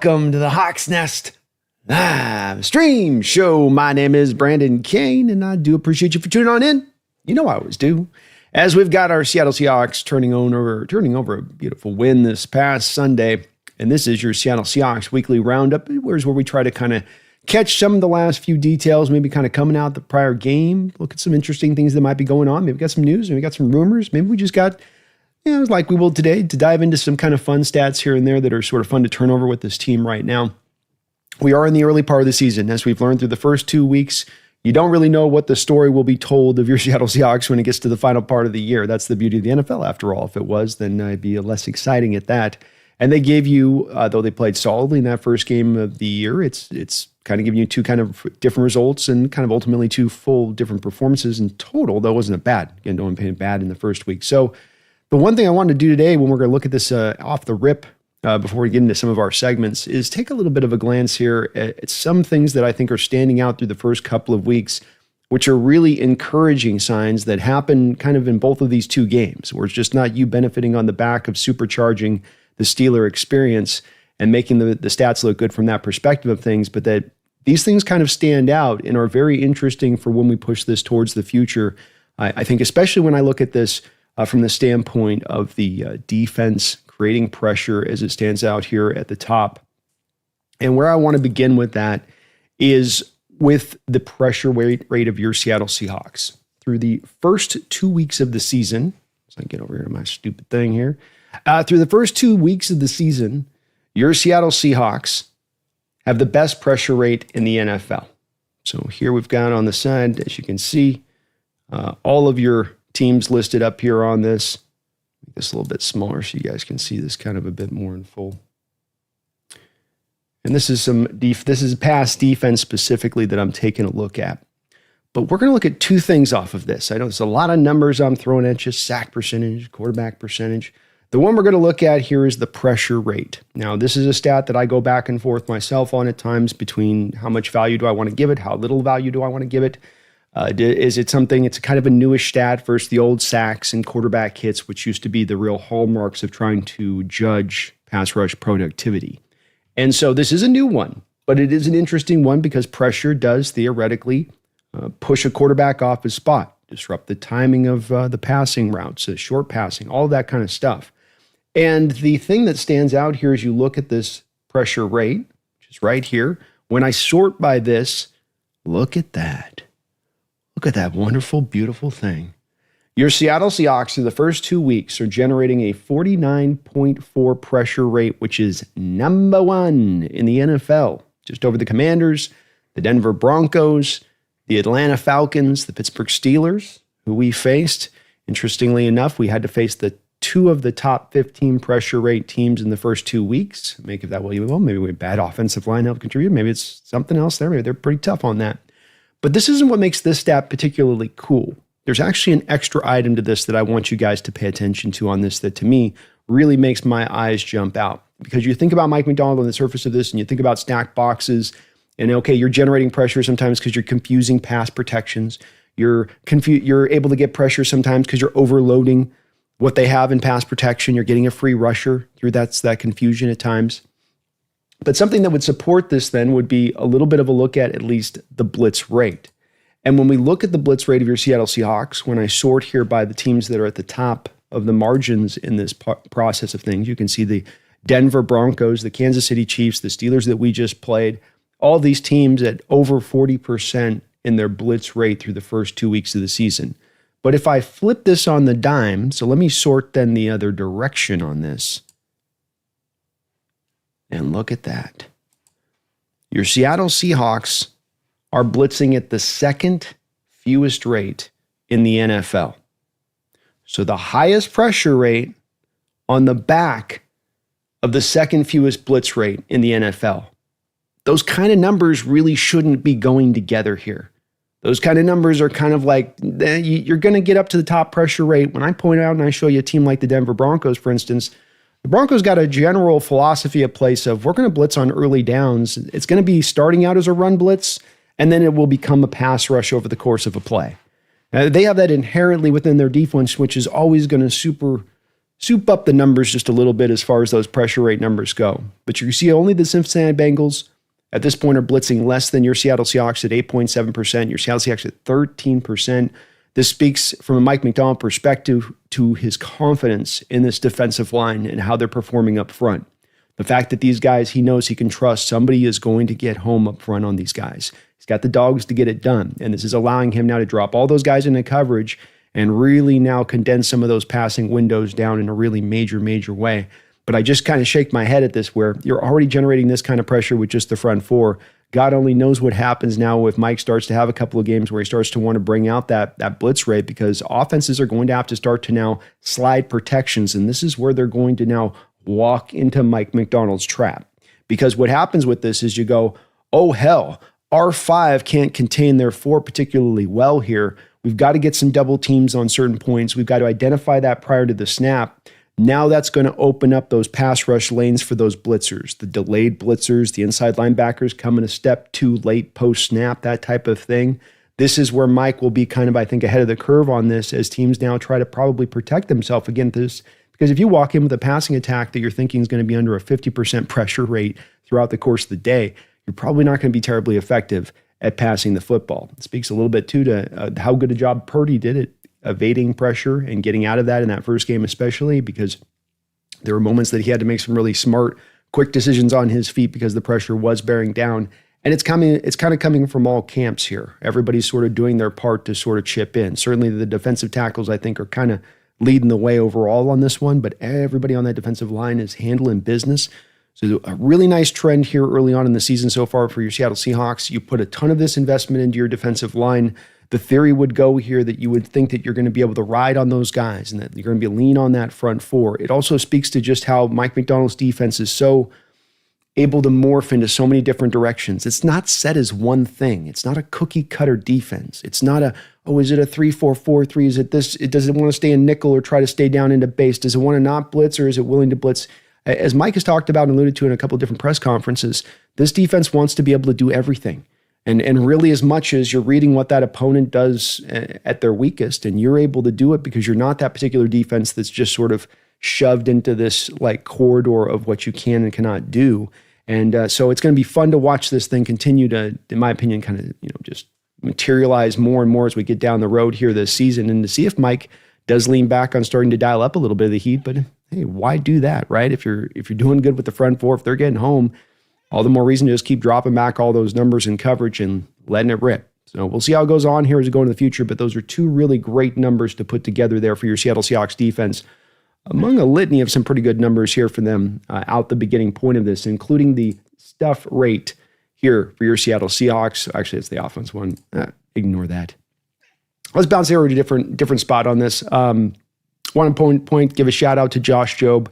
Welcome to the Hawks Nest live stream show. My name is Brandon Kane, and I do appreciate you for tuning on in. You know I always do. As we've got our Seattle Seahawks turning over a beautiful win this past Sunday, and this is your Seattle Seahawks weekly roundup, where we try to kind of catch some of the last few details, maybe kind of coming out the prior game, look at some interesting things that might be going on. Maybe we got some news, maybe we got some rumors, maybe we just got, like we will today, to dive into some kind of fun stats here and there that are sort of fun to turn over with this team right now. We are in the early part of the season. As we've learned through the first 2 weeks, you don't really know what the story will be told of your Seattle Seahawks when it gets to the final part of the year. That's the beauty of the NFL, after all. If it was, then it'd be less exciting at that. And they gave you, though they played solidly in that first game of the year, it's kind of giving you two kind of different results and kind of ultimately two full different performances in total. That wasn't a bad. Again, no one paid bad in the first week. So the one thing I wanted to do today when we're going to look at this off the rip, before we get into some of our segments, is take a little bit of a glance here at some things that I think are standing out through the first couple of weeks, which are really encouraging signs that happen kind of in both of these two games, where it's just not you benefiting on the back of supercharging the Steeler experience and making the stats look good from that perspective of things, but that these things kind of stand out and are very interesting for when we push this towards the future. I think especially when I look at this from the standpoint of the defense creating pressure as it stands out here at the top. And where I want to begin with that is with the pressure rate of your Seattle Seahawks. Through the first 2 weeks of the season, so I get over here to my stupid thing here. Through the first 2 weeks of the season, your Seattle Seahawks have the best pressure rate in the NFL. So here we've got on the side, as you can see, all of your teams listed up here on this. Make this a little bit smaller so you guys can see this kind of a bit more in full. And this is pass defense specifically that I'm taking a look at. But we're going to look at two things off of this. I know there's a lot of numbers I'm throwing at you: sack percentage, quarterback percentage. The one we're going to look at here is the pressure rate. Now, this is a stat that I go back and forth myself on at times between how much value do I want to give it, how little value do I want to give it. Is it something, it's kind of a newish stat versus the old sacks and quarterback hits, which used to be the real hallmarks of trying to judge pass rush productivity. And so this is a new one, but it is an interesting one because pressure does theoretically push a quarterback off his spot, disrupt the timing of the passing routes, short passing, all that kind of stuff. And the thing that stands out here as you look at this pressure rate, which is right here, when I sort by this, look at that. Look at that wonderful, beautiful thing. Your Seattle Seahawks in the first 2 weeks are generating a 49.4 pressure rate, which is number one in the NFL, just over the Commanders, the Denver Broncos, the Atlanta Falcons, the Pittsburgh Steelers, who we faced. Interestingly enough, we had to face the two of the top 15 pressure rate teams in the first 2 weeks. Make of that what you will. Maybe we had bad offensive line help contribute. Maybe it's something else there. Maybe they're pretty tough on that. But this isn't what makes this stat particularly cool. There's actually an extra item to this that I want you guys to pay attention to on this that to me really makes my eyes jump out. Because you think about Mike Macdonald on the surface of this and you think about stacked boxes and okay, you're generating pressure sometimes because you're confusing pass protections. You're able to get pressure sometimes because you're overloading what they have in pass protection. You're getting a free rusher through that confusion at times. But something that would support this then would be a little bit of a look at least the blitz rate. And when we look at the blitz rate of your Seattle Seahawks, when I sort here by the teams that are at the top of the margins in this process of things, you can see the Denver Broncos, the Kansas City Chiefs, the Steelers that we just played, all these teams at over 40% in their blitz rate through the first 2 weeks of the season. But if I flip this on the dime, so let me sort then the other direction on this. And look at that. Your Seattle Seahawks are blitzing at the second fewest rate in the NFL. So the highest pressure rate on the back of the second fewest blitz rate in the NFL. Those kind of numbers really shouldn't be going together here. Those kind of numbers are kind of like, you're going to get up to the top pressure rate. When I point out and I show you a team like the Denver Broncos, for instance, the Broncos got a general philosophy of place of we're going to blitz on early downs. It's going to be starting out as a run blitz, and then it will become a pass rush over the course of a play. They have that inherently within their defense, which is always going to soup up the numbers just a little bit as far as those pressure rate numbers go. But you see only the Cincinnati Bengals at this point are blitzing less than your Seattle Seahawks at 8.7%, your Seattle Seahawks at 13%. This speaks from a Mike Macdonald perspective to his confidence in this defensive line and how they're performing up front. The fact that these guys, he knows he can trust somebody is going to get home up front on these guys. He's got the dogs to get it done. And this is allowing him now to drop all those guys into coverage and really now condense some of those passing windows down in a really major way. But I just kind of shake my head at this where you're already generating this kind of pressure with just the front four. God only knows what happens now if Mike starts to have a couple of games where he starts to want to bring out that blitz rate, because offenses are going to have to start to now slide protections. And this is where they're going to now walk into Mike Macdonald's trap. Because what happens with this is you go, oh hell, our 5 can't contain their 4 particularly well here. We've got to get some double teams on certain points. We've got to identify that prior to the snap. Now that's going to open up those pass rush lanes for those blitzers, the delayed blitzers, the inside linebackers coming a step too late post-snap, that type of thing. This is where Mike will be kind of, I think, ahead of the curve on this as teams now try to probably protect themselves against this. Because if you walk in with a passing attack that you're thinking is going to be under a 50% pressure rate throughout the course of the day, you're probably not going to be terribly effective at passing the football. It speaks a little bit, too, to how good a job Purdy did at evading pressure and getting out of that in that first game, especially because there were moments that he had to make some really smart, quick decisions on his feet because the pressure was bearing down. And it's kind of coming from all camps here. Everybody's sort of doing their part to sort of chip in. Certainly the defensive tackles, I think, are kind of leading the way overall on this one, but everybody on that defensive line is handling business. So a really nice trend here early on in the season so far for your Seattle Seahawks. You put a ton of this investment into your defensive line. The theory would go here that you would think that you're going to be able to ride on those guys and that you're going to be lean on that front four. It also speaks to just how Mike Macdonald's defense is so able to morph into so many different directions. It's not set as one thing. It's not a cookie cutter defense. It's not is it a 3-4-4-3? Is it this? Does it want to stay in nickel or try to stay down into base? Does it want to not blitz or is it willing to blitz? As Mike has talked about and alluded to in a couple of different press conferences, this defense wants to be able to do everything. And really, as much as you're reading what that opponent does at their weakest, and you're able to do it because you're not that particular defense that's just sort of shoved into this like corridor of what you can and cannot do. And so it's going to be fun to watch this thing continue to, in my opinion, kind of just materialize more and more as we get down the road here this season, and to see if Mike does lean back on starting to dial up a little bit of the heat. But hey, why do that, right? If you're doing good with the front four, if they're getting home, all the more reason to just keep dropping back all those numbers in coverage and letting it rip. So we'll see how it goes on here as we go into the future, but those are 2 really great numbers to put together there for your Seattle Seahawks defense, among a litany of some pretty good numbers here for them out the beginning point of this, including the stuff rate here for your Seattle Seahawks. Actually, it's the offense one. Ignore that. Let's bounce here to a different spot on this. Want to give a shout out to Josh Jobe.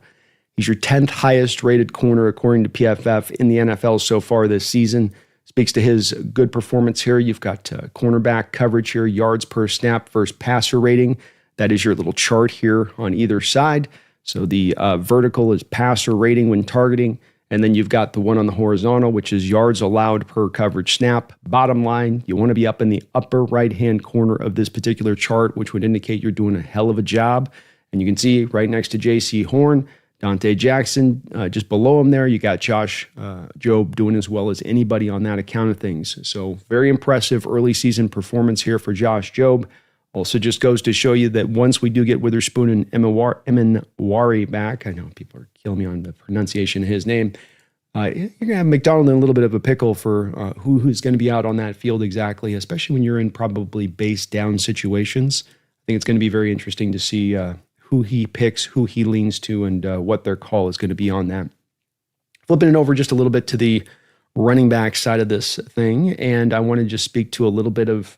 He's your 10th highest rated corner according to PFF in the NFL so far this season. Speaks to his good performance here. You've got cornerback coverage here, yards per snap versus passer rating. That is your little chart here on either side. So the vertical is passer rating when targeting. And then you've got the one on the horizontal, which is yards allowed per coverage snap. Bottom line, you want to be up in the upper right-hand corner of this particular chart, which would indicate you're doing a hell of a job. And you can see right next to J.C. Horn, Dante Jackson, just below him there, you got Josh Jobe doing as well as anybody on that account of things. So very impressive early season performance here for Josh Jobe. Also just goes to show you that once we do get Witherspoon and Emenwari back, I know people are killing me on the pronunciation of his name, you're going to have McDonald in a little bit of a pickle for who's going to be out on that field exactly, especially when you're in probably base down situations. I think it's going to be very interesting to see who he picks, who he leans to, and what their call is going to be on that. Flipping it over just a little bit to the running back side of this thing, and I want to just speak to a little bit of,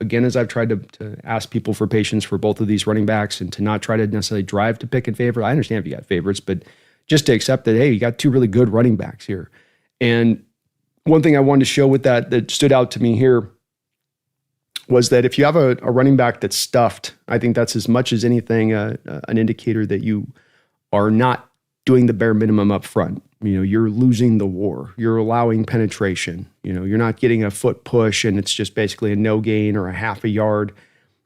again, as I've tried to ask people for patience for both of these running backs and to not try to necessarily drive to pick and favorite. I understand if you got favorites, but just to accept that, hey, you got 2 really good running backs here. And one thing I wanted to show with that stood out to me here was that if you have a running back that's stuffed, I think that's as much as anything an indicator that you are not doing the bare minimum up front. You're losing the war. You're allowing penetration. You're not getting a foot push and it's just basically a no gain or a half a yard.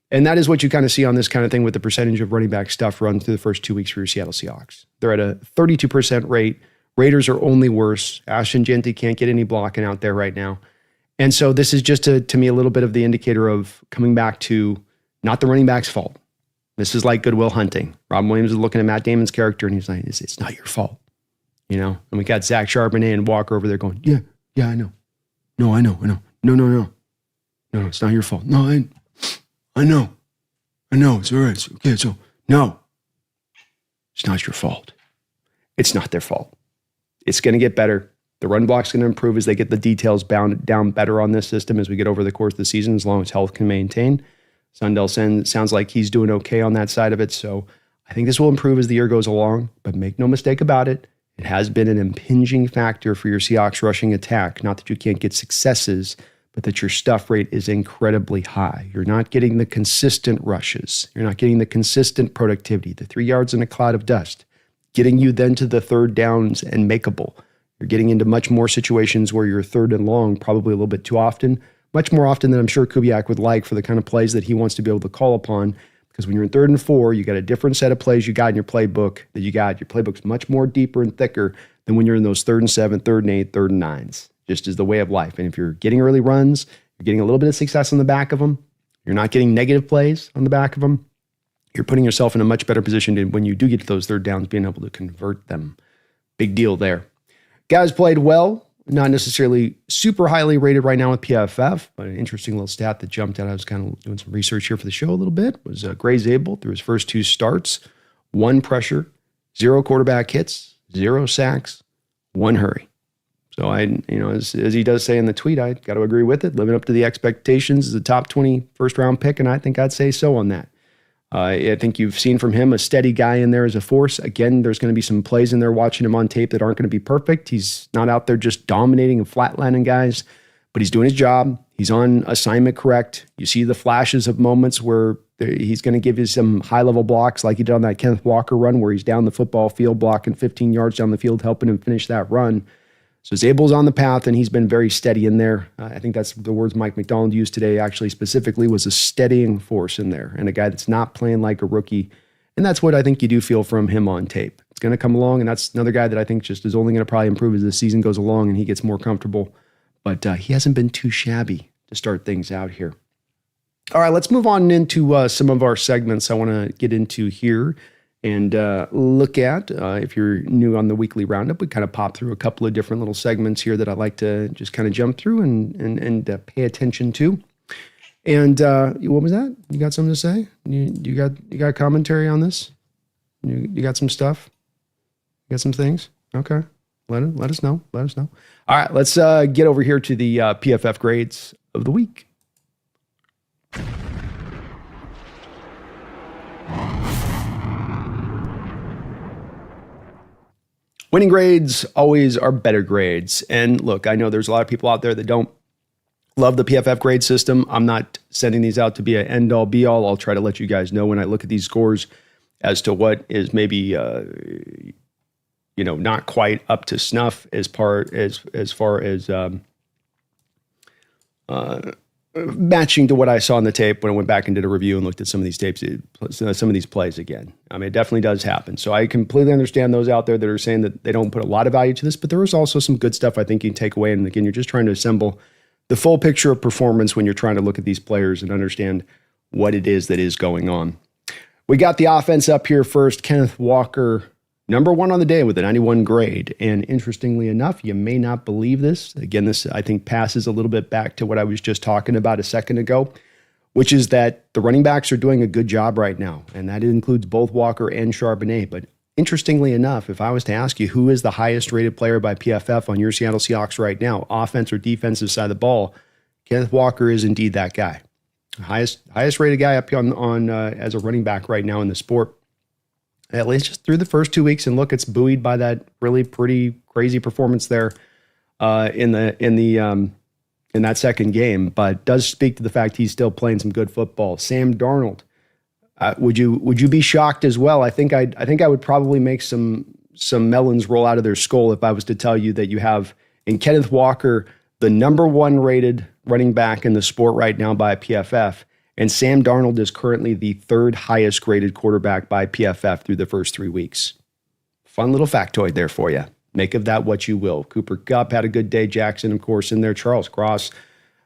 And that is what you kind of see on this kind of thing with the percentage of running back stuff run through the first 2 weeks for your Seattle Seahawks. They're at a 32% rate. Raiders are only worse. Ashton Jeanty can't get any blocking out there right now. And so this is just, to me, a little bit of the indicator of coming back to not the running back's fault. This is like Goodwill Hunting. Robin Williams is looking at Matt Damon's character, and he's like, it's not your fault. And we got Zach Charbonnet and Walker over there going, yeah, I know. No, I know. No, it's not your fault. No, I know. It's all right. It's okay. So, no, it's not your fault. It's not their fault. It's going to get better. The run block's going to improve as they get the details bound down better on this system as we get over the course of the season, as long as health can maintain. Sundell sounds like he's doing okay on that side of it. So I think this will improve as the year goes along, but make no mistake about it. It has been an impinging factor for your Seahawks rushing attack. Not that you can't get successes, but that your stuff rate is incredibly high. You're not getting the consistent rushes. You're not getting the consistent productivity, the 3 yards in a cloud of dust, getting you then to the third downs and makeable. You're getting into much more situations where you're third and long, probably a little bit too often, much more often than I'm sure Kubiak would like for the kind of plays that he wants to be able to call upon. Because when you're in 3rd and 4, you got a different set of plays you got in your playbook that you got. Your playbook's much more deeper and thicker than when you're in those 3rd and 7, 3rd and 8, 3rd and 9s. Just is the way of life. And if you're getting early runs, you're getting a little bit of success on the back of them, you're not getting negative plays on the back of them, you're putting yourself in a much better position to, when you do get to those third downs, being able to convert them. Big deal there. Guys played well, not necessarily super highly rated right now with PFF, but an interesting little stat that jumped out. I was kind of doing some research here for the show a little bit. Was Gray Zabel through his first 2 starts, 1 pressure, 0 quarterback hits, 0 sacks, 1 hurry. So as he does say in the tweet, I got to agree with it. Living up to the expectations as a top 20 first round pick, and I think I'd say so on that. I think you've seen from him a steady guy in there as a force. Again, there's going to be some plays in there watching him on tape that aren't going to be perfect. He's not out there just dominating and flatlining guys, but he's doing his job. He's on assignment correct. You see the flashes of moments where he's going to give you some high-level blocks like he did on that Kenneth Walker run where he's down the football field blocking 15 yards down the field, helping him finish that run. So Zabel's on the path, and he's been very steady in there. I think that's the words Mike McDonald used today, actually, specifically, was a steadying force in there, and a guy that's not playing like a rookie. And that's what I think you do feel from him on tape. It's going to come along, and that's another guy that I think just is only going to probably improve as the season goes along and he gets more comfortable. But he hasn't been too shabby to start things out here. All right, let's move on into some of our segments I want to get into here. And look at, if you're new on the weekly roundup, we kind of pop through a couple of different little segments here that I like to just kind of jump through and pay attention to. And what was that? You got something to say? You got commentary on this? You got some stuff? You got some things? Okay. Let us know. Let us know. All right, let's get over here to the PFF grades of the week. Winning grades always are better grades. And look, I know there's a lot of people out there that don't love the PFF grade system. I'm not sending these out to be an end-all, be-all. I'll try to let you guys know when I look at these scores as to what is maybe, not quite up to snuff as far as matching to what I saw on the tape when I went back and did a review and looked at some of these tapes, some of these plays again. I mean, it definitely does happen. So I completely understand those out there that are saying that they don't put a lot of value to this, but there is also some good stuff I think you can take away. And again, you're just trying to assemble the full picture of performance when you're trying to look at these players and understand what it is that is going on. We got the offense up here first. Kenneth Walker, number 1 on the day with a 91 grade. And interestingly enough, you may not believe this. Again, this I think passes a little bit back to what I was just talking about a second ago, which is that the running backs are doing a good job right now. And that includes both Walker and Charbonnet. But interestingly enough, if I was to ask you who is the highest rated player by PFF on your Seattle Seahawks right now, offense or defensive side of the ball, Kenneth Walker is indeed that guy. Highest rated guy up on as a running back right now in the sport. At least just through the first 2 weeks, and look, it's buoyed by that really pretty crazy performance there in that second game, but does speak to the fact he's still playing some good football. Sam Darnold, would you be shocked as well? I think I would probably make some melons roll out of their skull if I was to tell you that you have in Kenneth Walker the number 1 rated running back in the sport right now by PFF, And Sam Darnold is currently the third highest graded quarterback by PFF through the first 3 weeks. Fun little factoid there for you. Make of that what you will. Cooper Kupp had a good day. Jackson, of course, in there. Charles Cross,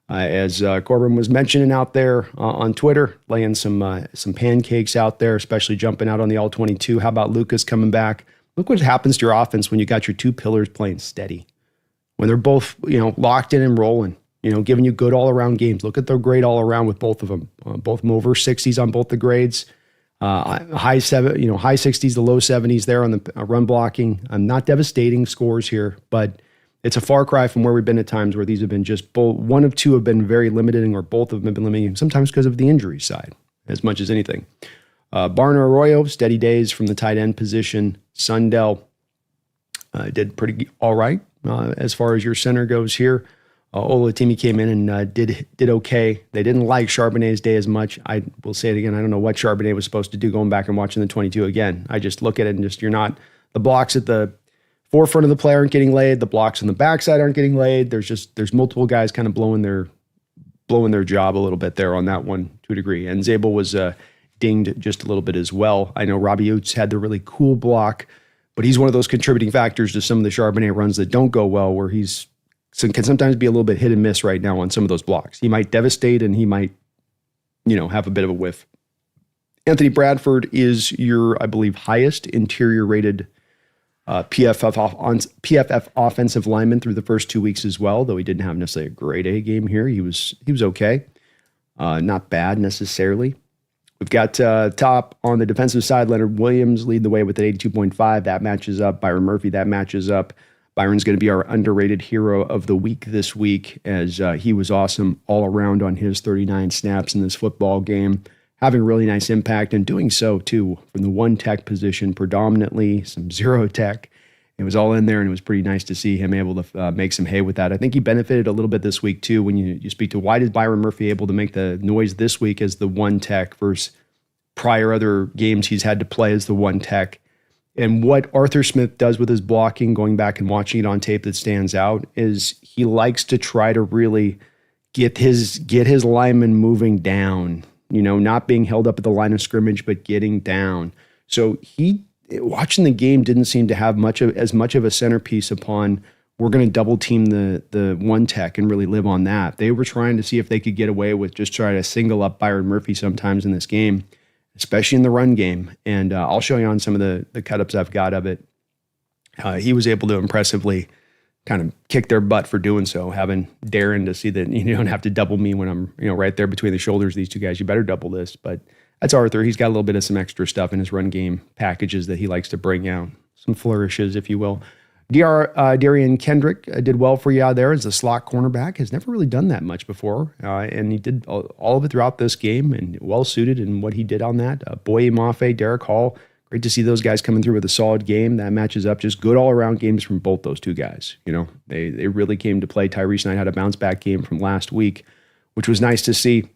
as Corbin was mentioning out there on Twitter, laying some pancakes out there, especially jumping out on the all-22. How about Lucas coming back? Look what happens to your offense when you got your two pillars playing steady. When they're both, locked in and rolling, giving you good all-around games. Look at their grade all around with both of them. Both of them over 60s on both the grades. High 60s to low 70s there on the run blocking. Not devastating scores here, but it's a far cry from where we've been at times where these have been just both. One of two have been very limiting, or both have been limiting, sometimes because of the injury side, as much as anything. Barner Arroyo, steady days from the tight end position. Sundell did pretty all right as far as your center goes here. Olatimi came in and did okay. They didn't like Charbonnet's day as much. I will say it again. I don't know what Charbonnet was supposed to do going back and watching the 22 again. I just look at it and the blocks at the forefront of the play aren't getting laid. The blocks on the backside aren't getting laid. There's multiple guys kind of blowing their job a little bit there on that one to a degree. And Zabel was dinged just a little bit as well. I know Robbie Oots had the really cool block, but he's one of those contributing factors to some of the Charbonnet runs that don't go well, where can sometimes be a little bit hit and miss right now on some of those blocks. He might devastate and he might, have a bit of a whiff. Anthony Bradford is your, I believe, highest interior rated PFF offensive lineman through the first 2 weeks as well, though he didn't have necessarily a grade A game here. He was okay. Not bad necessarily. We've got top on the defensive side, Leonard Williams lead the way with an 82.5. That matches up. Byron Murphy, that matches up. Byron's going to be our underrated hero of the week this week, as he was awesome all around on his 39 snaps in this football game, having a really nice impact and doing so too from the one tech position predominantly, some zero tech. It was all in there, and it was pretty nice to see him able to make some hay with that. I think he benefited a little bit this week too when you speak to why did Byron Murphy able to make the noise this week as the one tech versus prior other games he's had to play as the one tech. And what Arthur Smith does with his blocking, going back and watching it on tape that stands out, is he likes to try to really get his lineman moving down, not being held up at the line of scrimmage, but getting down. So he, watching the game, didn't seem to have as much of a centerpiece upon we're going to double team the one tech and really live on that. They were trying to see if they could get away with just trying to single up Byron Murphy sometimes in this game, especially in the run game. And I'll show you on some of the cut-ups I've got of it. He was able to impressively kind of kick their butt for doing so, having Darren to see that you don't have to double me when I'm right there between the shoulders of these two guys. You better double this. But that's Arthur. He's got a little bit of some extra stuff in his run game packages that he likes to bring out. Some flourishes, if you will. Darian Kendrick did well for you out there as a slot cornerback. Has never really done that much before. And he did all of it throughout this game and well-suited in what he did on that. Boye Mafe, Derek Hall. Great to see those guys coming through with a solid game. That matches up. Just good all-around games from both those two guys. They really came to play. Tyrese Knight had a bounce-back game from last week, which was nice to see.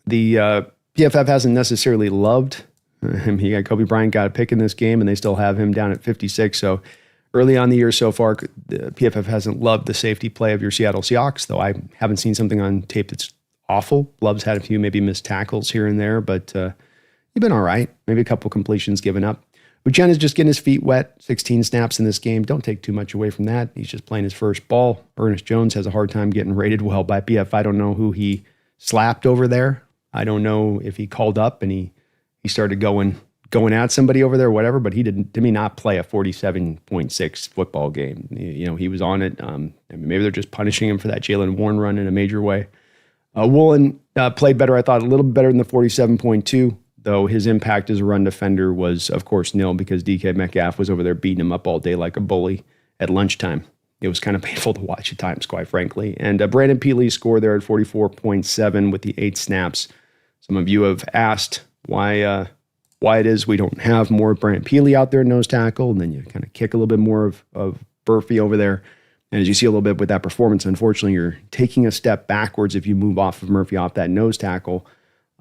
The PFF hasn't necessarily loved him. Kobe Bryant got a pick in this game, and they still have him down at 56. So early on the year so far, the PFF hasn't loved the safety play of your Seattle Seahawks, though I haven't seen something on tape that's awful. Love's had a few maybe missed tackles here and there, but you've been all right. Maybe a couple completions given up. Uchenna's just getting his feet wet. 16 snaps in this game. Don't take too much away from that. He's just playing his first ball. Ernest Jones has a hard time getting rated well by PFF. I don't know who he slapped over there. I don't know if he called up and he started going at somebody over there, whatever, but he didn't, to me, not play a 47.6 football game. He was on it. Maybe they're just punishing him for that Jalen Warren run in a major way. Woolen played better, I thought, a little bit better than the 47.2, though his impact as a run defender was, of course, nil because DK Metcalf was over there beating him up all day like a bully at lunchtime. It was kind of painful to watch at times, quite frankly. And Brandon Peely's score there at 44.7 with the 8 snaps. Some of you have asked why it is we don't have more Brandon Peely out there nose tackle, and then you kind of kick a little bit more of Murphy over there. And as you see a little bit with that performance, unfortunately, you're taking a step backwards if you move off of Murphy off that nose tackle.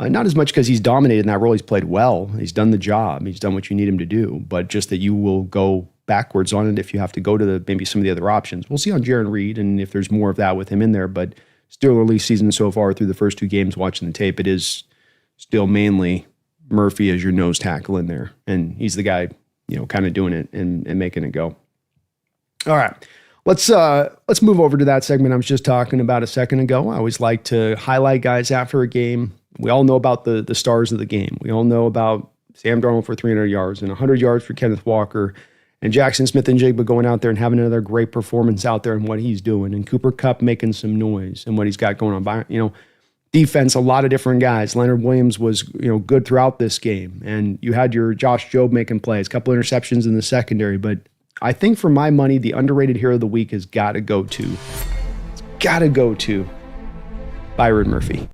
Not as much because he's dominated in that role. He's played well. He's done the job. He's done what you need him to do. But just that you will go backwards on it if you have to go to maybe some of the other options. We'll see on Jaron Reed and if there's more of that with him in there. But still early season so far through the first 2 games watching the tape, it is still mainly Murphy as your nose tackle in there. And he's the guy, kind of doing it and making it go. All right. Let's move over to that segment I was just talking about a second ago. I always like to highlight guys after a game. We all know about the stars of the game. We all know about Sam Darnold for 300 yards and 100 yards for Kenneth Walker, and Jaxon Smith-Njigba going out there and having another great performance out there and what he's doing, and Cooper Kupp making some noise and what he's got going on. Defense, a lot of different guys. Leonard Williams was good throughout this game, and you had your Josh Jobe making plays, a couple interceptions in the secondary. But I think for my money, the underrated hero of the week has got to go to Byron Murphy.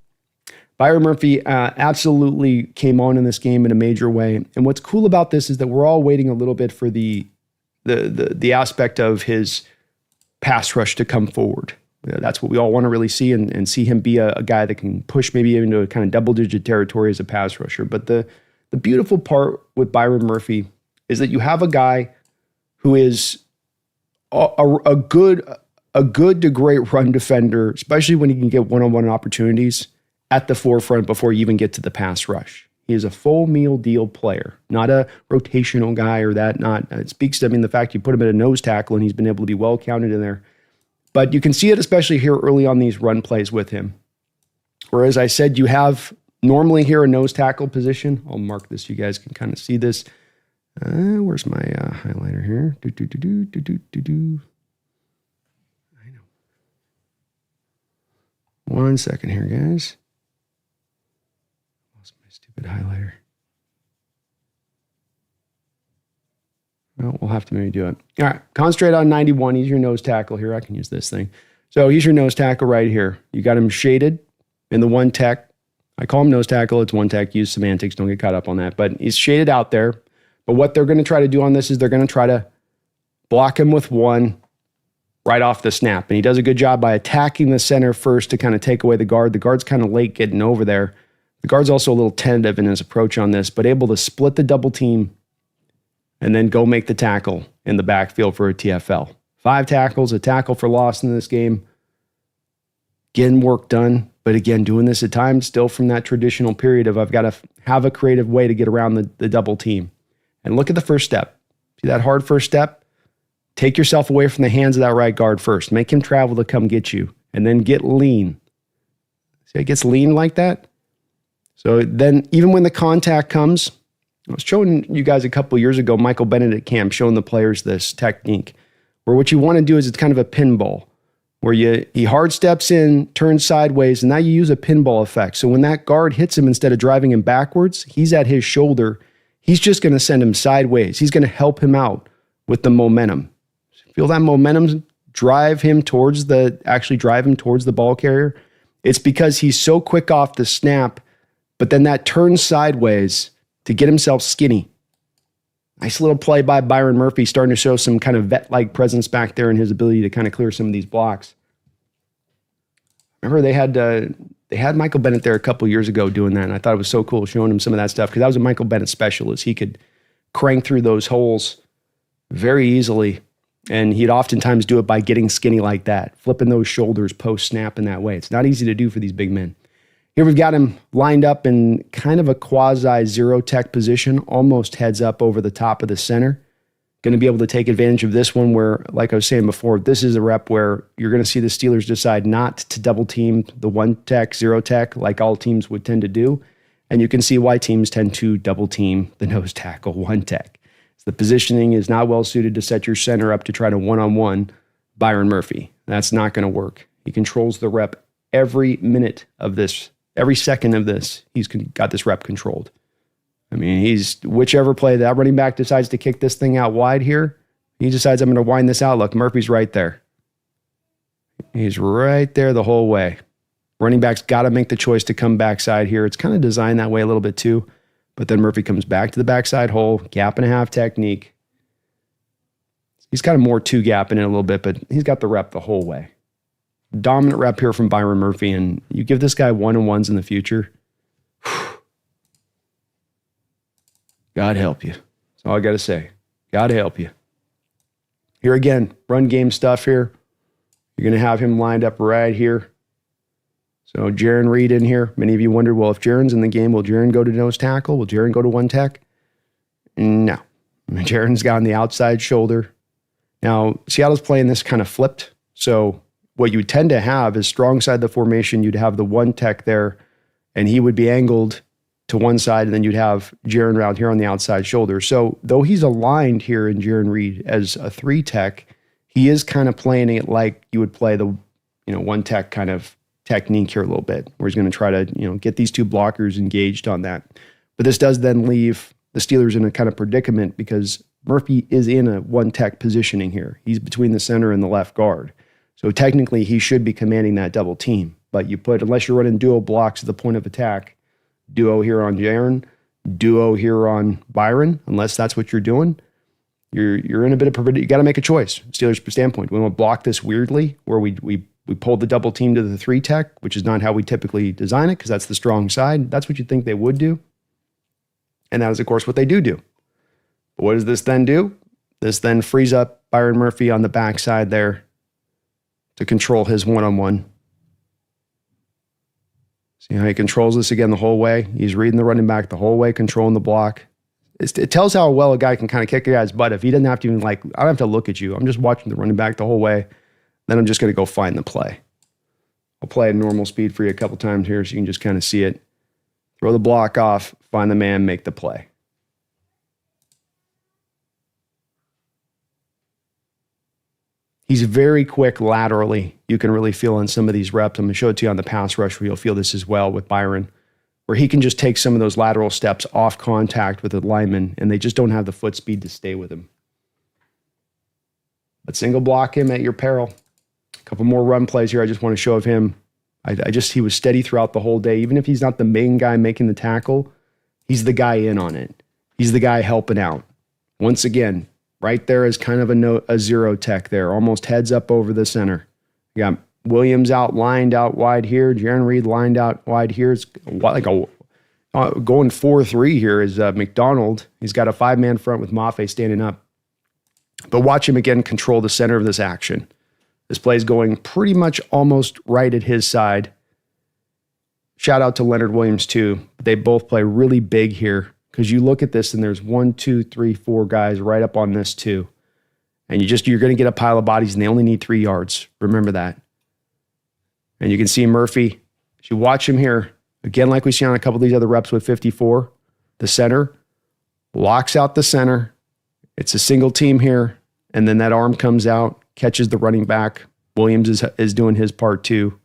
Byron Murphy absolutely came on in this game in a major way. And what's cool about this is that we're all waiting a little bit for the aspect of his pass rush to come forward. That's what we all want to really see and see him be a guy that can push maybe even into a kind of double-digit territory as a pass rusher. But the beautiful part with Byron Murphy is that you have a guy who is a good to great run defender, especially when he can get one-on-one opportunities at the forefront before you even get to the pass rush. He is a full meal deal player, not a rotational guy or that. It speaks to, the fact you put him at a nose tackle and he's been able to be well counted in there. But you can see it especially here early on these run plays with him. Whereas I said you have normally here a nose tackle position. I'll mark this so you guys can kind of see this. Where's my highlighter here? I know. One second here, guys. Lost my stupid highlighter. Well, we'll have to maybe do it. All right, concentrate on 91. He's your nose tackle here. I can use this thing. So he's your nose tackle right here. You got him shaded in the one tech. I call him nose tackle. It's one tech. Use semantics. Don't get caught up on that. But he's shaded out there. But what they're going to try to do on this is they're going to try to block him with one right off the snap. And he does a good job by attacking the center first to kind of take away the guard. The guard's kind of late getting over there. The guard's also a little tentative in his approach on this, but able to split the double team and then go make the tackle in the backfield for a TFL. 5 tackles, a tackle for loss in this game. Getting work done, but again, doing this at times still from that traditional period of I've got to have a creative way to get around the double team. And look at the first step. See that hard first step? Take yourself away from the hands of that right guard first. Make him travel to come get you, and then get lean. See, it gets lean like that. So then even when the contact comes, I was showing you guys a couple years ago, Michael Bennett at camp, showing the players this technique, where what you want to do is it's kind of a pinball, where he hard steps in, turns sideways, and now you use a pinball effect. So when that guard hits him, instead of driving him backwards, he's at his shoulder. He's just going to send him sideways. He's going to help him out with the momentum. Feel that momentum drive him towards the ball carrier? It's because he's so quick off the snap, but then that turns sideways to get himself skinny. Nice little play by Byron Murphy, starting to show some kind of vet-like presence back there in his ability to kind of clear some of these blocks. Remember they had Michael Bennett there a couple years ago doing that, and I thought it was so cool showing him some of that stuff because that was a Michael Bennett specialist. He could crank through those holes very easily, and he'd oftentimes do it by getting skinny like that, flipping those shoulders post-snap in that way. It's not easy to do for these big men. Here we've got him lined up in kind of a quasi-zero tech position, almost heads up over the top of the center. Going to be able to take advantage of this one where, like I was saying before, this is a rep where you're going to see the Steelers decide not to double team the one tech, zero tech, like all teams would tend to do. And you can see why teams tend to double team the nose tackle one tech. The positioning is not well suited to set your center up to try to one-on-one Byron Murphy. That's not going to work. He controls the rep every minute of this. Every second of this, he's got this rep controlled. I mean, he's whichever play that running back decides to kick this thing out wide here, he decides I'm going to wind this out. Look, Murphy's right there. He's right there the whole way. Running back's got to make the choice to come backside here. It's kind of designed that way a little bit too. But then Murphy comes back to the backside hole, gap and a half technique. He's kind of more two-gapping it a little bit, but he's got the rep the whole way. Dominant rep here from Byron Murphy, and you give this guy one-on-ones in the future, God help you. That's all I got to say. God help you. Here again, run game stuff here. You're going to have him lined up right here. So Jaron Reed in here. Many of you wondered, well, if Jaron's in the game, will Jaron go to nose tackle? Will Jaron go to one tech? No. Jaron's got on the outside shoulder. Now, Seattle's playing this kind of flipped. So what you tend to have is strong side of the formation. You'd have the one tech there, and he would be angled to one side, and then you'd have Jaron around here on the outside shoulder. So though he's aligned here in Jaron Reed as a three tech, he is kind of playing it like you would play the one tech kind of technique here a little bit, where he's going to try to get these two blockers engaged on that. But this does then leave the Steelers in a kind of predicament because Murphy is in a one tech positioning here. He's between the center and the left guard. So technically he should be commanding that double team. But unless you're running duo blocks at the point of attack, duo here on Jaron, duo here on Byron, unless that's what you're doing, you're in a bit of predicament. You got to make a choice. Steelers standpoint, we want to block this weirdly, where we pulled the double team to the three tech, which is not how we typically design it because that's the strong side. That's what you'd think they would do. And that is, of course, what they do. But what does this then do? This then frees up Byron Murphy on the backside there to control his one-on-one. See how he controls this again the whole way? He's reading the running back the whole way, controlling the block. It tells how well a guy can kind of kick a guy's butt if he doesn't have to even I don't have to look at you. I'm just watching the running back the whole way. Then I'm just going to go find the play. I'll play at normal speed for you a couple times here so you can just kind of see it. Throw the block off, find the man, make the play. He's very quick laterally. You can really feel in some of these reps. I'm going to show it to you on the pass rush where you'll feel this as well with Byron, where he can just take some of those lateral steps off contact with the lineman, and they just don't have the foot speed to stay with him. But single block him at your peril. A couple more run plays here I just want to show of him. He was steady throughout the whole day. Even if he's not the main guy making the tackle, he's the guy in on it. He's the guy helping out. Once again, right there is kind of a zero tech there, almost heads up over the center. You got Williams lined out wide here. Jaron Reed lined out wide here. It's like going 4-3 here is McDonald. He's got a 5-man front with Mafe standing up. But watch him again control the center of this action. This play is going pretty much almost right at his side. Shout out to Leonard Williams too. They both play really big here because you look at this and there's 1, 2, 3, 4 guys right up on this too. And you're going to get a pile of bodies and they only need 3 yards. Remember that. And you can see Murphy. As you watch him here, again, like we see on a couple of these other reps with 54, the center locks out the center. It's a single team here. And then that arm comes out, catches the running back. Williams is doing his part too.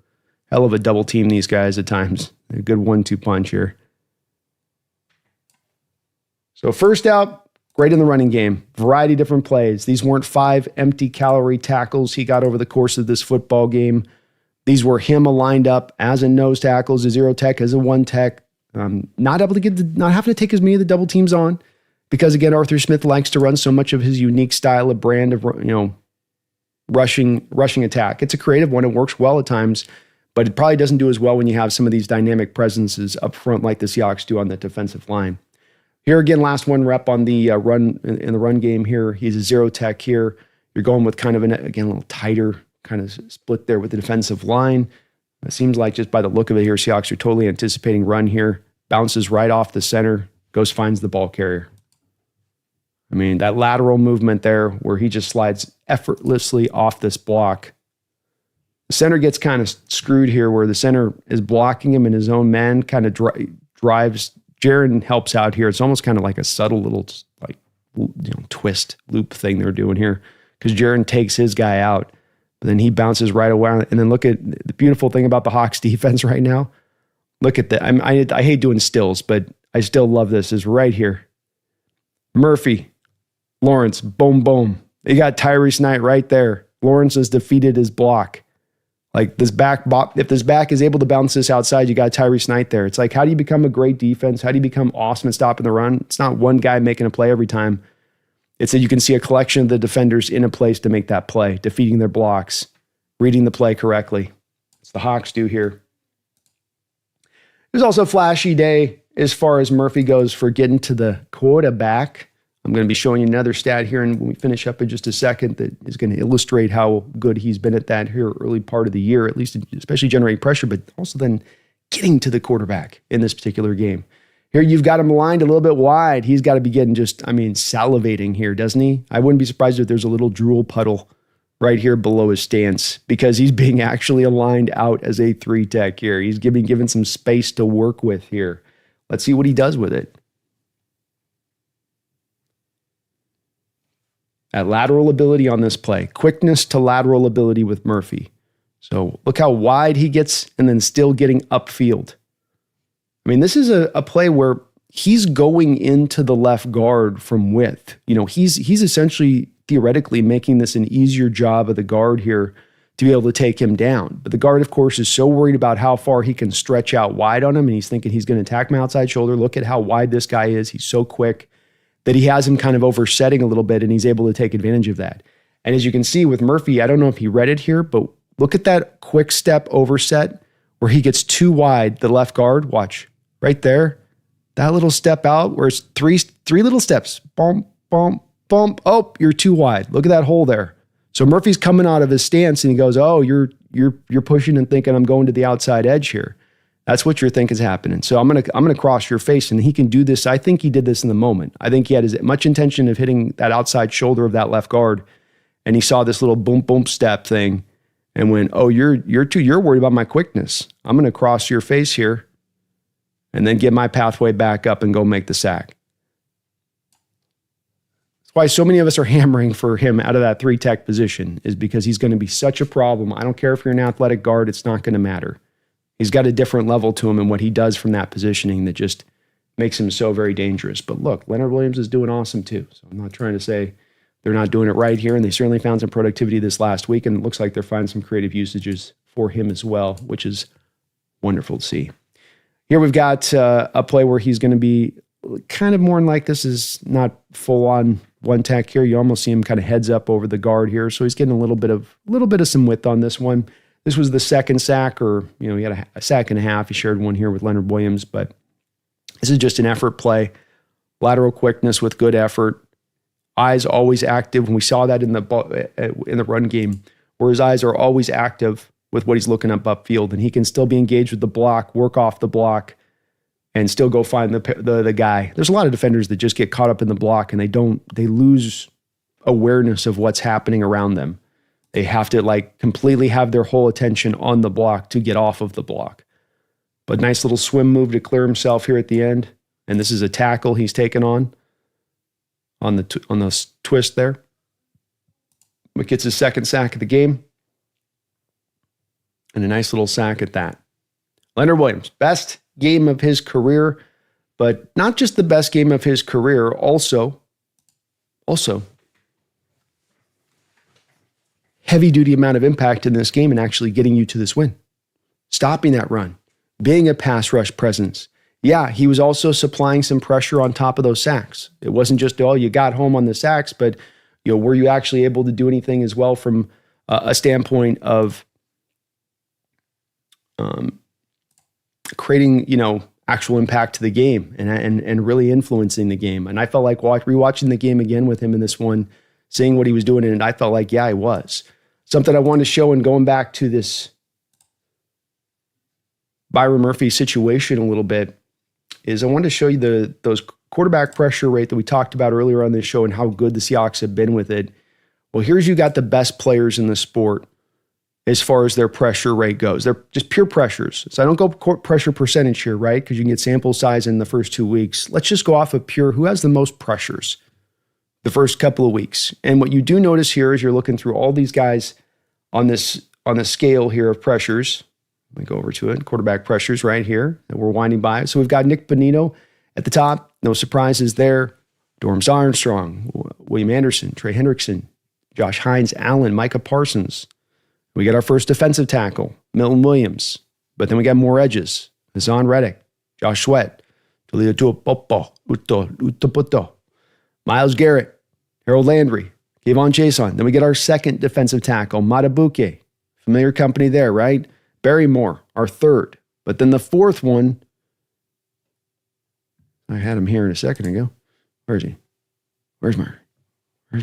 Hell of a double team, these guys at times. A good 1-2 punch here. So first out, great in the running game. Variety of different plays. These weren't 5 empty calorie tackles he got over the course of this football game. These were him aligned up as a nose tackle, as a zero tech, as a one tech. Not having to take as many of the double teams on. Because again, Arthur Smith likes to run so much of his unique style of brand of rushing attack. It's a creative one. It works well at times, but it probably doesn't do as well when you have some of these dynamic presences up front like the Seahawks do on the defensive line. Here again, last one rep on the run in the run game here. He's a zero tech here. You're going with kind of a little tighter kind of split there with the defensive line. It seems like just by the look of it here, Seahawks are totally anticipating run here. Bounces right off the center, finds the ball carrier. I mean, that lateral movement there where he just slides effortlessly off this block. The center gets kind of screwed here where the center is blocking him and his own man kind of drives. Jaron helps out here. It's almost kind of like a subtle little twist loop thing they're doing here because Jaron takes his guy out, but then he bounces right away. And then look at the beautiful thing about the Hawks defense right now. Look at that. I hate doing stills, but I still love this. Is right here. Murphy. Lawrence, boom, boom. You got Tyrese Knight right there. Lawrence has defeated his block. Like this back, if this back is able to bounce this outside, you got Tyrese Knight there. It's like, how do you become a great defense? How do you become awesome at stopping the run? It's not one guy making a play every time. It's that you can see a collection of the defenders in a place to make that play, defeating their blocks, reading the play correctly. It's the Hawks do here. It was also a flashy day as far as Murphy goes for getting to the quarterback I'm going to be showing you another stat here, and when we finish up in just a second, that is going to illustrate how good he's been at that here early part of the year, at least especially generating pressure, but also then getting to the quarterback in this particular game. Here you've got him lined a little bit wide. He's got to be getting salivating here, doesn't he? I wouldn't be surprised if there's a little drool puddle right here below his stance because he's being actually aligned out as a 3-tech here. He's given some space to work with here. Let's see what he does with it. At lateral ability on this play, quickness to lateral ability with Murphy. So look how wide he gets and then still getting upfield. I mean, this is a play where he's going into the left guard from width. He's essentially theoretically making this an easier job of the guard here to be able to take him down. But the guard, of course, is so worried about how far he can stretch out wide on him, and he's thinking he's going to attack my outside shoulder. Look at how wide this guy is. He's so quick that he has him kind of oversetting a little bit, and he's able to take advantage of that. And as you can see with Murphy, I don't know if he read it here, but look at that quick step overset where he gets too wide, the left guard. Watch, right there. That little step out where it's three little steps. Bump, bump, bump. Oh, you're too wide. Look at that hole there. So Murphy's coming out of his stance and he goes, oh, you're pushing and thinking I'm going to the outside edge here. That's what you're thinking is happening. So I'm gonna cross your face, and he can do this. I think he did this in the moment. I think he had as much intention of hitting that outside shoulder of that left guard, and he saw this little boom boom step thing, and went, "Oh, you're worried about my quickness. I'm gonna cross your face here, and then get my pathway back up and go make the sack." That's why so many of us are hammering for him out of that 3-tech position, is because he's going to be such a problem. I don't care if you're an athletic guard; it's not going to matter. He's got a different level to him and what he does from that positioning that just makes him so very dangerous. But look, Leonard Williams is doing awesome too. So I'm not trying to say they're not doing it right here, and they certainly found some productivity this last week, and it looks like they're finding some creative usages for him as well, which is wonderful to see. Here we've got a play where he's going to be kind of more like, this is not full on 1-tech here. You almost see him kind of heads up over the guard here. So he's getting a little bit of some width on this one. This was the second sack, or, he had a sack and a half. He shared one here with Leonard Williams, but this is just an effort play. Lateral quickness with good effort. Eyes always active. And we saw that in the run game, where his eyes are always active with what he's looking up upfield, and he can still be engaged with the block, work off the block, and still go find the guy. There's a lot of defenders that just get caught up in the block, and they lose awareness of what's happening around them. They have to completely have their whole attention on the block to get off of the block. But nice little swim move to clear himself here at the end. And this is a tackle he's taken on the twist there. But gets his second sack of the game. And a nice little sack at that. Leonard Williams, best game of his career, but not just the best game of his career, also heavy-duty amount of impact in this game and actually getting you to this win. Stopping that run, being a pass rush presence. Yeah, he was also supplying some pressure on top of those sacks. It wasn't just, you got home on the sacks, but were you actually able to do anything as well from a standpoint of creating, actual impact to the game and really influencing the game. And I felt like rewatching the game again with him in this one, seeing what he was doing in it, I felt like, yeah, he was. Something I wanted to show, and going back to this Byron Murphy situation a little bit, is I wanted to show you those quarterback pressure rate that we talked about earlier on this show and how good the Seahawks have been with it. Well, here's you got the best players in the sport as far as their pressure rate goes. They're just pure pressures. So I don't go pressure percentage here, right? Because you can get sample size in the first 2 weeks. Let's just go off of pure who has the most pressures the first couple of weeks. And what you do notice here is you're looking through all these guys on the scale here of pressures. Let me go over to it. Quarterback pressures right here that we're winding by. So we've got Nick Bonino at the top. No surprises there. Dorms Armstrong, William Anderson, Trey Hendrickson, Josh Hines, Allen, Micah Parsons. We got our first defensive tackle, Milton Williams. But then we got more edges. Hassan Reddick, Josh Sweat, Toledo Tuapopo, Utoputo, Myles Garrett, Harold Landry, Kayvon Jason. Then we get our second defensive tackle, Matabuke. Familiar company there, right? Barrymore, our third. But then the fourth one, I had him here a second ago. Where is he? Where's Murphy? I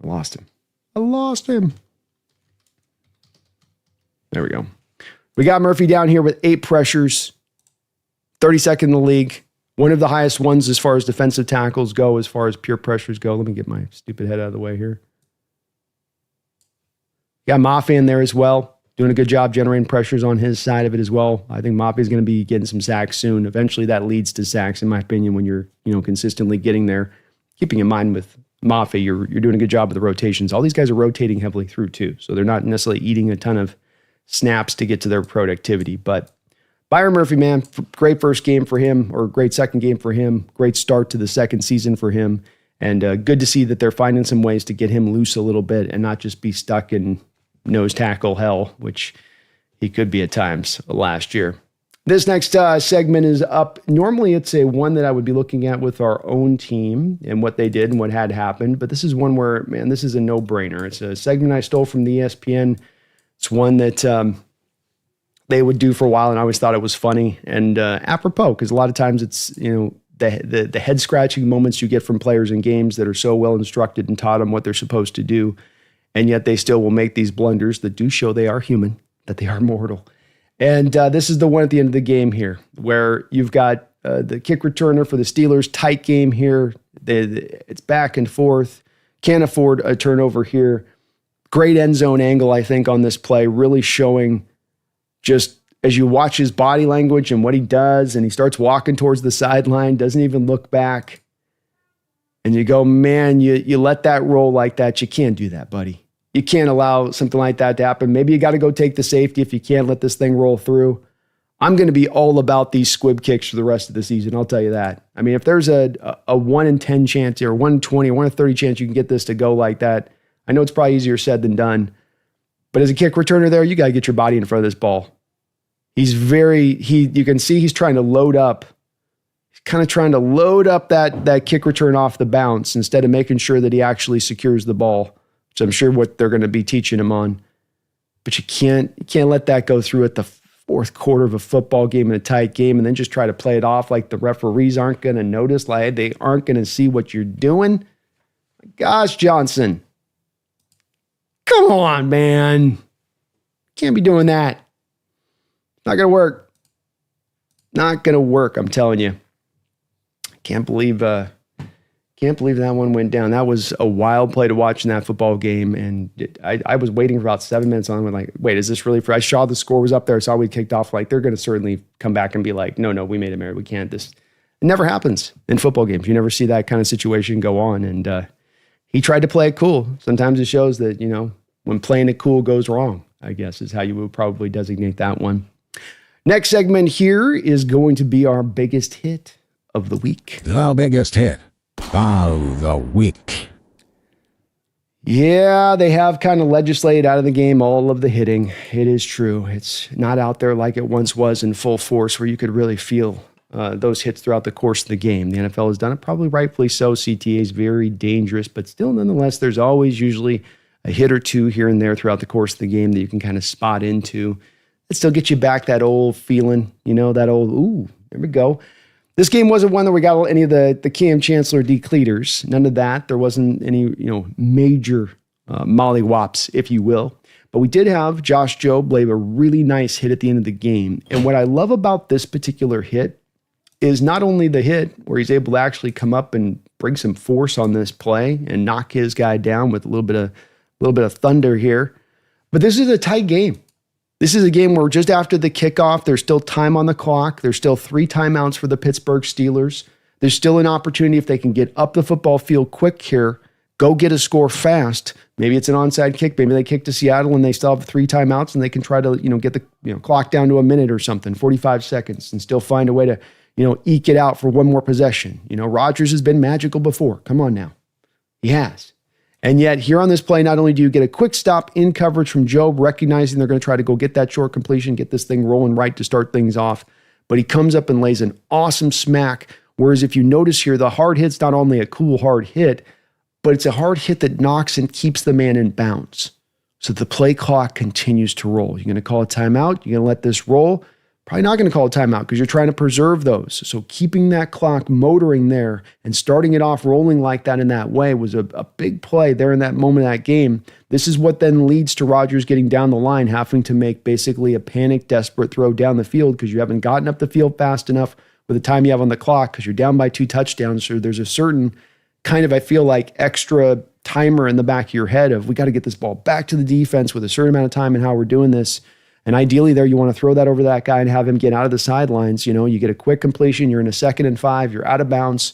lost him. There we go. We got Murphy down here with 8 pressures, 32nd in the league. One of the highest ones as far as defensive tackles go, as far as pure pressures go. Let me get my stupid head out of the way here. Got Mafia in there as well, doing a good job generating pressures on his side of it as well. I think Mafia is going to be getting some sacks soon. Eventually that leads to sacks, in my opinion, when you're consistently getting there. Keeping in mind with Mafia, you're doing a good job with the rotations. All these guys are rotating heavily through too, so they're not necessarily eating a ton of snaps to get to their productivity. But Byron Murphy, man, great first game for him, or great second game for him. Great start to the second season for him. And good to see that they're finding some ways to get him loose a little bit and not just be stuck in nose tackle hell, which he could be at times last year. This next segment is up. Normally it's a one that I would be looking at with our own team and what they did and what had happened. But this is one where, man, this is a no-brainer. It's a segment I stole from the ESPN. It's one that they would do for a while, and I always thought it was funny and apropos, because a lot of times it's, the head scratching moments you get from players in games that are so well instructed and taught them what they're supposed to do, and yet they still will make these blunders that do show they are human, that they are mortal. And this is the one at the end of the game here, where you've got the kick returner for the Steelers, tight game here. It's back and forth. Can't afford a turnover here. Great end zone angle, I think, on this play, really showing just as you watch his body language and what he does, and he starts walking towards the sideline, doesn't even look back. And you go, man, you let that roll like that. You can't do that, buddy. You can't allow something like that to happen. Maybe you got to go take the safety if you can't let this thing roll through. I'm going to be all about these squib kicks for the rest of the season. I'll tell you that. I mean, if there's a 1 in 10 chance or 1 in 20 or 1 in 30 chance you can get this to go like that, I know it's probably easier said than done. But as a kick returner there, you got to get your body in front of this ball. You can see he's trying to load up. He's kind of trying to load up that kick return off the bounce instead of making sure that he actually secures the ball, which I'm sure what they're going to be teaching him on. But you can't let that go through at the fourth quarter of a football game in a tight game and then just try to play it off like the referees aren't going to notice, like they aren't going to see what you're doing. My gosh, Johnson. Come on, man. Can't be doing that. Not going to work. Not going to work, I'm telling you. Can't believe that one went down. That was a wild play to watch in that football game. And I was waiting for about 7 minutes on it. Like, wait, is this really for? I saw the score was up there. I saw we kicked off. Like, they're going to certainly come back and be like, no, we made a error. We can't. It never happens in football games. You never see that kind of situation go on. And he tried to play it cool. Sometimes it shows that, when playing it cool goes wrong, I guess is how you would probably designate that one. Next segment here is going to be our biggest hit of the week. The biggest hit of the week. Yeah, they have kind of legislated out of the game all of the hitting. It is true. It's not out there like it once was in full force where you could really feel those hits throughout the course of the game. The NFL has done it, probably rightfully so. CTA is very dangerous, but still, nonetheless, there's always usually a hit or two here and there throughout the course of the game that you can kind of spot into. It still gets you back that old feeling, that old, ooh, there we go. This game wasn't one that we got any of the Cam Chancellor decleaters. None of that. There wasn't any, major mollywops, if you will. But we did have Josh Jobe lay a really nice hit at the end of the game. And what I love about this particular hit is not only the hit where he's able to actually come up and bring some force on this play and knock his guy down with a little bit of thunder here, but this is a tight game. This is a game where just after the kickoff, there's still time on the clock. There's still 3 timeouts for the Pittsburgh Steelers. There's still an opportunity if they can get up the football field quick here, go get a score fast. Maybe it's an onside kick. Maybe they kick to Seattle and they still have 3 timeouts and they can try to, get the clock down to a minute or something, 45 seconds, and still find a way to, eke it out for one more possession. Rodgers has been magical before. Come on now. He has. And yet here on this play, not only do you get a quick stop in coverage from Jobe, recognizing they're going to try to go get that short completion, get this thing rolling right to start things off, but he comes up and lays an awesome smack. Whereas if you notice here, the hard hit's not only a cool hard hit, but it's a hard hit that knocks and keeps the man in bounds. So the play clock continues to roll. You're going to call a timeout. You're going to let this roll. probably not going to call a timeout because you're trying to preserve those. So keeping that clock motoring there and starting it off rolling like that in that way was a big play there in that moment of that game. This is what then leads to Rodgers getting down the line, having to make basically a panic, desperate throw down the field because you haven't gotten up the field fast enough with the time you have on the clock because you're down by 2 touchdowns. So there's a certain kind of, I feel like, extra timer in the back of your head of we got to get this ball back to the defense with a certain amount of time and how we're doing this. And ideally there, you want to throw that over that guy and have him get out of the sidelines. You know, you get a quick completion, you're in a 2nd and 5, you're out of bounds,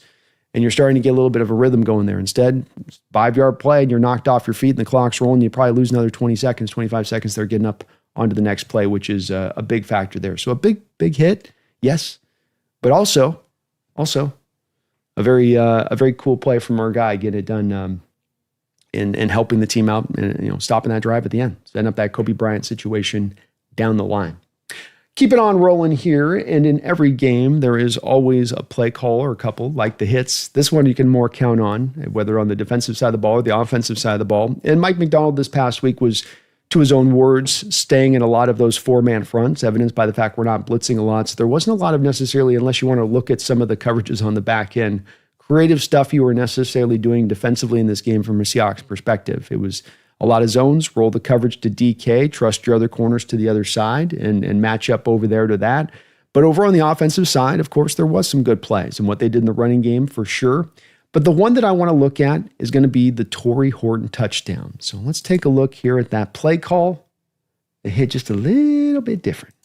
and you're starting to get a little bit of a rhythm going there. Instead, 5-yard play, and you're knocked off your feet and the clock's rolling. You probably lose another 20 seconds, 25 seconds there getting up onto the next play, which is a big factor there. So a big hit, yes, but also a very cool play from our guy getting it done in helping the team out and stopping that drive at the end, setting up that Kobe Bryant situation down the line. Keep it on rolling here, and in every game, there is always a play call or a couple, like the hits. This one you can more count on, whether on the defensive side of the ball or the offensive side of the ball. And Mike McDonald this past week was, to his own words, staying in a lot of those 4-man fronts, evidenced by the fact we're not blitzing a lot. So there wasn't a lot of necessarily, unless you want to look at some of the coverages on the back end, creative stuff you were necessarily doing defensively in this game from a Seahawks perspective. It was a lot of zones, roll the coverage to DK, trust your other corners to the other side and match up over there to that. But over on the offensive side, of course, there was some good plays and what they did in the running game for sure. But the one that I want to look at is going to be the Torrey Horton touchdown. So let's take a look here at that play call. It hit just a little bit different.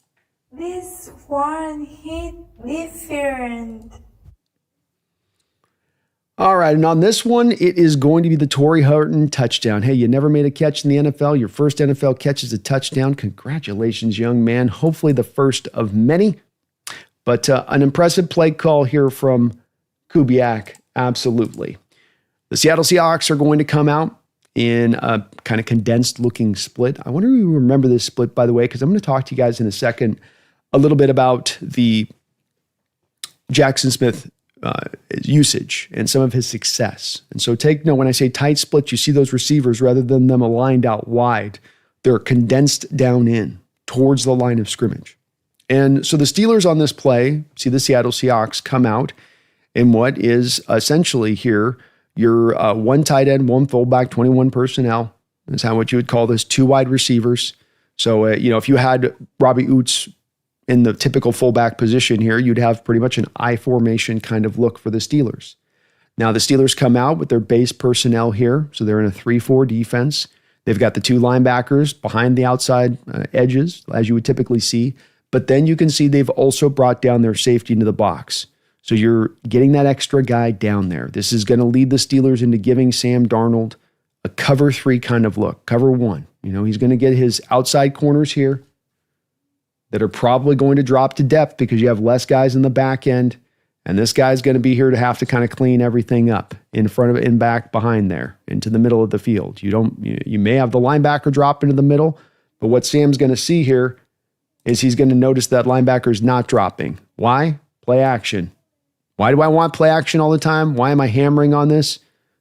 This one hit different. All right, and on this one, it is going to be the Torrey Horton touchdown. Hey, you never made a catch in the NFL. Your first NFL catch is a touchdown. Congratulations, young man. Hopefully the first of many. But an impressive play call here from Kubiak, absolutely. The Seattle Seahawks are going to come out in a kind of condensed-looking split. I wonder if you remember this split, by the way, because I'm going to talk to you guys in a second a little bit about the Jaxon Smith usage and some of his success. And so take note, when I say tight split, you see those receivers, rather than them aligned out wide, they're condensed down in towards the line of scrimmage. And so the Steelers on this play, see the Seattle Seahawks come out in what is essentially here your 1 tight end, 1 fullback, 21 personnel. That's how what you would call this, 2 wide receivers. So, if you had Robbie Oots in the typical fullback position here, you'd have pretty much an I formation kind of look for the Steelers. Now, the Steelers come out with their base personnel here. So they're in a 3-4 defense. They've got the 2 linebackers behind the outside edges, as you would typically see. But then you can see they've also brought down their safety into the box. So you're getting that extra guy down there. This is going to lead the Steelers into giving Sam Darnold a cover 3 kind of look, cover 1. He's going to get his outside corners here that are probably going to drop to depth because you have less guys in the back end. And this guy's going to be here to have to kind of clean everything up in front of it, in back, behind there, into the middle of the field. You may have the linebacker drop into the middle, but what Sam's going to see here is he's going to notice that linebacker's not dropping. Why? Play action. Why do I want play action all the time? Why am I hammering on this?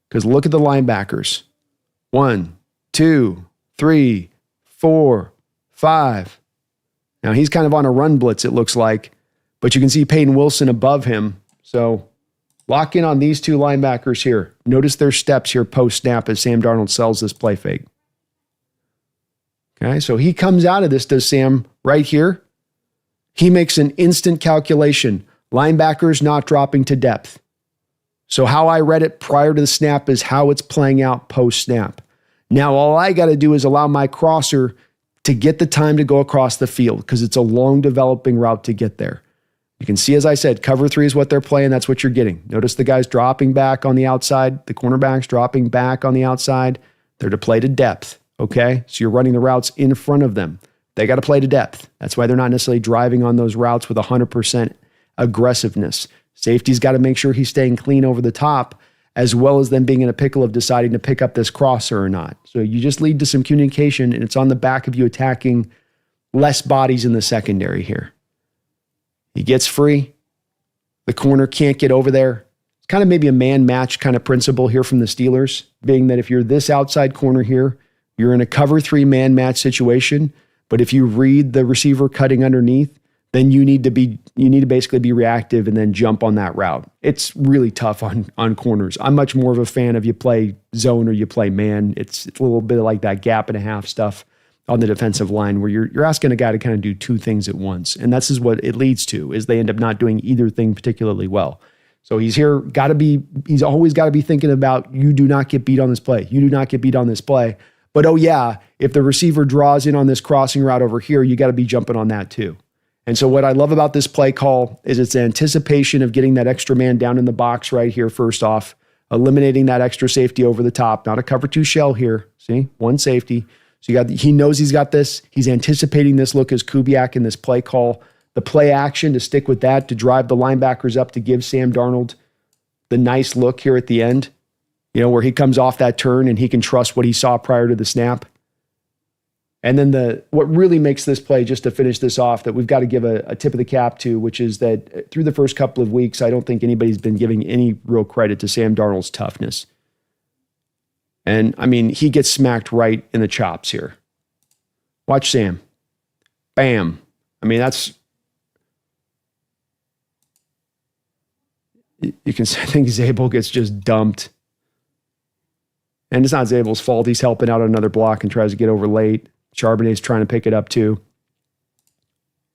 Because look at the linebackers. 1, 2, 3, 4, 5. Now, he's kind of on a run blitz, it looks like, but you can see Peyton Wilson above him. So lock in on these 2 linebackers here. Notice their steps here post-snap as Sam Darnold sells this play fake. Okay, so he comes out of this, does Sam, right here. He makes an instant calculation. Linebackers not dropping to depth. So how I read it prior to the snap is how it's playing out post-snap. Now, all I got to do is allow my crosser to get the time to go across the field because it's a long developing route to get there. You can see, as I said, cover 3 is what they're playing. That's what you're getting. Notice the guys dropping back on the outside, the cornerbacks dropping back on the outside. They're to play to depth, okay? So you're running the routes in front of them. They got to play to depth. That's why they're not necessarily driving on those routes with 100% aggressiveness. Safety's got to make sure he's staying clean over the top, as well as them being in a pickle of deciding to pick up this crosser or not. So you just lead to some communication, and it's on the back of you attacking less bodies in the secondary here. He gets free. The corner can't get over there. It's kind of maybe a man match kind of principle here from the Steelers, being that if you're this outside corner here, you're in a cover 3 man match situation. But if you read the receiver cutting underneath, then you need to basically be reactive and then jump on that route. It's really tough on corners. I'm much more of a fan of you play zone or you play man. It's a little bit like that gap and a half stuff on the defensive line where you're asking a guy to kind of do two things at once. And that's what it leads to, is they end up not doing either thing particularly well. So he's always got to be thinking about, you do not get beat on this play. You do not get beat on this play. But oh yeah, if the receiver draws in on this crossing route over here, you got to be jumping on that too. And so what I love about this play call is its anticipation of getting that extra man down in the box right here first off, eliminating that extra safety over the top. Not a cover two shell here. See, one safety. So he knows he's got this. He's anticipating this look as Kubiak in this play call. The play action to stick with that, to drive the linebackers up, to give Sam Darnold the nice look here at the end, where he comes off that turn and he can trust what he saw prior to the snap. And then what really makes this play, just to finish this off, that we've got to give a tip of the cap to, which is that through the first couple of weeks, I don't think anybody's been giving any real credit to Sam Darnold's toughness. And I mean, he gets smacked right in the chops here. Watch Sam. Bam. I mean, I think Zabel gets just dumped. And it's not Zabel's fault. He's helping out on another block and tries to get over late. Charbonnet's trying to pick it up too.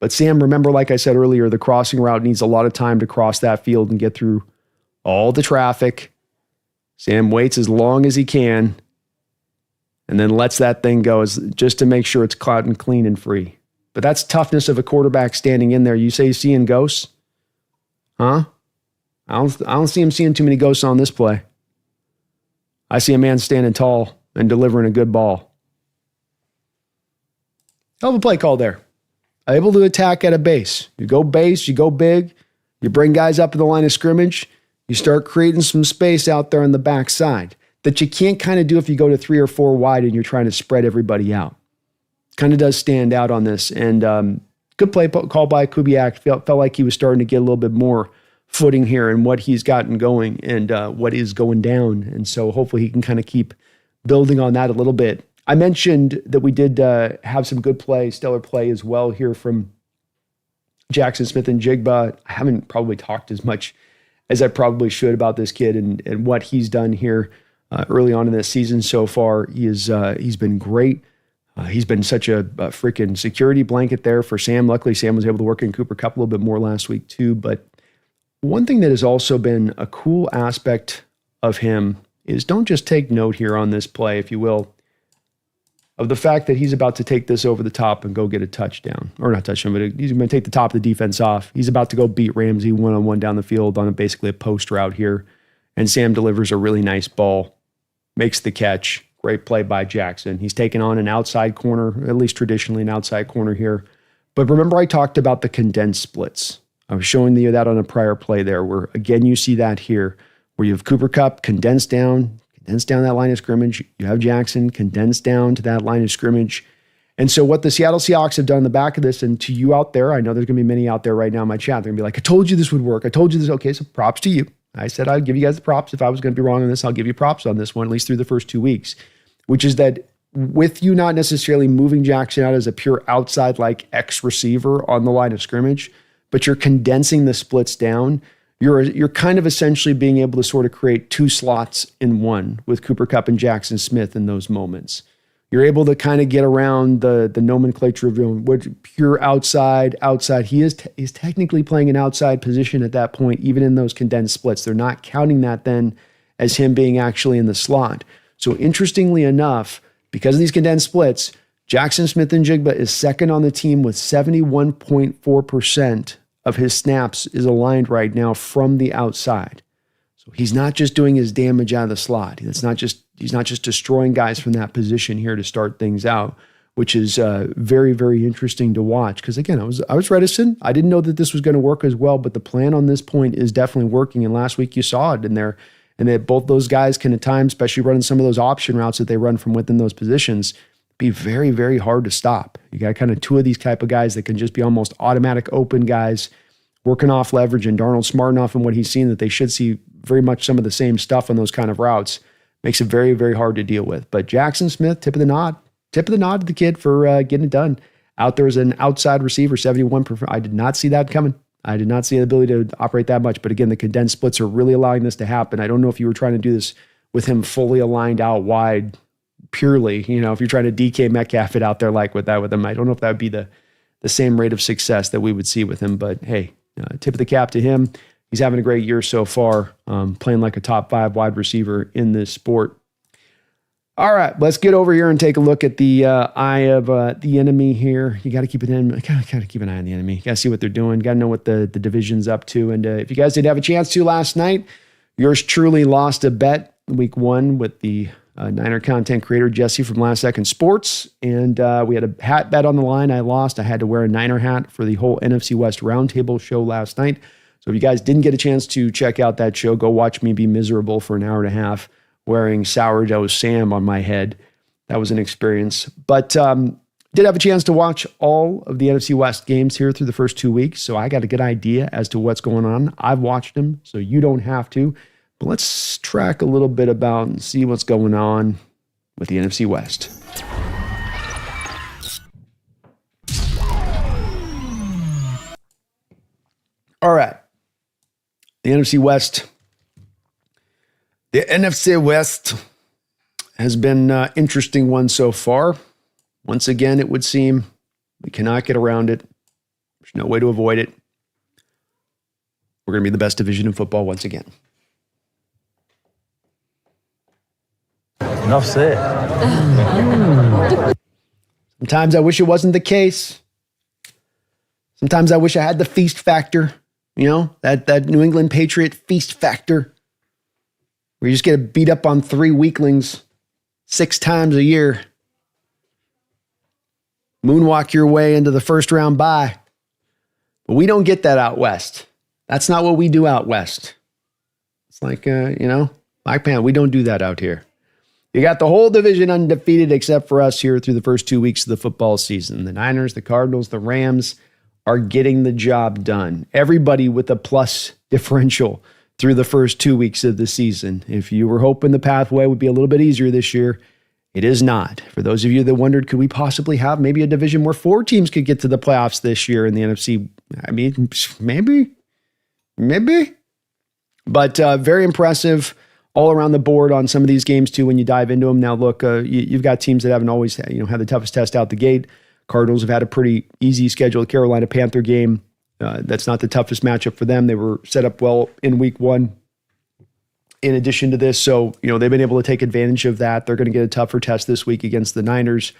But Sam, remember, like I said earlier, the crossing route needs a lot of time to cross that field and get through all the traffic. Sam waits as long as he can and then lets that thing go just to make sure it's caught and clean and free. But that's toughness of a quarterback standing in there. You say he's seeing ghosts? Huh? I don't see him seeing too many ghosts on this play. I see a man standing tall and delivering a good ball. Hell of a play call there. Able to attack at a base. You go base, you go big, you bring guys up to the line of scrimmage, you start creating some space out there on the backside that you can't kind of do if you go to 3 or 4 wide and you're trying to spread everybody out. Kind of does stand out on this. And good play call by Kubiak. Felt like he was starting to get a little bit more footing here in what he's gotten going and what is going down. And so hopefully he can kind of keep building on that a little bit. I mentioned that we did have some good play, stellar play as well here from Jaxon Smith-Njigba. I haven't probably talked as much as I probably should about this kid and what he's done here early on in this season so far. He's been great. He's been such a freaking security blanket there for Sam. Luckily, Sam was able to work in Cooper Kupp a little bit more last week too. But one thing that has also been a cool aspect of him is, don't just take note here on this play, if you will, of the fact that he's about to take this over the top and go get a touchdown. Or not touchdown, but he's going to take the top of the defense off. He's about to go beat Ramsey one-on-one down the field on basically a post route here. And Sam delivers a really nice ball, makes the catch. Great play by Jaxon. He's taken on an outside corner, at least traditionally an outside corner here. But remember, I talked about the condensed splits. I was showing you that on a prior play there, where again, you see that here, where you have Cooper Kupp condensed down that line of scrimmage. You have Jaxon condensed down to that line of scrimmage. And so what the Seattle Seahawks have done in the back of this, and to you out there, I know there's going to be many out there right now in my chat, they're going to be like, I told you this would work. I told you this. Okay, so props to you. I said I'd give you guys the props. If I was going to be wrong on this, I'll give you props on this one, at least through the first 2 weeks, which is that with you not necessarily moving Jaxon out as a pure outside like X receiver on the line of scrimmage, but you're condensing the splits down, you're kind of essentially being able to sort of create 2 slots in one with Cooper Kupp and Jaxon Smith in those moments. You're able to kind of get around the nomenclature of what pure outside. He's technically playing an outside position at that point, even in those condensed splits. They're not counting that then as him being actually in the slot. So interestingly enough, because of these condensed splits, Jaxon Smith-Njigba is second on the team with 71.4% of his snaps is aligned right now from the outside. So he's not just doing his damage out of the slot. He's not just destroying guys from that position here to start things out, which is very, very interesting to watch. Because again, I was reticent. I didn't know that this was going to work as well, but the plan on this point is definitely working. And last week you saw it in there, and that both those guys can at times, especially running some of those option routes that they run from within those positions, be very, very hard to stop. You got kind of 2 of these type of guys that can just be almost automatic open guys working off leverage, and Darnold smart enough in what he's seen that they should see very much some of the same stuff on those kind of routes. Makes it very, very hard to deal with. But Jaxon Smith, tip of the nod to the kid for getting it done out there as an outside receiver, 71%. I did not see that coming. I did not see the ability to operate that much. But again, the condensed splits are really allowing this to happen. I don't know if you were trying to do this with him fully aligned out wide purely. You know, if you're trying to DK Metcalf it out there like with him, I don't know if that would be the same rate of success that we would see with him. But hey, tip of the cap to him. He's having a great year so far, playing like a top 5 wide receiver in this sport. All right, let's get over here and take a look at the eye of the enemy here. You got to keep it in. Got to keep an eye on the enemy. Got to see what they're doing. Got to know what the division's up to. And if you guys did have a chance to last night, yours truly lost a bet week 1 with the Niner content creator Jesse from Last Second Sports, and we had a hat bet on the line. I lost. I had to wear a Niner hat for the whole NFC West Roundtable show last night. So if you guys didn't get a chance to check out that show, go watch me be miserable for an hour and a half wearing sourdough Sam on my head. That was an experience. But did have a chance to watch all of the NFC West games here through the first 2 weeks, so I got a good idea as to what's going on. I've watched them, so you don't have to. But let's track a little bit about and see what's going on with the NFC West. All right. The NFC West. The NFC West has been an interesting one so far. Once again, it would seem we cannot get around it. There's no way to avoid it. We're going to be the best division in football once again. Enough said. Sometimes I wish it wasn't the case. Sometimes I wish I had the feast factor. You know, that New England Patriot feast factor. Where you just get beat up on 3 weaklings 6 times a year. Moonwalk your way into the first round bye. But we don't get that out west. That's not what we do out west. It's like, Black Panther, we don't do that out here. You got the whole division undefeated except for us here through the first 2 weeks of the football season. The Niners, the Cardinals, the Rams are getting the job done. Everybody with a plus differential through the first 2 weeks of the season. If you were hoping the pathway would be a little bit easier this year, it is not. For those of you that wondered, could we possibly have maybe a division where 4 teams could get to the playoffs this year in the NFC? I mean, maybe. But very impressive all around the board on some of these games too when you dive into them. Now look, you've got teams that haven't always had the toughest test out the gate. Cardinals have had a pretty easy schedule. The Carolina Panther game, that's not the toughest matchup for them. They were set up well in week 1 in addition to this. So, they've been able to take advantage of that. They're going to get a tougher test this week against the Niners.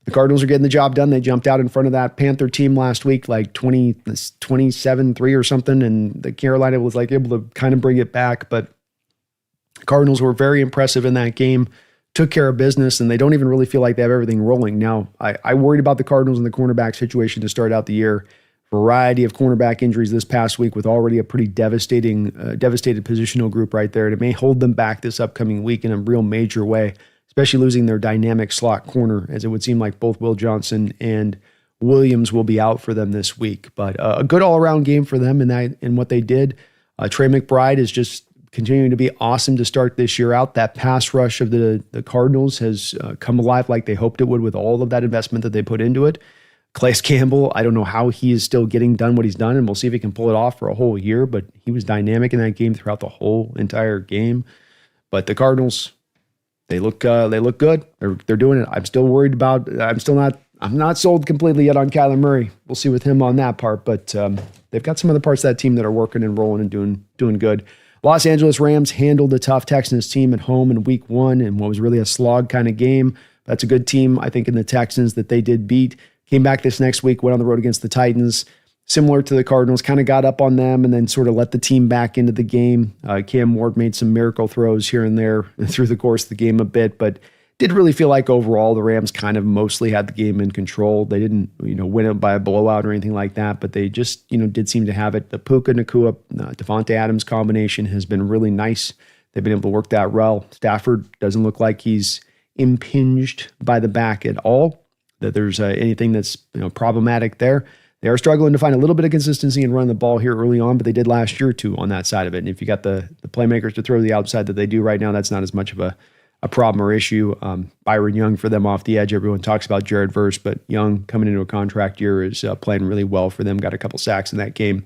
The Cardinals are getting the job done. They jumped out in front of that Panther team last week, like 27-3 or something. And the Carolina was like able to kind of bring it back. But Cardinals were very impressive in that game, took care of business, and they don't even really feel like they have everything rolling. Now, I worried about the Cardinals and the cornerback situation to start out the year. Variety of cornerback injuries this past week with already a pretty devastated positional group right there. And it may hold them back this upcoming week in a real major way, especially losing their dynamic slot corner, as it would seem like both Will Johnson and Williams will be out for them this week. But a good all-around game for them in what they did. Trey McBride is just continuing to be awesome to start this year out. That pass rush of the Cardinals has come alive like they hoped it would with all of that investment that they put into it. Calais Campbell, I don't know how he is still getting done what he's done, and we'll see if he can pull it off for a whole year, but he was dynamic in that game throughout the whole entire game. But the Cardinals, they look good. They're doing it. I'm still worried about, I'm not sold completely yet on Kyler Murray. We'll see with him on that part, but they've got some other parts of that team that are working and rolling and doing good. Los Angeles Rams handled a tough Texans team at home in week 1 in what was really a slog kind of game. That's a good team, I think, in the Texans that they did beat. Came back this next week, went on the road against the Titans. Similar to the Cardinals, kind of got up on them and then sort of let the team back into the game. Cam Ward made some miracle throws here and there through the course of the game a bit, but did really feel like overall the Rams kind of mostly had the game in control. They didn't, win it by a blowout or anything like that, but they just, did seem to have it. The Puka Nacua, Devontae Adams combination has been really nice. They've been able to work that well. Stafford doesn't look like he's impinged by the back at all, that there's anything that's problematic there. They are struggling to find a little bit of consistency and run the ball here early on, but they did last year too on that side of it. And if you got the playmakers to throw the outside that they do right now, that's not as much of a a problem or issue. Byron Young for them off the edge. Everyone talks about Jared Verse, but Young coming into a contract year is playing really well for them. Got a couple sacks in that game,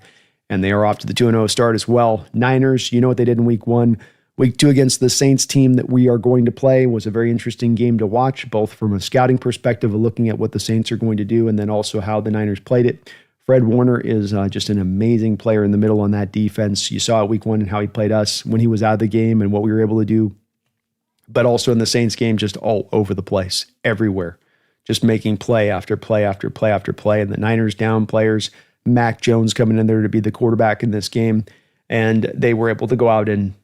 and they are off to the 2-0 start as well. Niners, you know what they did in week 1. Week 2 against the Saints team that we are going to play was a very interesting game to watch, both from a scouting perspective of looking at what the Saints are going to do and then also how the Niners played it. Fred Warner is just an amazing player in the middle on that defense. You saw it week 1 and how he played us when he was out of the game and what we were able to do. But also in the Saints game, just all over the place, everywhere. Just making play after play after play after play. And the Niners down players, Mac Jones coming in there to be the quarterback in this game. And they were able to go out and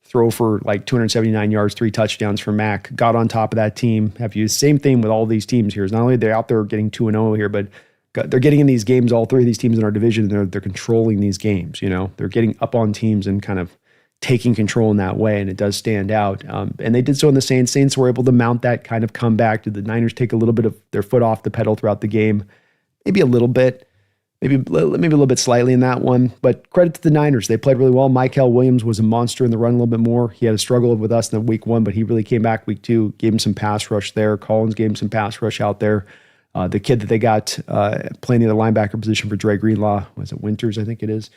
throw for like 279 yards, 3 touchdowns for Mac. Got on top of that team. Have you same thing with all these teams here? Is not only they're out there getting 2-0 here, but they're getting in these games. All 3 of these teams in our division, they're controlling these games. They're getting up on teams and kind of taking control in that way, and it does stand out. And they did so in the Saints. Saints were able to mount that kind of comeback. Did the Niners take a little bit of their foot off the pedal throughout the game? Maybe a little bit. Maybe a little bit slightly in that one, but credit to the Niners. They played really well. Michael Williams was a monster in the run a little bit more. He had a struggle with us in the week 1, but he really came back week 2, gave him some pass rush there. Collins gave him some pass rush out there. The kid that they got playing the linebacker position for Dre Greenlaw, was it Winters, I think it is.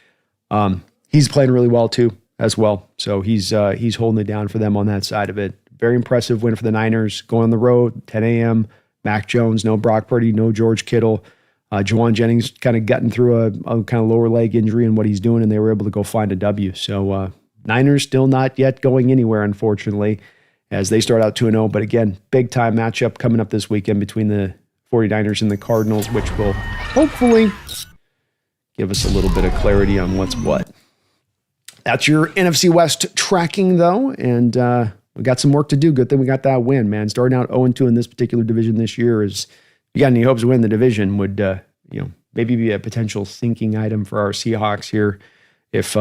He's playing really well too, as well. So he's holding it down for them on that side of it. Very impressive win for the Niners. Going on the road, 10 a.m., Mac Jones, no Brock Purdy, no George Kittle. Juwan Jennings kind of gutting through a kind of lower leg injury and what he's doing, and they were able to go find a W. So Niners still not yet going anywhere, unfortunately, as they start out 2-0. But again, big-time matchup coming up this weekend between the 49ers and the Cardinals, which will hopefully give us a little bit of clarity on what's what. That's your NFC West tracking, though, and we got some work to do. Good thing we got that win, man. Starting out 0-2 in this particular division this year is... you got any hopes to win the division would, maybe be a potential sinking item for our Seahawks here if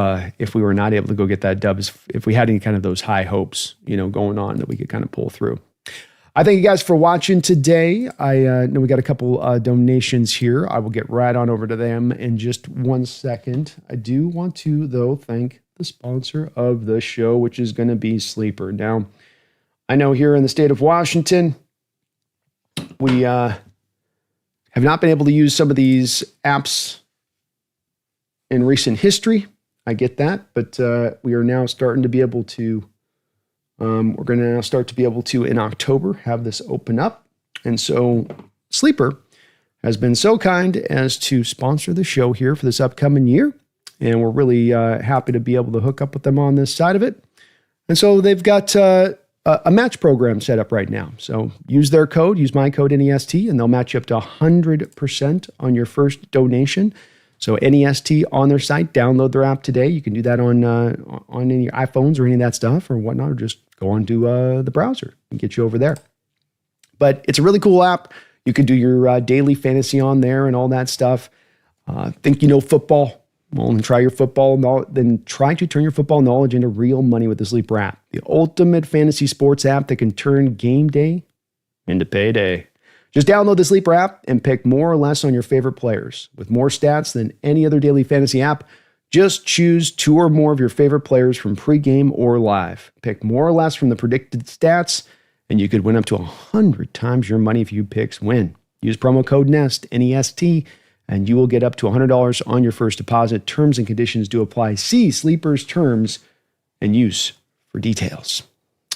we were not able to go get that dub, if we had any kind of those high hopes, going on that we could kind of pull through. I thank you guys for watching today. I know we got a couple donations here. I will get right on over to them in just 1 second. I do want to, though, thank the sponsor of the show, which is going to be Sleeper. Now, I know here in the state of Washington, we have not been able to use some of these apps in recent history. I get that, but we are now starting to be able to, we're going to now start to be able to, in October, have this open up. And so Sleeper has been so kind as to sponsor the show here for this upcoming year. And we're really happy to be able to hook up with them on this side of it. And so they've got a match program set up right now. So use their code, use my code NEST, and they'll match you up to 100% on your first donation. So NEST on their site, download their app today. You can do that on any iPhones or any of that stuff or whatnot, or just go onto the browser and get you over there. But it's a really cool app. You can do your daily fantasy on there and all that stuff. Think you know football. Well, then try your football knowledge, then try to turn your football knowledge into real money with the Sleeper app, the ultimate fantasy sports app that can turn game day into payday. Just download the Sleeper app and pick more or less on your favorite players. With more stats than any other daily fantasy app, just choose 2 or more of your favorite players from pregame or live. Pick more or less from the predicted stats, and you could win up to 100 times your money if you picks win. Use promo code NEST, N-E-S-T, and you will get up to $100 on your first deposit. Terms and conditions do apply. See Sleeper's terms and use for details.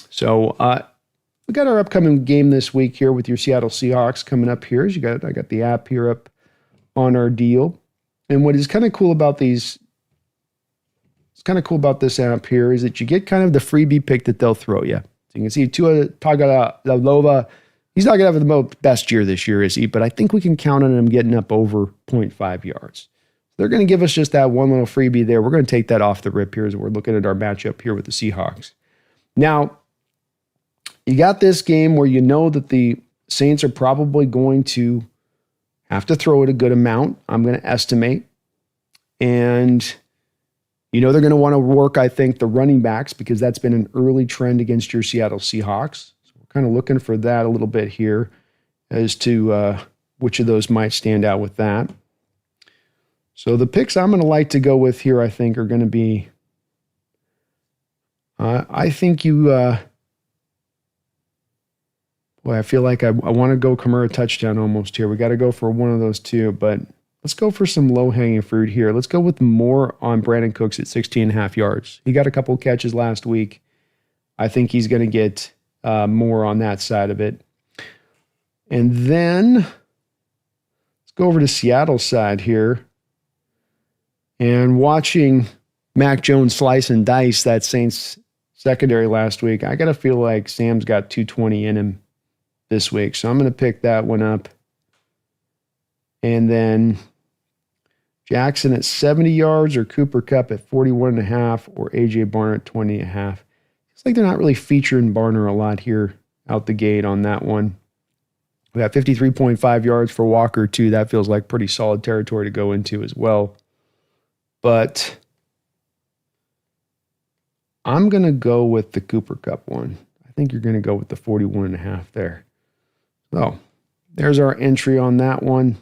So we got our upcoming game this week here with your Seattle Seahawks coming up here. I got the app here up on our deal. And what is kind of cool about this app here is that you get kind of the freebie pick that they'll throw you. So you can see Tua Tagovailoa. He's not going to have the best year this year, is he? But I think we can count on him getting up over 0.5 yards. They're going to give us just that one little freebie there. We're going to take that off the rip here as we're looking at our matchup here with the Seahawks. Now, you got this game where you know that the Saints are probably going to have to throw it a good amount, I'm going to estimate. And you know they're going to want to work, I think, the running backs because that's been an early trend against your Seattle Seahawks. Kind of looking for that a little bit here as to which of those might stand out with that. So the picks I'm going to like to go with here, I think, are going to be, I think you Boy, I feel like I want to go Kamara touchdown almost here. We got to go for one of those two, but let's go for some low-hanging fruit here. Let's go with more on Brandon Cooks at 16.5 yards. He got a couple catches last week. I think he's going to get more on that side of it. And then let's go over to Seattle's side here. And watching Mac Jones slice and dice that Saints secondary last week, I got to feel like Sam's got 220 in him this week. So I'm going to pick that one up. And then Jackson at 70 yards or Cooper Kupp at 41.5 or A.J. Barner at 20.5. It's like they're not really featuring Barner a lot here out the gate on that one. We got 53.5 yards for Walker, too. That feels like pretty solid territory to go into as well. But I'm going to go with the Cooper Kupp one. I think you're going to go with the 41.5 there. So there's our entry on that one.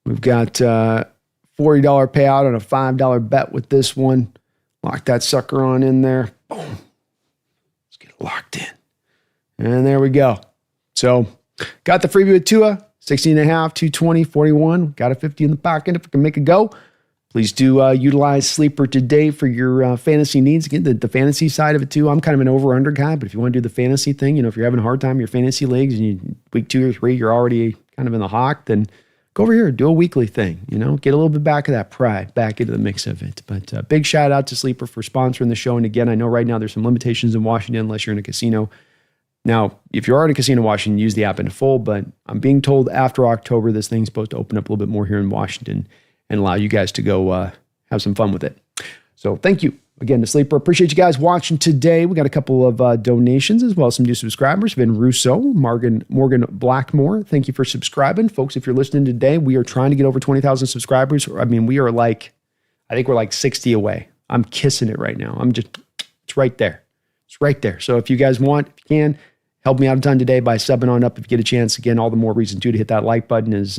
We've got $40 payout on a $5 bet with this one. Lock that sucker on in there. Boom. Let's get it locked in. And there we go. So got the freebie with Tua, 16.5, 220, 41. Got a 50 in the pocket if we can make it go. Please do utilize Sleeper today for your fantasy needs. Again, the fantasy side of it too. I'm kind of an over-under guy, but if you want to do the fantasy thing, if you're having a hard time in your fantasy leagues and week 2 or 3, you're already kind of in the hawk, then go over here, do a weekly thing, get a little bit back of that pride back into the mix of it. But big shout out to Sleeper for sponsoring the show. And again, I know right now there's some limitations in Washington unless you're in a casino. Now, if you are in a casino in Washington, use the app in full, but I'm being told after October, this thing's supposed to open up a little bit more here in Washington and allow you guys to go have some fun with it. So thank you again to Sleeper. Appreciate you guys watching today. We got a couple of donations as well as some new subscribers. Vin Russo, Morgan Blackmore, thank you for subscribing. Folks, if you're listening today, we are trying to get over 20,000 subscribers. I think we're like 60 away. I'm kissing it right now. It's right there. It's right there. So if you guys want, if you can, help me out a ton today by subbing on up if you get a chance. Again, all the more reason to hit that like button is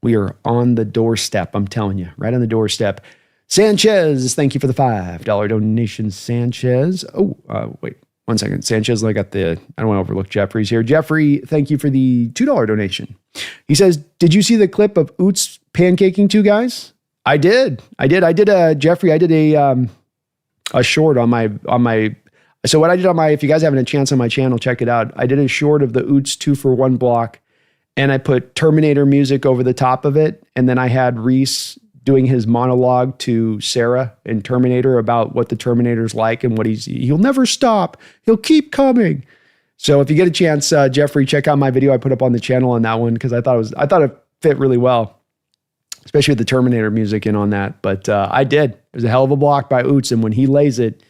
we are on the doorstep. I'm telling you, right on the doorstep. Sanchez, thank you for the $5 donation, Sanchez. Wait 1 second. Sanchez, I don't want to overlook Jeffrey's here. Jeffrey, thank you for the $2 donation. He says, did you see the clip of Oots pancaking two guys? I did. Jeffrey, I did a short on my, so what I did if you guys haven't a chance on my channel, check it out. I did a short of the Oots 2-for-1 block. And I put Terminator music over the top of it. And then I had Reese doing his monologue to Sarah in Terminator about what the Terminator's like and what he'll never stop. He'll keep coming. So if you get a chance, Jeffrey, check out my video I put up on the channel on that one because I thought it fit really well, especially with the Terminator music in on that. But I did. It was a hell of a block by Oots. And when he lays it,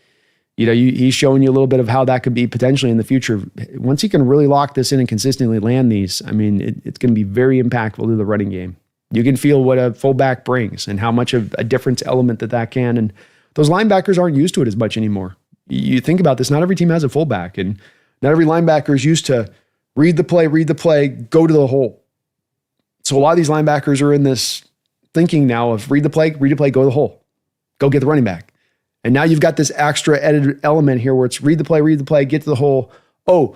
he's showing you a little bit of how that could be potentially in the future. Once he can really lock this in and consistently land these, it's going to be very impactful to the running game. You can feel what a fullback brings and how much of a difference element that can. And those linebackers aren't used to it as much anymore. You think about this, not every team has a fullback, and not every linebacker is used to read the play, go to the hole. So a lot of these linebackers are in this thinking now of read the play, go to the hole, go get the running back. And now you've got this extra edited element here where it's read the play, get to the hole. Oh,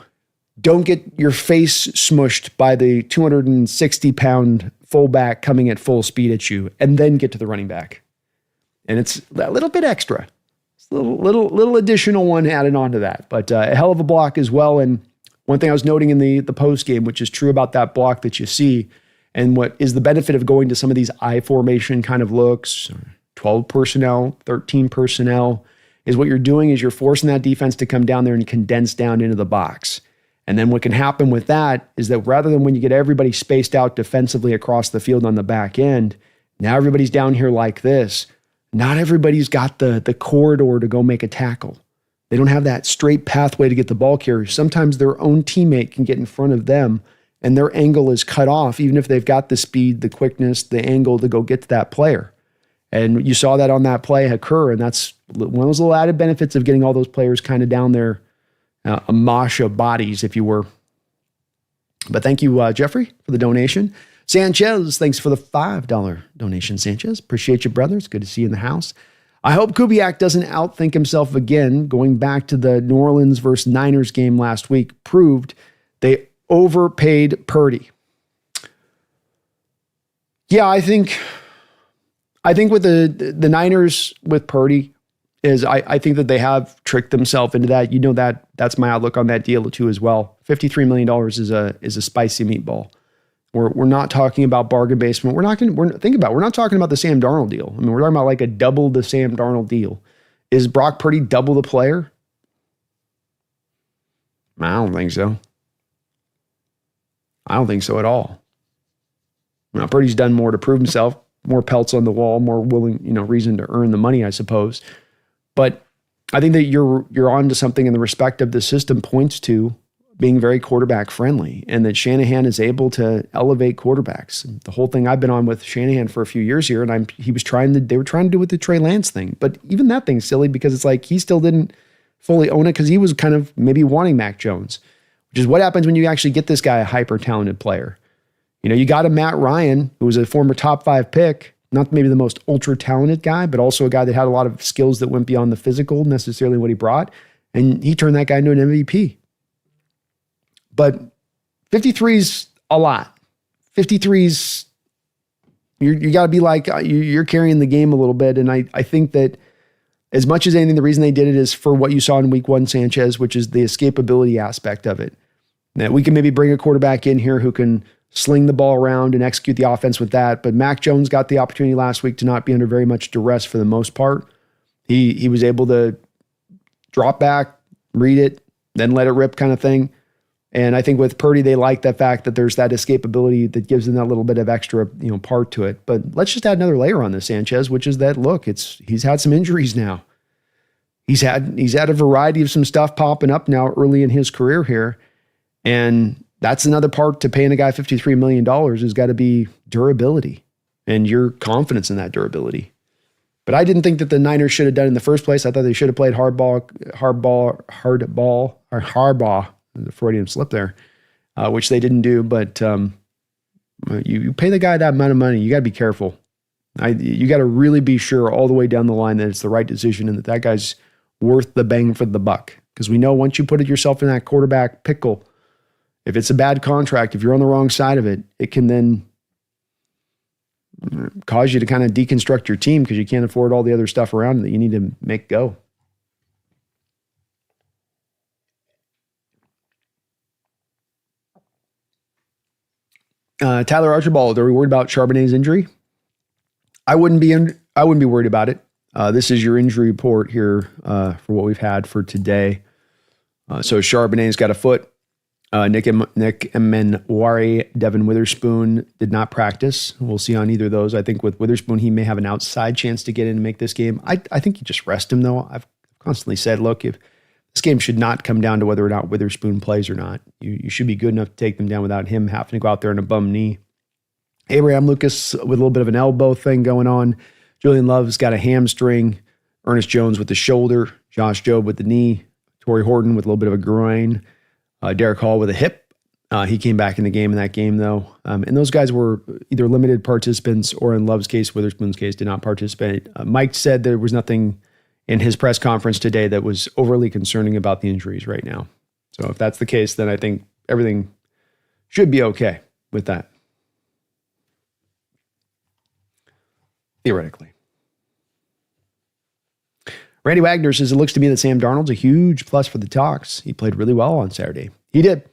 don't get your face smushed by the 260-pound fullback coming at full speed at you, and then get to the running back. And it's a little bit extra. It's a little additional one added onto that. But a hell of a block as well. And one thing I was noting in the post game, which is true about that block that you see, and what is the benefit of going to some of these I formation kind of looks, 12 personnel, 13 personnel, is what you're doing is you're forcing that defense to come down there and condense down into the box. And then what can happen with that is that rather than when you get everybody spaced out defensively across the field on the back end, now everybody's down here like this. Not everybody's got the corridor to go make a tackle. They don't have that straight pathway to get the ball carrier. Sometimes their own teammate can get in front of them and their angle is cut off, even if they've got the speed, the quickness, the angle to go get to that player. And you saw that on that play occur, and that's one of those little added benefits of getting all those players kind of down there, a mosh of bodies, if you were. But thank you, Jeffrey, for the donation. Sanchez, thanks for the $5 donation, Sanchez. Appreciate you, brother. It's good to see you in the house. I hope Kubiak doesn't outthink himself again. Going back to the New Orleans versus Niners game last week proved They overpaid Purdy. Yeah, I think with the Niners with Purdy is I think that they have tricked themselves into that. You know, that's my outlook on that deal too as well. $53 million is a spicy meatball. We're not talking about bargain basement. We're not talking about the Sam Darnold deal. I mean, we're talking about like a double the Sam Darnold deal. Is Brock Purdy double the player? I don't think so. I don't think so at all. Now, Purdy's done more to prove himself, more pelts on the wall, more willing, reason to earn the money, I suppose. But I think that you're on to something in the respect of the system points to being very quarterback friendly, and that Shanahan is able to elevate quarterbacks. The whole thing I've been on with Shanahan for a few years here, and they were trying to do with the Trey Lance thing. But even that thing's silly because it's like he still didn't fully own it because he was kind of maybe wanting Mac Jones, which is what happens when you actually get this guy a hyper talented player. You got a Matt Ryan, who was a former top 5 pick, not maybe the most ultra talented guy, but also a guy that had a lot of skills that went beyond the physical necessarily what he brought. And he turned that guy into an MVP. But 53's a lot. 53's, you got to be like, you're carrying the game a little bit. And I think that as much as anything, the reason they did it is for what you saw in week 1, Sanchez, which is the escapability aspect of it. That we can maybe bring a quarterback in here who can sling the ball around and execute the offense with that. But Mac Jones got the opportunity last week to not be under very much duress for the most part. He was able to drop back, read it, then let it rip kind of thing. And I think with Purdy, they like the fact that there's that escapability that gives them that little bit of extra, part to it. But let's just add another layer on this, Sanchez, which is that look, he's had some injuries now. He's had a variety of some stuff popping up now early in his career here. And that's another part to paying a guy $53 million has got to be durability and your confidence in that durability. But I didn't think that the Niners should have done it in the first place. I thought they should have played hardball, the Freudian slip there, which they didn't do. But you pay the guy that amount of money, you got to be careful. You got to really be sure all the way down the line that it's the right decision and that guy's worth the bang for the buck. Because we know once you put yourself in that quarterback pickle, if it's a bad contract, if you're on the wrong side of it, it can then cause you to kind of deconstruct your team because you can't afford all the other stuff around that you need to make go. Tyler Archibald, are we worried about Charbonnet's injury? I wouldn't be worried about it. This is your injury report here for what we've had for today. So Charbonnet's got a foot. Nick Emenwari, Devin Witherspoon did not practice. We'll see on either of those. I think with Witherspoon, he may have an outside chance to get in and make this game. I think you just rest him, though. I've constantly said, look, if this game should not come down to whether or not Witherspoon plays or not. You should be good enough to take them down without him having to go out there on a bum knee. Abraham Lucas with a little bit of an elbow thing going on. Julian Love's got a hamstring. Ernest Jones with the shoulder. Josh Jobe with the knee. Torrey Horton with a little bit of a groin. Derek Hall with a hip. He came back in the game in that game, though. And those guys were either limited participants or, in Love's case, Witherspoon's case, did not participate. Mike said there was nothing in his press conference today that was overly concerning about the injuries right now. So if that's the case, then I think everything should be okay with that. Theoretically. Randy Wagner says, it looks to me that Sam Darnold's a huge plus for the Talks. He played really well on Saturday. He did.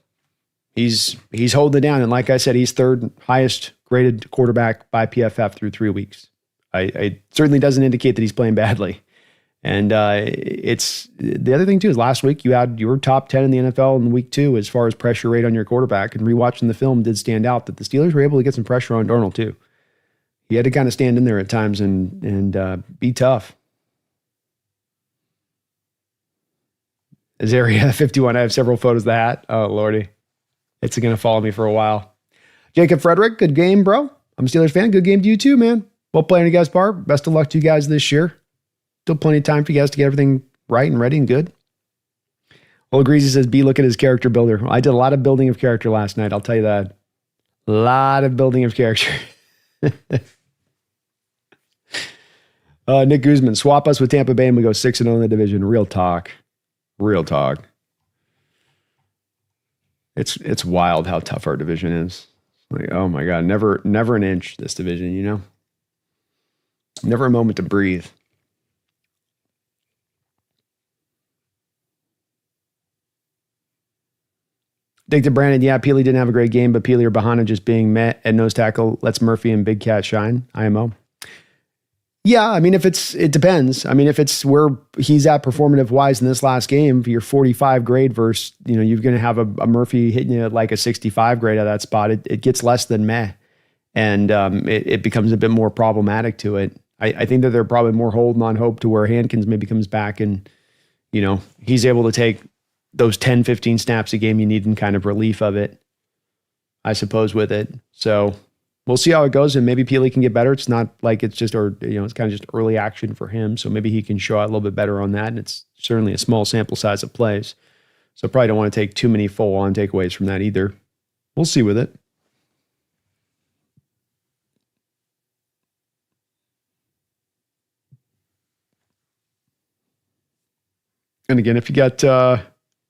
He's holding it down. And like I said, he's third highest graded quarterback by PFF through 3 weeks. It certainly doesn't indicate that he's playing badly. And it's the other thing too is last week you were top 10 in the NFL in week 2 as far as pressure rate on your quarterback, and rewatching the film did stand out that the Steelers were able to get some pressure on Darnold too. He had to kind of stand in there at times and be tough. Is Area 51? I have several photos of that. Oh Lordy, it's going to follow me for a while. Jacob Frederick, good game, bro. I'm a Steelers fan. Good game to you too, man. Well playing, you guys, part. Best of luck to you guys this year. Still plenty of time for you guys to get everything right and ready and good. Well, Greasy says, B, look at his character builder. I did a lot of building of character last night. I'll tell you that. A lot of building of character. Nick Guzman, swap us with Tampa Bay and we go 6-0 in the division. Real talk. Real talk. It's wild how tough our division is. Like, oh my God, never an inch this division, you know? Never a moment to breathe. Dick to Brandon, yeah, Peely didn't have a great game, but Peely or Bahana just being met at nose tackle lets Murphy and Big Cat shine. IMO. Yeah, I mean, it depends. I mean, if it's where he's at performative wise in this last game, your 45 grade versus, you're going to have a Murphy hitting you at like a 65 grade at that spot, it gets less than meh. And it becomes a bit more problematic to it. I think that they're probably more holding on hope to where Hankins maybe comes back and, he's able to take those 10, 15 snaps a game you need in kind of relief of it, I suppose, with it. So we'll see how it goes, and maybe Peely can get better. It's not like it's just, it's kind of just early action for him. So maybe he can show out a little bit better on that. And it's certainly a small sample size of plays. So probably don't want to take too many full on takeaways from that either. We'll see with it. And again, if you got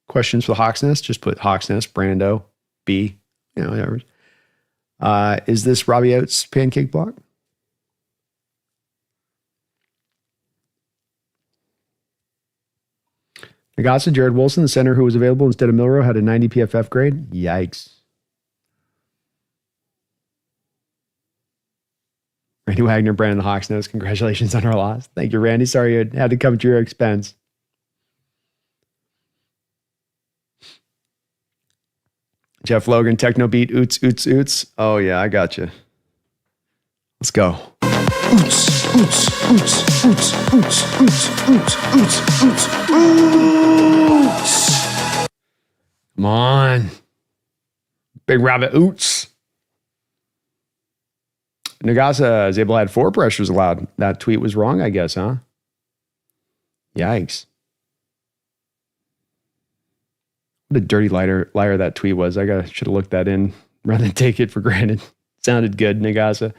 questions for the Hawks Nest, just put Hawks Nest, Brando, B, whatever. Is this Robbie Oates pancake block? Nagasa, Jared Wilson, the center who was available instead of Milrow, had a 90 PFF grade. Yikes. Randy Wagner, Brandon the Hawks Nest, congratulations on our loss. Thank you, Randy. Sorry you had to come at your expense. Jeff Logan, Techno Beat, oots, oots, oots. Oh, yeah, I got you. Let's go. Oots, oots, oots, oots, oots, oots, oots, oots, oots, oots. Come on. Big rabbit oots. Nagasa is able to add 4 pressures allowed. That tweet was wrong, I guess, huh? Yikes. What a dirty liar that tweet was. I should have looked that in rather than take it for granted. Sounded good, Nagasa.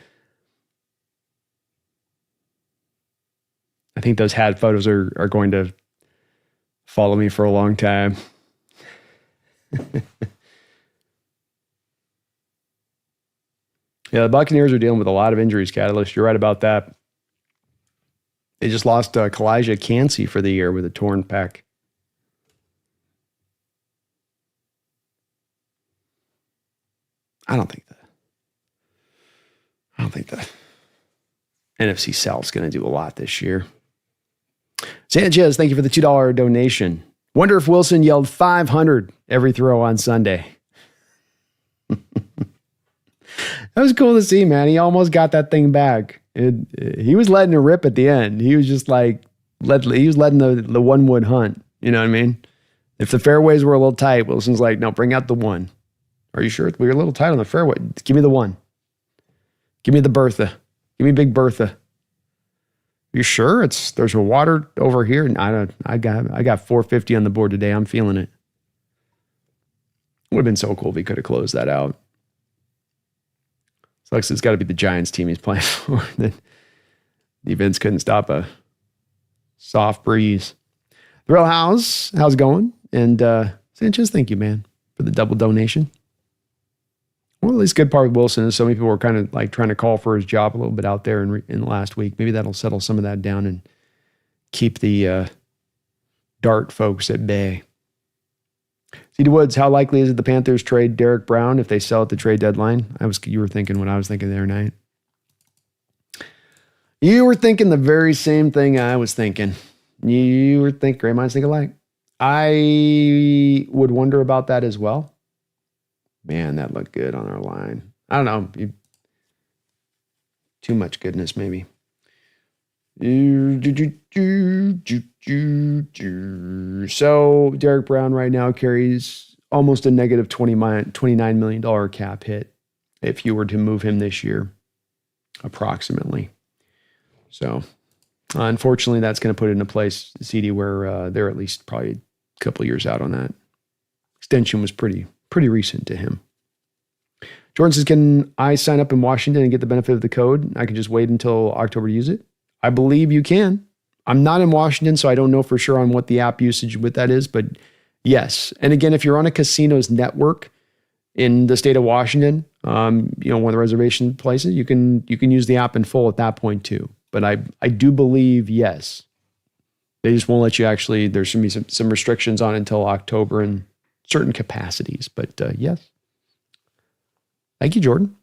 I think those hat photos are going to follow me for a long time. Yeah, the Buccaneers are dealing with a lot of injuries, Catalyst. You're right about that. They just lost Kalijah Cansey for the year with a torn pec. I don't think the NFC South's going to do a lot this year. Sanchez, thank you for the $2 donation. Wonder if Wilson yelled 500 every throw on Sunday. That was cool to see, man. He almost got that thing back. He was letting it rip at the end. He was just like, he was letting the one wood hunt. You know what I mean? If the fairways were a little tight, Wilson's like, no, bring out the one. Are you sure? We're a little tight on the fairway. Give me the one. Give me the Bertha. Give me Big Bertha. You sure? There's a water over here. And I got 450 on the board today. I'm feeling it. Would have been so cool if he could have closed that out. Sucks it's got to be the Giants team he's playing for. The events couldn't stop a soft breeze. The Real House, how's it going? And Sanchez, thank you, man, for the double donation. Well, at least good part with Wilson is so many people were kind of like trying to call for his job a little bit out there in the last week. Maybe that'll settle some of that down and keep the Dart folks at bay. C.D. Woods, how likely is it the Panthers trade Derek Brown if they sell at the trade deadline? You were thinking what I was thinking the other night. You were thinking the very same thing I was thinking. You were thinking, great minds think alike. I would wonder about that as well. Man, that looked good on our line. I don't know. Too much goodness, maybe. So Derek Brown right now carries almost a negative $29 million cap hit if you were to move him this year, approximately. So unfortunately, that's going to put it in a place, CD, where they're at least probably a couple years out on that. Extension was pretty recent to him. Jordan says, can I sign up in Washington and get the benefit of the code? I can just wait until October to use it. I believe you can. I'm not in Washington, so I don't know for sure on what the app usage with that is, but yes. And again, if you're on a casino's network, in the state of Washington, one of the reservation places, you can use the app in full at that point too. But I do believe, yes, they just won't let you actually, there's going to be some restrictions on until October in certain capacities. But yes. Thank you, Jordan.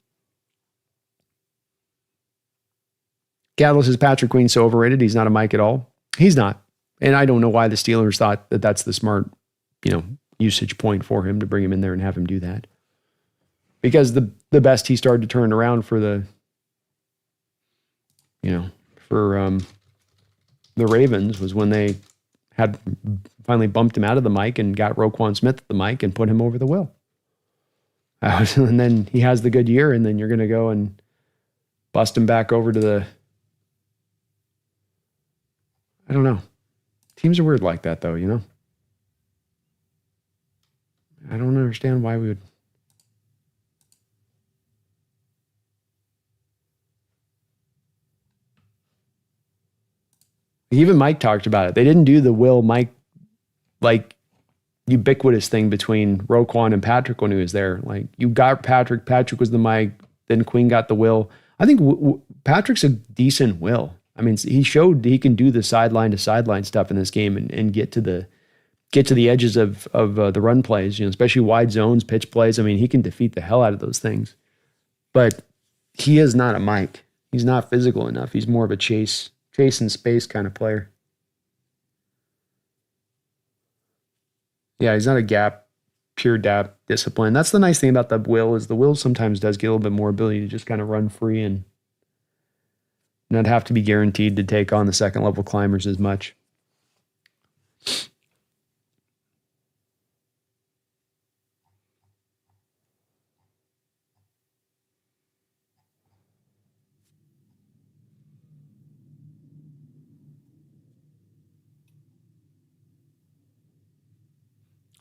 Catalyst says Patrick Queen's so overrated. He's not a Mike at all. He's not. And I don't know why the Steelers thought that that's the smart, usage point for him to bring him in there and have him do that. Because the best he started to turn around for the Ravens was when they had finally bumped him out of the mic and got Roquan Smith at the mic and put him over the will. And then he has the good year, and then you're going to go and bust him back over to the... I don't know. Teams are weird like that, though, I don't understand why we would... Even Mike talked about it. They didn't do the Will Mike ubiquitous thing between Roquan and Patrick when he was there. Like, you got Patrick was the Mike, then Queen got the Will. I think Patrick's a decent Will. I mean, he showed he can do the sideline to sideline stuff in this game and get to the edges of the run plays, especially wide zones, pitch plays. I mean, he can defeat the hell out of those things. But he is not a Mike. He's not physical enough. He's more of a chase in space kind of player. Yeah, he's not a pure gap discipline. That's the nice thing about the Will is the Will sometimes does get a little bit more ability to just kind of run free and not have to be guaranteed to take on the second level climbers as much.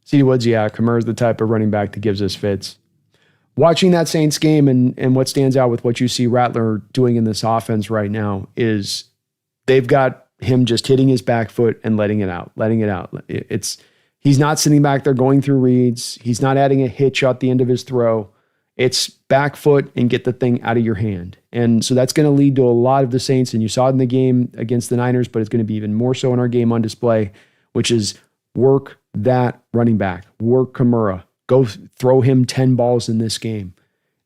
CD Woods, yeah, Kamara's the type of running back that gives us fits. Watching that Saints game and what stands out with what you see Rattler doing in this offense right now is they've got him just hitting his back foot and letting it out. He's not sitting back there going through reads. He's not adding a hitch at the end of his throw. It's back foot and get the thing out of your hand. And so that's going to lead to a lot of the Saints, and you saw it in the game against the Niners, but it's going to be even more so in our game on display, which is work that running back, work Kamara, go throw him 10 balls in this game.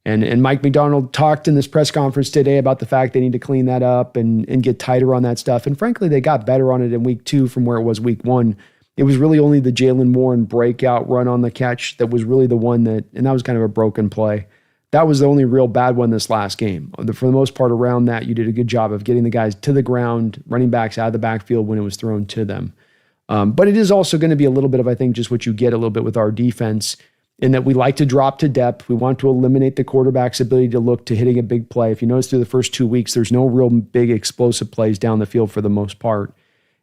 And Mike McDonald talked in this press conference today about the fact they need to clean that up and get tighter on that stuff. And frankly, they got better on it in week 2 from where it was week 1. It was really only the Jalen Warren breakout run on the catch that was really the one and that was kind of a broken play. That was the only real bad one this last game. For the most part around that, you did a good job of getting the guys to the ground, running backs out of the backfield when it was thrown to them. But it is also going to be a little bit of, I think, just what you get a little bit with our defense in that we like to drop to depth. We want to eliminate the quarterback's ability to look to hitting a big play. If you notice through the first 2 weeks, there's no real big explosive plays down the field for the most part.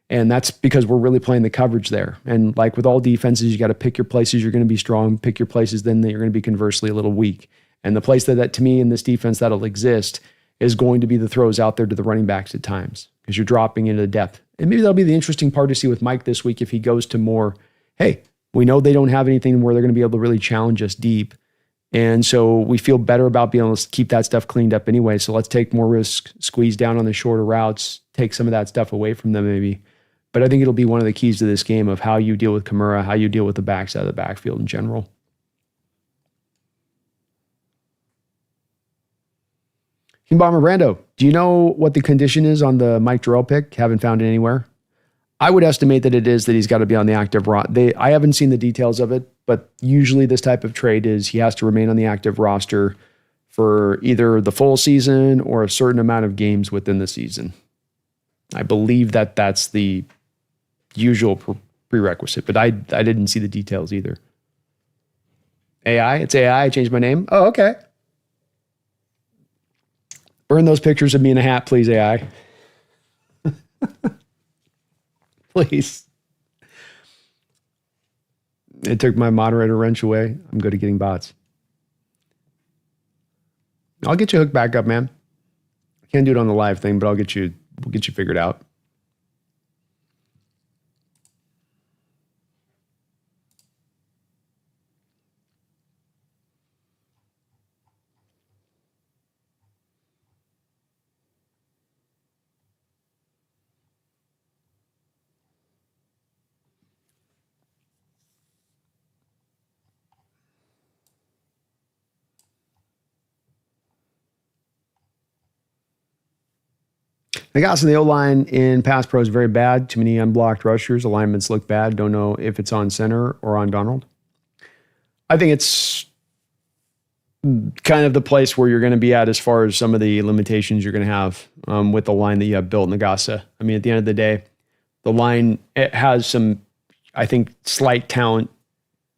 And that's because we're really playing the coverage there. And like with all defenses, you got to pick your places you're going to be strong, pick your places then that you're going to be conversely a little weak. And the place that to me in this defense that'll exist is going to be the throws out there to the running backs at times because you're dropping into depth. And maybe that'll be the interesting part to see with Mike this week if he goes to more, hey, we know they don't have anything where they're going to be able to really challenge us deep. And so we feel better about being able to keep that stuff cleaned up anyway. So let's take more risk, squeeze down on the shorter routes, take some of that stuff away from them maybe. But I think it'll be one of the keys to this game of how you deal with Kamara, how you deal with the backs out of the backfield in general. King Bomber Brando, do you know what the condition is on the Mike Terrell pick? Haven't found it anywhere. I would estimate that it is that he's got to be on the active roster. I haven't seen the details of it, but usually this type of trade is he has to remain on the active roster for either the full season or a certain amount of games within the season. I believe that that's the usual prerequisite, but I didn't see the details either. AI? It's AI. I changed my name. Oh, okay. Burn those pictures of me in a hat, please, AI. Please. It took my moderator wrench away. I'm good at getting bots. I'll get you hooked back up, man. I can't do it on the live thing, but we'll get you figured out. Nagasa and the O-line in pass pro is very bad. Too many unblocked rushers. Alignments look bad. Don't know if it's on center or on Donald. I think it's kind of the place where you're going to be at as far as some of the limitations you're going to have with the line that you have built, Nagasa. I mean, at the end of the day, the line, it has some, I think, slight talent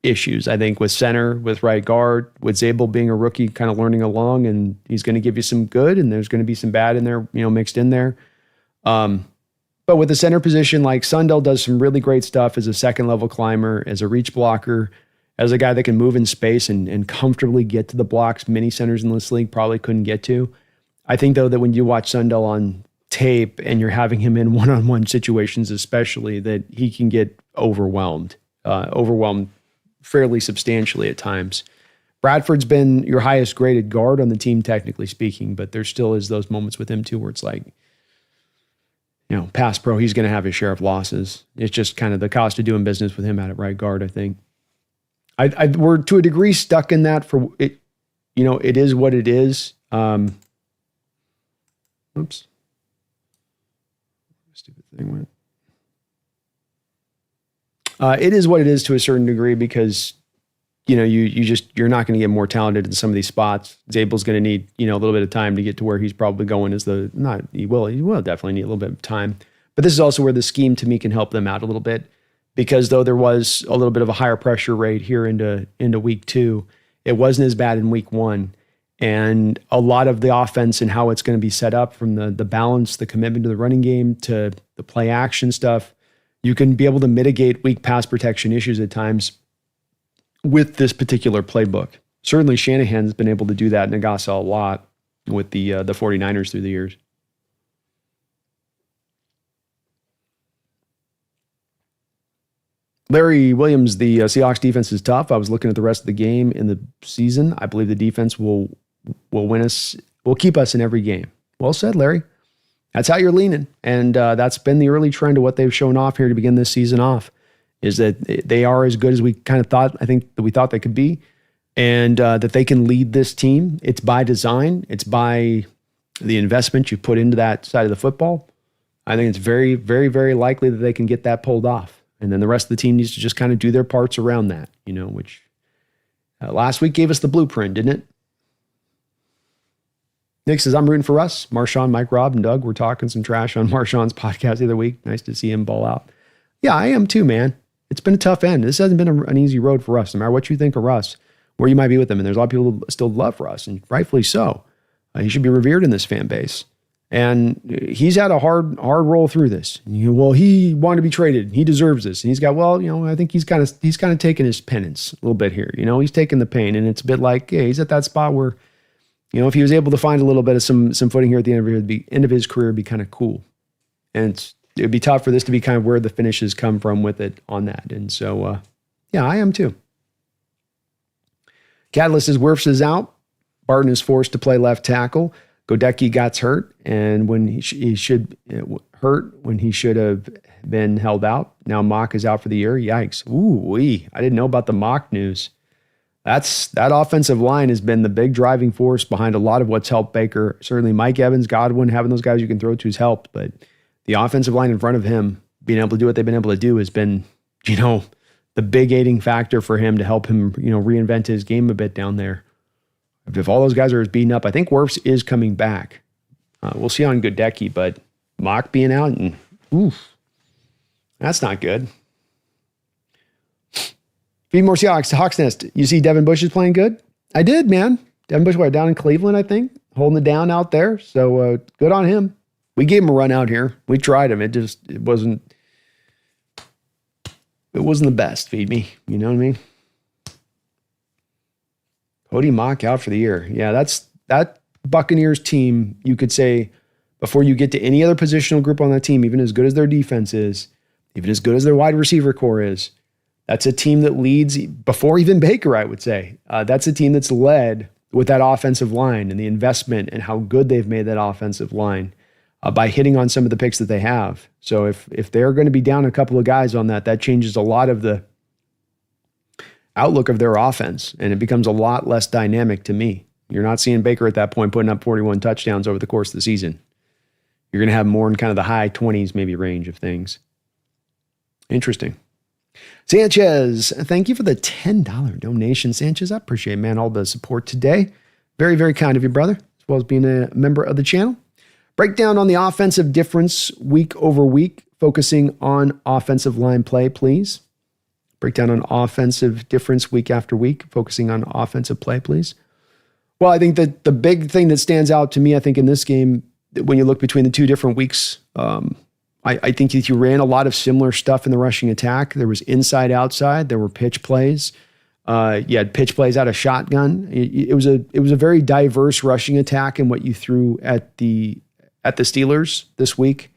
issues. I think with center, with right guard, with Zabel being a rookie, kind of learning along, and he's going to give you some good, and there's going to be some bad in there, mixed in there. But with the center position, like Sundell does some really great stuff as a second level climber, as a reach blocker, as a guy that can move in space and comfortably get to the blocks many centers in this league probably couldn't get to. I think, though, that when you watch Sundell on tape and you're having him in one-on-one situations, especially, that he can get overwhelmed fairly substantially at times. Bradford's been your highest graded guard on the team, technically speaking, but there still is those moments with him too where it's like, pass pro, he's going to have his share of losses. It's just kind of the cost of doing business with him out at right guard, I think. We're to a degree stuck in that for it. It is what it is. Oops. Stupid thing went. It is what it is to a certain degree because, you're not going to get more talented in some of these spots. Zabel's going to need, a little bit of time to get to where he's probably going he will definitely need a little bit of time. But this is also where the scheme to me can help them out a little bit because though there was a little bit of a higher pressure rate here into week 2, it wasn't as bad in week 1. And a lot of the offense and how it's going to be set up from the balance, the commitment to the running game to the play action stuff, you can be able to mitigate weak pass protection issues at times with this particular playbook. Certainly Shanahan's been able to do that in Nagasa a lot with the 49ers through the years. Larry Williams, the Seahawks defense is tough. I was looking at the rest of the game in the season. I believe the defense will keep us in every game. Well said, Larry. That's how you're leaning. And that's been the early trend of what they've shown off here to begin this season off, is that they are as good as we kind of thought, I think, that we thought they could be, and that they can lead this team. It's by design. It's by the investment you put into that side of the football. I think it's very, very, very likely that they can get that pulled off. And then the rest of the team needs to just kind of do their parts around that, which last week gave us the blueprint, didn't it? Nick says, I'm rooting for Russ. Marshawn, Mike, Rob, and Doug were talking some trash on Marshawn's podcast the other week. Nice to see him ball out. Yeah, I am too, man. It's been a tough end. This hasn't been an easy road for Russ. No matter what you think of Russ, where you might be with him, and there's a lot of people who still love Russ, and rightfully so. He should be revered in this fan base. And he's had a hard roll through this. He wanted to be traded. He deserves this. And he's got, I think he's kind of taken his penance a little bit here. He's taken the pain, and it's a bit like, he's at that spot where, if he was able to find a little bit of some footing here at the end of his career, it'd be kind of cool. And it'd be tough for this to be kind of where the finishes come from with it on that. And so, I am too. Catalyst says Wirfs is out. Barton is forced to play left tackle. Godecki got hurt, and when he should have been held out. Now Mock is out for the year. Yikes! Ooh-wee. I didn't know about the Mock news. That offensive line has been the big driving force behind a lot of what's helped Baker. Certainly Mike Evans, Godwin, having those guys you can throw to has helped, but the offensive line in front of him being able to do what they've been able to do has been, the big aiding factor for him to help him, reinvent his game a bit down there. If all those guys are as beaten up, I think Wirfs is coming back. We'll see on Godecki, but Mock being out, and that's not good. Feed more Seahawks. Hawksnest. You see Devin Bush is playing good? I did, man. Devin Bush, down in Cleveland, I think, holding it down out there. So good on him. We gave him a run out here. We tried him. It wasn't the best. Feed me. You know what I mean? Cody Mock out for the year. Yeah, that Buccaneers team, you could say, before you get to any other positional group on that team, even as good as their defense is, even as good as their wide receiver core is, that's a team that leads, before even Baker, I would say. That's a team that's led with that offensive line and the investment and how good they've made that offensive line by hitting on some of the picks that they have. So if they're going to be down a couple of guys on that changes a lot of the outlook of their offense, and it becomes a lot less dynamic to me. You're not seeing Baker at that point putting up 41 touchdowns over the course of the season. You're going to have more in kind of the high 20s, maybe range of things. Interesting. Sanchez, thank you for the $10 donation. Sanchez, I appreciate, man, all the support today. Very, very kind of you, brother, as well as being a member of the channel. Breakdown on the offensive difference week over week, focusing on offensive line play, please. Breakdown on offensive difference week after week, focusing on offensive play, please. Well, I think that the big thing that stands out to me, I think in this game, when you look between the two different weeks, I think that you ran a lot of similar stuff in the rushing attack. There was inside, outside. There were pitch plays. You had pitch plays out of shotgun. It was a very diverse rushing attack in what you threw at the Steelers this week.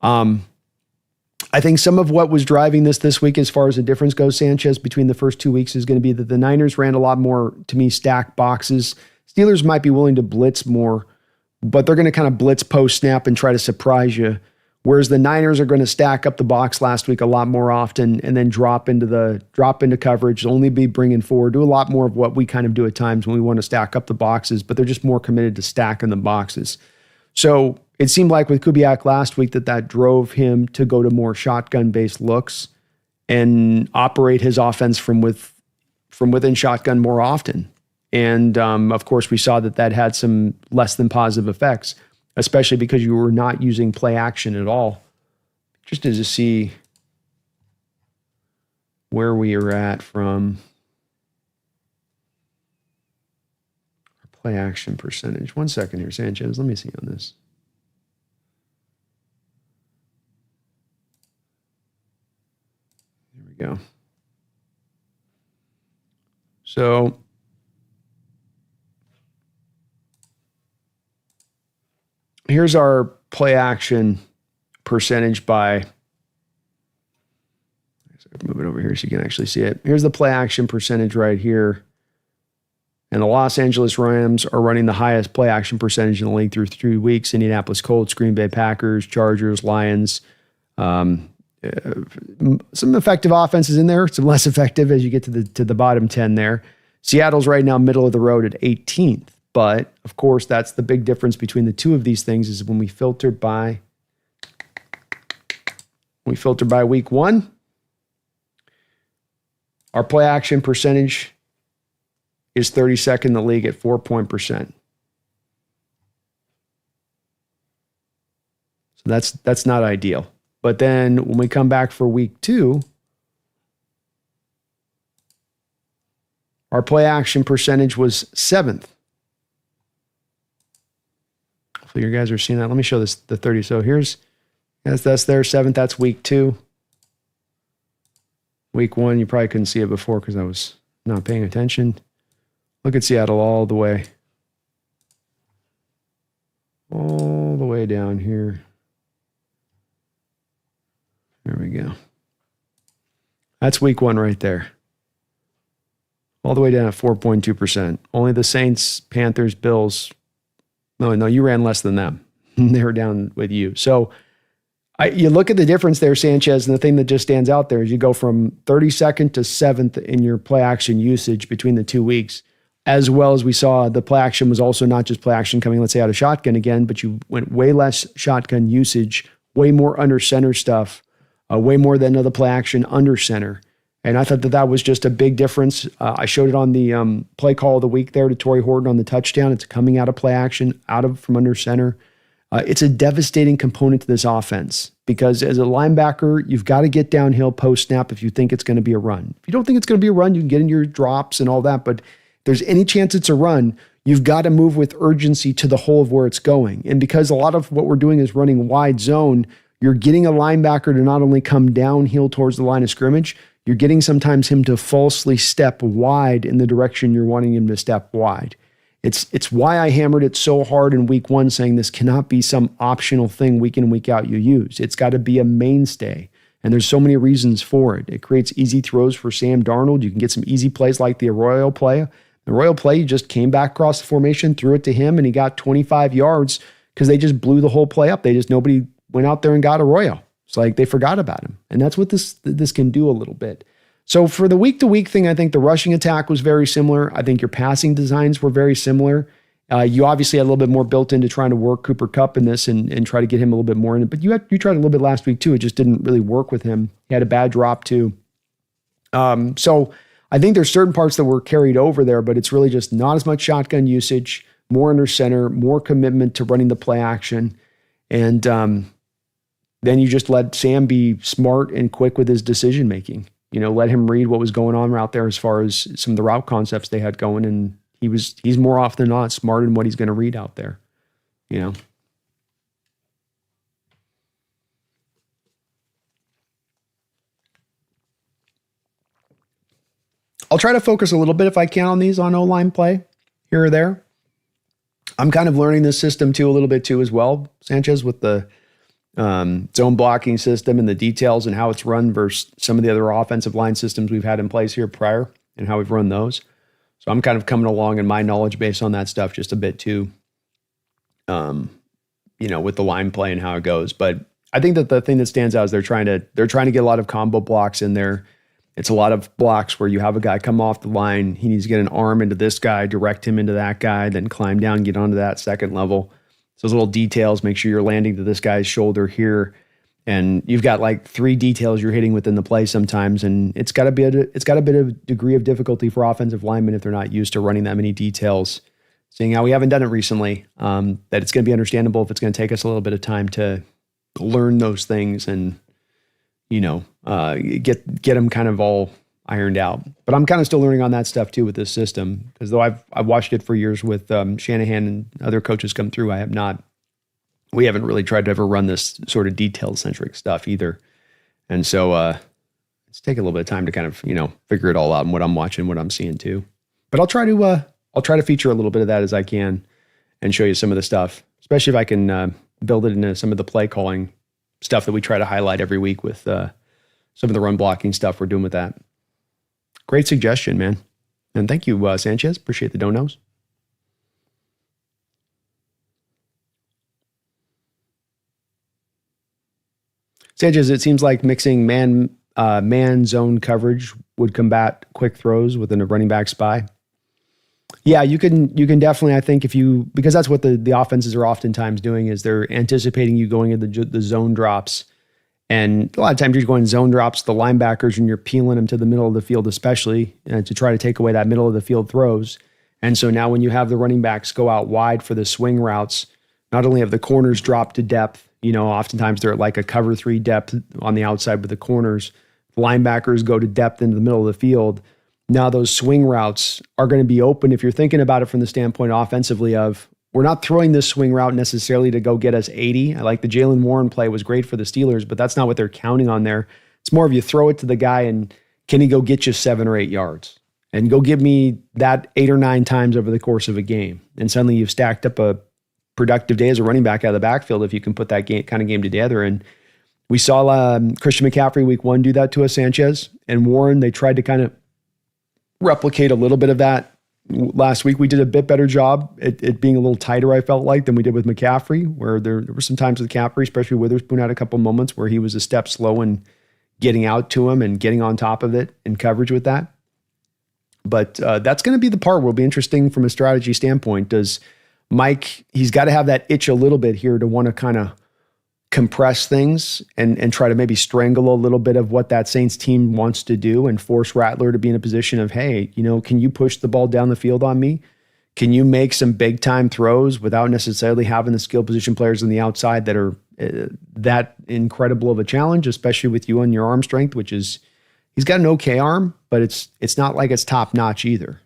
I think some of what was driving this week, as far as the difference goes, Sanchez, between the first 2 weeks is going to be that the Niners ran a lot more, to me, stacked boxes. Steelers might be willing to blitz more, but they're going to kind of blitz post snap and try to surprise you. Whereas the Niners are going to stack up the box last week a lot more often and then drop into coverage, only be bringing forward, do a lot more of what we kind of do at times when we want to stack up the boxes, but they're just more committed to stacking the boxes. So it seemed like with Kubiak last week that drove him to go to more shotgun-based looks and operate his offense from within shotgun more often. And of course, we saw that had some less than positive effects, especially because you were not using play action at all. Just to see where we are at from our play action percentage. 1 second here, Sanchez. Let me see on this. There we go. So here's our play action percentage by, move it over here so you can actually see it. Here's the play action percentage right here. And the Los Angeles Rams are running the highest play action percentage in the league through 3 weeks. Indianapolis Colts, Green Bay Packers, Chargers, Lions. Some effective offenses in there, some less effective as you get to the bottom 10 there. Seattle's right now middle of the road at 18th. But, of course, that's the big difference between the two of these things is when we filter by week one, our play action percentage is 32nd in the league at 4%. So that's not ideal. But then when we come back for week two, our play action percentage was 7th. So you guys are seeing that. Let me show this, the 30. So that's there, 7th. That's week two. Week one, you probably couldn't see it before because I was not paying attention. Look at Seattle all the way down here. There we go. That's week one right there. All the way down at 4.2%. Only the Saints, Panthers, Bills. No, you ran less than them. They were down with you. So you look at the difference there, Sanchez, and the thing that just stands out there is you go from 32nd to 7th in your play action usage between the 2 weeks, as well as we saw the play action was also not just play action coming, let's say, out of shotgun again, but you went way less shotgun usage, way more under center stuff, way more than other play action under center. And I thought that was just a big difference. I showed it on the play call of the week there to Torrey Horton on the touchdown. It's coming out of play action, from under center. It's a devastating component to this offense because as a linebacker, you've got to get downhill post snap if you think it's going to be a run. If you don't think it's going to be a run, you can get in your drops and all that. But if there's any chance it's a run, you've got to move with urgency to the hole of where it's going. And because a lot of what we're doing is running wide zone, you're getting a linebacker to not only come downhill towards the line of scrimmage, you're getting sometimes him to falsely step wide in the direction you're wanting him to step wide. It's why I hammered it so hard in week one, saying this cannot be some optional thing week in, week out you use. It's got to be a mainstay. And there's so many reasons for it. It creates easy throws for Sam Darnold. You can get some easy plays like the Arroyo play. The Arroyo play, you just came back across the formation, threw it to him, and he got 25 yards because they just blew the whole play up. Nobody went out there and got Arroyo. It's like they forgot about him. And that's what this can do a little bit. So for the week-to-week thing, I think the rushing attack was very similar. I think your passing designs were very similar. You obviously had a little bit more built into trying to work Cooper Kupp in this and try to get him a little bit more in it. But you tried a little bit last week too. It just didn't really work with him. He had a bad drop too. So I think there's certain parts that were carried over there, but it's really just not as much shotgun usage, more under center, more commitment to running the play action. And then you just let Sam be smart and quick with his decision making. Let him read what was going on out there as far as some of the route concepts they had going, and he's more often than not smart in what he's going to read out there. I'll try to focus a little bit if I can on these on O-line play here or there. I'm kind of learning this system too a little bit too as well, Sanchez, with the zone blocking system and the details and how it's run versus some of the other offensive line systems we've had in place here prior and how we've run those. So I'm kind of coming along in my knowledge base on that stuff just a bit too, with the line play and how it goes. But I think that the thing that stands out is they're trying to get a lot of combo blocks in there. It's a lot of blocks where you have a guy come off the line. He needs to get an arm into this guy, direct him into that guy, then climb down, get onto that second level. So those little details, make sure you're landing to this guy's shoulder here. And you've got like 3 details you're hitting within the play sometimes. And it's got a bit of degree of difficulty for offensive linemen if they're not used to running that many details. Seeing how we haven't done it recently, that it's going to be understandable if it's going to take us a little bit of time to learn those things and, get them kind of all ironed out. But I'm kind of still learning on that stuff too with this system, because though I've watched it for years with Shanahan and other coaches come through, we haven't really tried to ever run this sort of detail-centric stuff either. And so it's taking a little bit of time to kind of, figure it all out and what I'm watching, what I'm seeing too. But I'll try to feature a little bit of that as I can and show you some of the stuff, especially if I can build it into some of the play calling stuff that we try to highlight every week with some of the run blocking stuff we're doing with that. Great suggestion, man. And thank you, Sanchez. Appreciate the donos. Sanchez, it seems like mixing man zone coverage would combat quick throws within a running back spy. Yeah, you can definitely, I think, because that's what the offenses are oftentimes doing, is they're anticipating you going into the zone drops. And a lot of times you're going zone drops, the linebackers, and you're peeling them to the middle of the field, especially to try to take away that middle of the field throws. And so now when you have the running backs go out wide for the swing routes, not only have the corners dropped to depth, oftentimes they're at like a cover 3 depth on the outside with the corners. The linebackers go to depth into the middle of the field. Now those swing routes are going to be open if you're thinking about it from the standpoint offensively of, we're not throwing this swing route necessarily to go get us 80. I like the Jalen Warren play was great for the Steelers, but that's not what they're counting on there. It's more of you throw it to the guy and can he go get you 7 or 8 yards and go give me that 8 or 9 times over the course of a game. And suddenly you've stacked up a productive day as a running back out of the backfield if you can put that kind of game together. And we saw Christian McCaffrey week 1 do that to us, Sanchez and Warren. They tried to kind of replicate a little bit of that last week. We did a bit better job at being a little tighter, I felt like, than we did with McCaffrey, where there were some times with McCaffrey, especially Witherspoon had a couple moments where he was a step slow in getting out to him and getting on top of it in coverage with that. But that's going to be the part where it'll be interesting from a strategy standpoint. Does Mike, he's got to have that itch a little bit here to want to kind of compress things and try to maybe strangle a little bit of what that Saints team wants to do and force Rattler to be in a position of, hey, can you push the ball down the field on me? Can you make some big time throws without necessarily having the skill position players on the outside that are that incredible of a challenge, especially with you and your arm strength, which is, he's got an okay arm, but it's not like it's top notch either.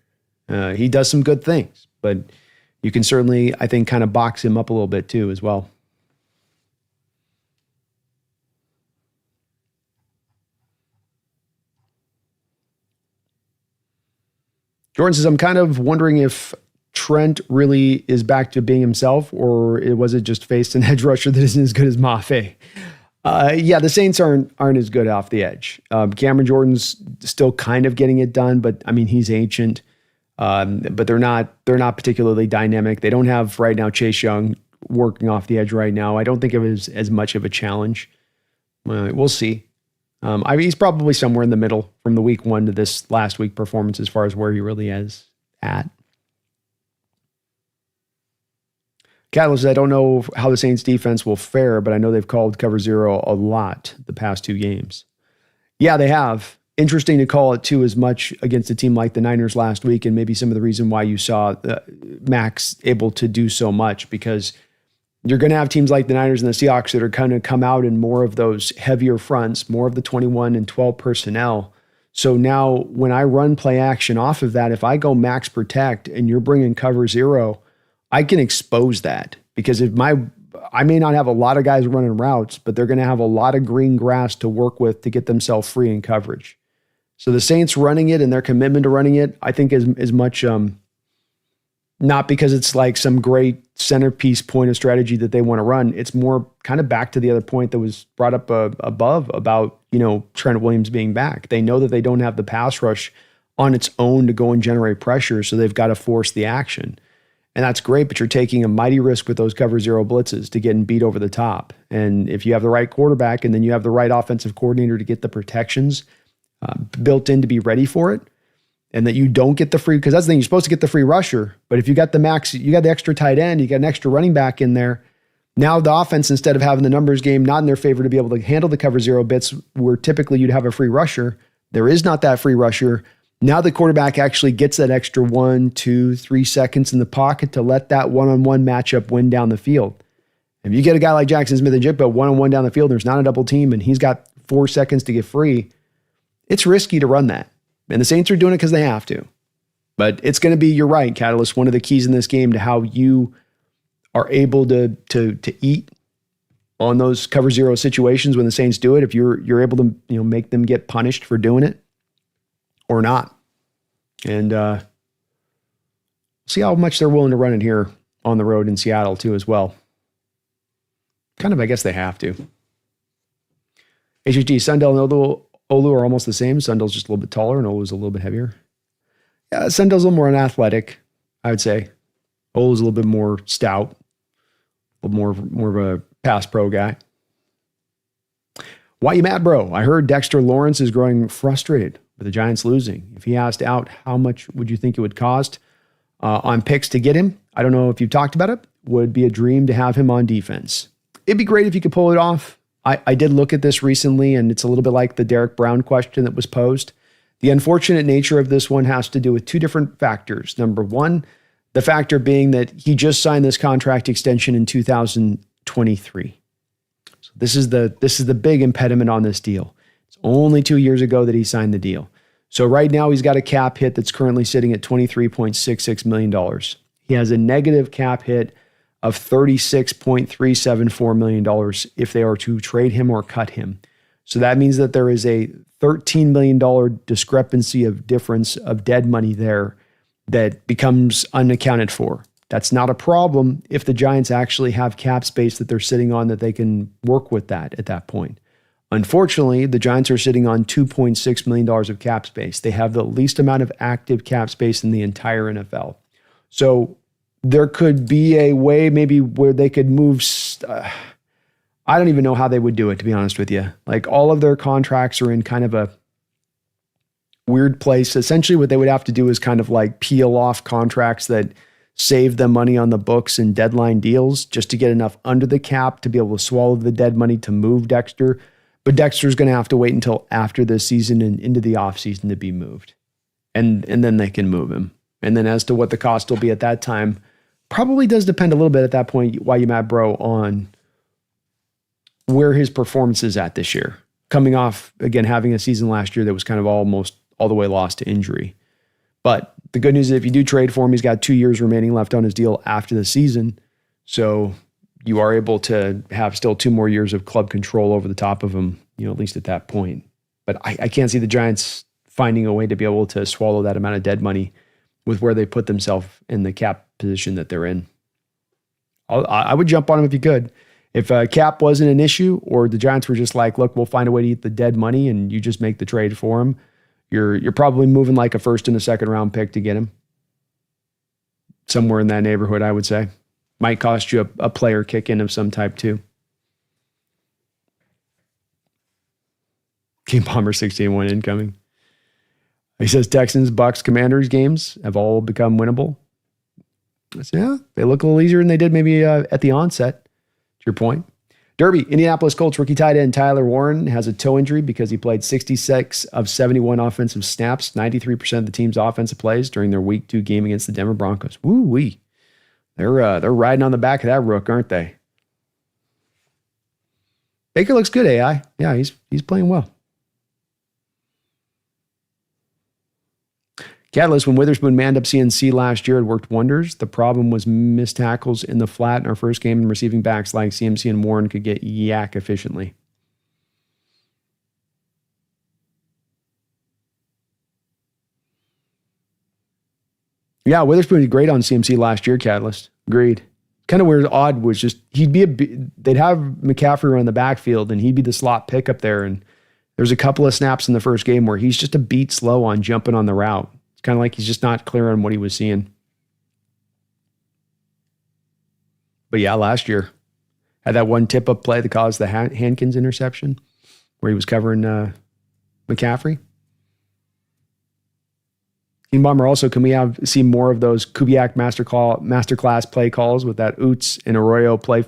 He does some good things, but you can certainly, I think, kind of box him up a little bit too as well. Jordan says, I'm kind of wondering if Trent really is back to being himself, or was it just faced an edge rusher that isn't as good as Mafe? Yeah, the Saints aren't as good off the edge. Cameron Jordan's still kind of getting it done, but I mean, he's ancient. But they're not particularly dynamic. They don't have right now Chase Young working off the edge right now. I don't think of it as much of a challenge. We'll see. He's probably somewhere in the middle from the week 1 to this last week performance as far as where he really is at. Catalyst, I don't know how the Saints defense will fare, but I know they've called cover zero a lot the past 2 games. Yeah, they have. Interesting to call it too as much against a team like the Niners last week, and maybe some of the reason why you saw Max able to do so much, because you're going to have teams like the Niners and the Seahawks that are kind of come out in more of those heavier fronts, more of the 21 and 12 personnel. So now when I run play action off of that, if I go max protect and you're bringing cover zero, I can expose that, because I may not have a lot of guys running routes, but they're going to have a lot of green grass to work with to get themselves free in coverage. So the Saints running it and their commitment to running it, I think is much, not because it's like some great centerpiece point of strategy that they want to run. It's more kind of back to the other point that was brought up above about, Trent Williams being back. They know that they don't have the pass rush on its own to go and generate pressure, so they've got to force the action. And that's great, but you're taking a mighty risk with those cover zero blitzes to getting beat over the top. And if you have the right quarterback and then you have the right offensive coordinator to get the protections built in to be ready for it, and that you don't get the free, because that's the thing, you're supposed to get the free rusher, but if you got the max, you got the extra tight end, you got an extra running back in there, now the offense, instead of having the numbers game not in their favor to be able to handle the cover zero bits, where typically you'd have a free rusher, there is not that free rusher. Now the quarterback actually gets that extra 1, 2, 3 seconds in the pocket to let that one-on-one matchup win down the field. If you get a guy like Jaxon Smith-Njigba one-on-one down the field, there's not a double team, and he's got 4 seconds to get free, it's risky to run that. And the Saints are doing it because they have to. But it's going to be, you're right, Catalyst, one of the keys in this game to how you are able to eat on those cover zero situations when the Saints do it. If you're able to make them get punished for doing it or not. And see how much they're willing to run it here on the road in Seattle too as well. Kind of, I guess they have to. HHD, Sundell and Olu are almost the same. Sundell's just a little bit taller and Olu's a little bit heavier. Yeah, Sundell's a little more unathletic, I would say. Olu's a little bit more stout, a little more of a pass pro guy. Why you mad, bro? I heard Dexter Lawrence is growing frustrated with the Giants losing. If he asked out, how much would you think it would cost on picks to get him? I don't know if you've talked about it. Would be a dream to have him on defense. It'd be great if you could pull it off. I did look at this recently, and it's a little bit like the Derek Brown question that was posed. The unfortunate nature of this one has to do with 2 different factors. Number one, the factor being that he just signed this contract extension in 2023. So this is the big impediment on this deal. It's only 2 years ago that he signed the deal. So right now he's got a cap hit that's currently sitting at $23.66 million. He has a negative cap hit of $36.374 million if they are to trade him or cut him. So that means that there is a $13 million discrepancy of difference of dead money there that becomes unaccounted for. That's not a problem if the Giants actually have cap space that they're sitting on that they can work with that at that point. Unfortunately, the Giants are sitting on $2.6 million of cap space. They have the least amount of active cap space in the entire NFL. So there could be a way maybe where they could move. I don't even know how they would do it, to be honest with you. Like, all of their contracts are in kind of a weird place. Essentially, what they would have to do is kind of like peel off contracts that save them money on the books and deadline deals just to get enough under the cap to be able to swallow the dead money to move Dexter. But Dexter's going to have to wait until after this season and into the offseason to be moved. And then they can move him. And then as to what the cost will be at that time, probably does depend a little bit at that point, why you mad, bro, on where his performance is at this year. Coming off, again, having a season last year that was kind of almost all the way lost to injury. But the good news is if you do trade for him, he's got 2 years remaining left on his deal after the season. So you are able to have still 2 more years of club control over the top of him, at least at that point. But I can't see the Giants finding a way to be able to swallow that amount of dead money with where they put themselves in the cap position that they're in. I would jump on him if you could. If cap wasn't an issue, or the Giants were just like, look, we'll find a way to eat the dead money and you just make the trade for him, you're probably moving like a first and a second round pick to get him. Somewhere in that neighborhood, I would say. Might cost you a player kick in of some type too. Game Bomber 16-1 incoming. He says Texans, Bucks, Commanders games have all become winnable. So, yeah, they look a little easier than they did maybe at the onset, to your point. Derby, Indianapolis Colts rookie tight end Tyler Warren has a toe injury because he played 66 of 71 offensive snaps, 93% of the team's offensive plays during their Week 2 game against the Denver Broncos. Woo-wee. They're riding on the back of that rook, aren't they? Baker looks good, AI. Yeah, he's playing well. Catalyst, when Witherspoon manned up CNC last year, it worked wonders. The problem was missed tackles in the flat in our first game, and receiving backs like CMC and Warren could get yak efficiently. Yeah, Witherspoon did great on CMC last year, Catalyst. Agreed. Kind of weird, odd was just they'd have McCaffrey on the backfield, and he'd be the slot pick up there. And there's a couple of snaps in the first game where he's just a beat slow on jumping on the route. It's kind of like he's just not clear on what he was seeing. But yeah, last year had that one tip-up play that caused the Hankins interception where he was covering McCaffrey. King Bomber, also, can we see more of those Kubiak masterclass play calls with that Oots and Arroyo play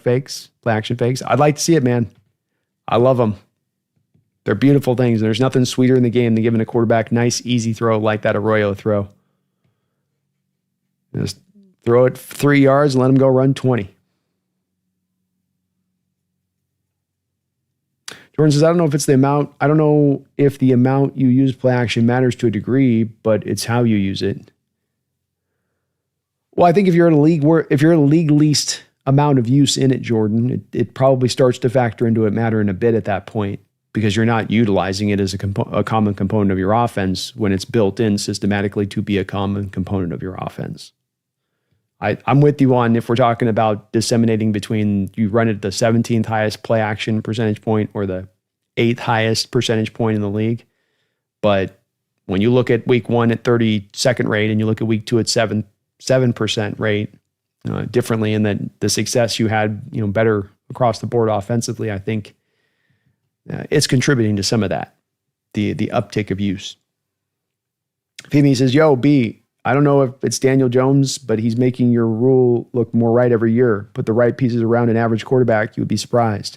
action fakes? I'd like to see it, man. I love them. They're beautiful things. There's nothing sweeter in the game than giving a quarterback nice, easy throw like that Arroyo throw. Just throw it 3 yards and let him go run 20. Jordan says, I don't know if the amount you use play action matters to a degree, but it's how you use it. Well, I think if you're in a league least amount of use in it, Jordan, it probably starts to factor into it mattering a bit at that point, because you're not utilizing it as a common component of your offense when it's built in systematically to be a common component of your offense. I'm with you on if we're talking about disseminating between you run it the 17th highest play action percentage point or the 8th highest percentage point in the league. But when you look at week 1 at 32nd rate and you look at week 2 at 7% rate differently, and then the success you had, better across the board offensively, I think it's contributing to some of that, the uptick of use. Femi says, yo, B, I don't know if it's Daniel Jones, but he's making your rule look more right every year. Put the right pieces around an average quarterback, you would be surprised.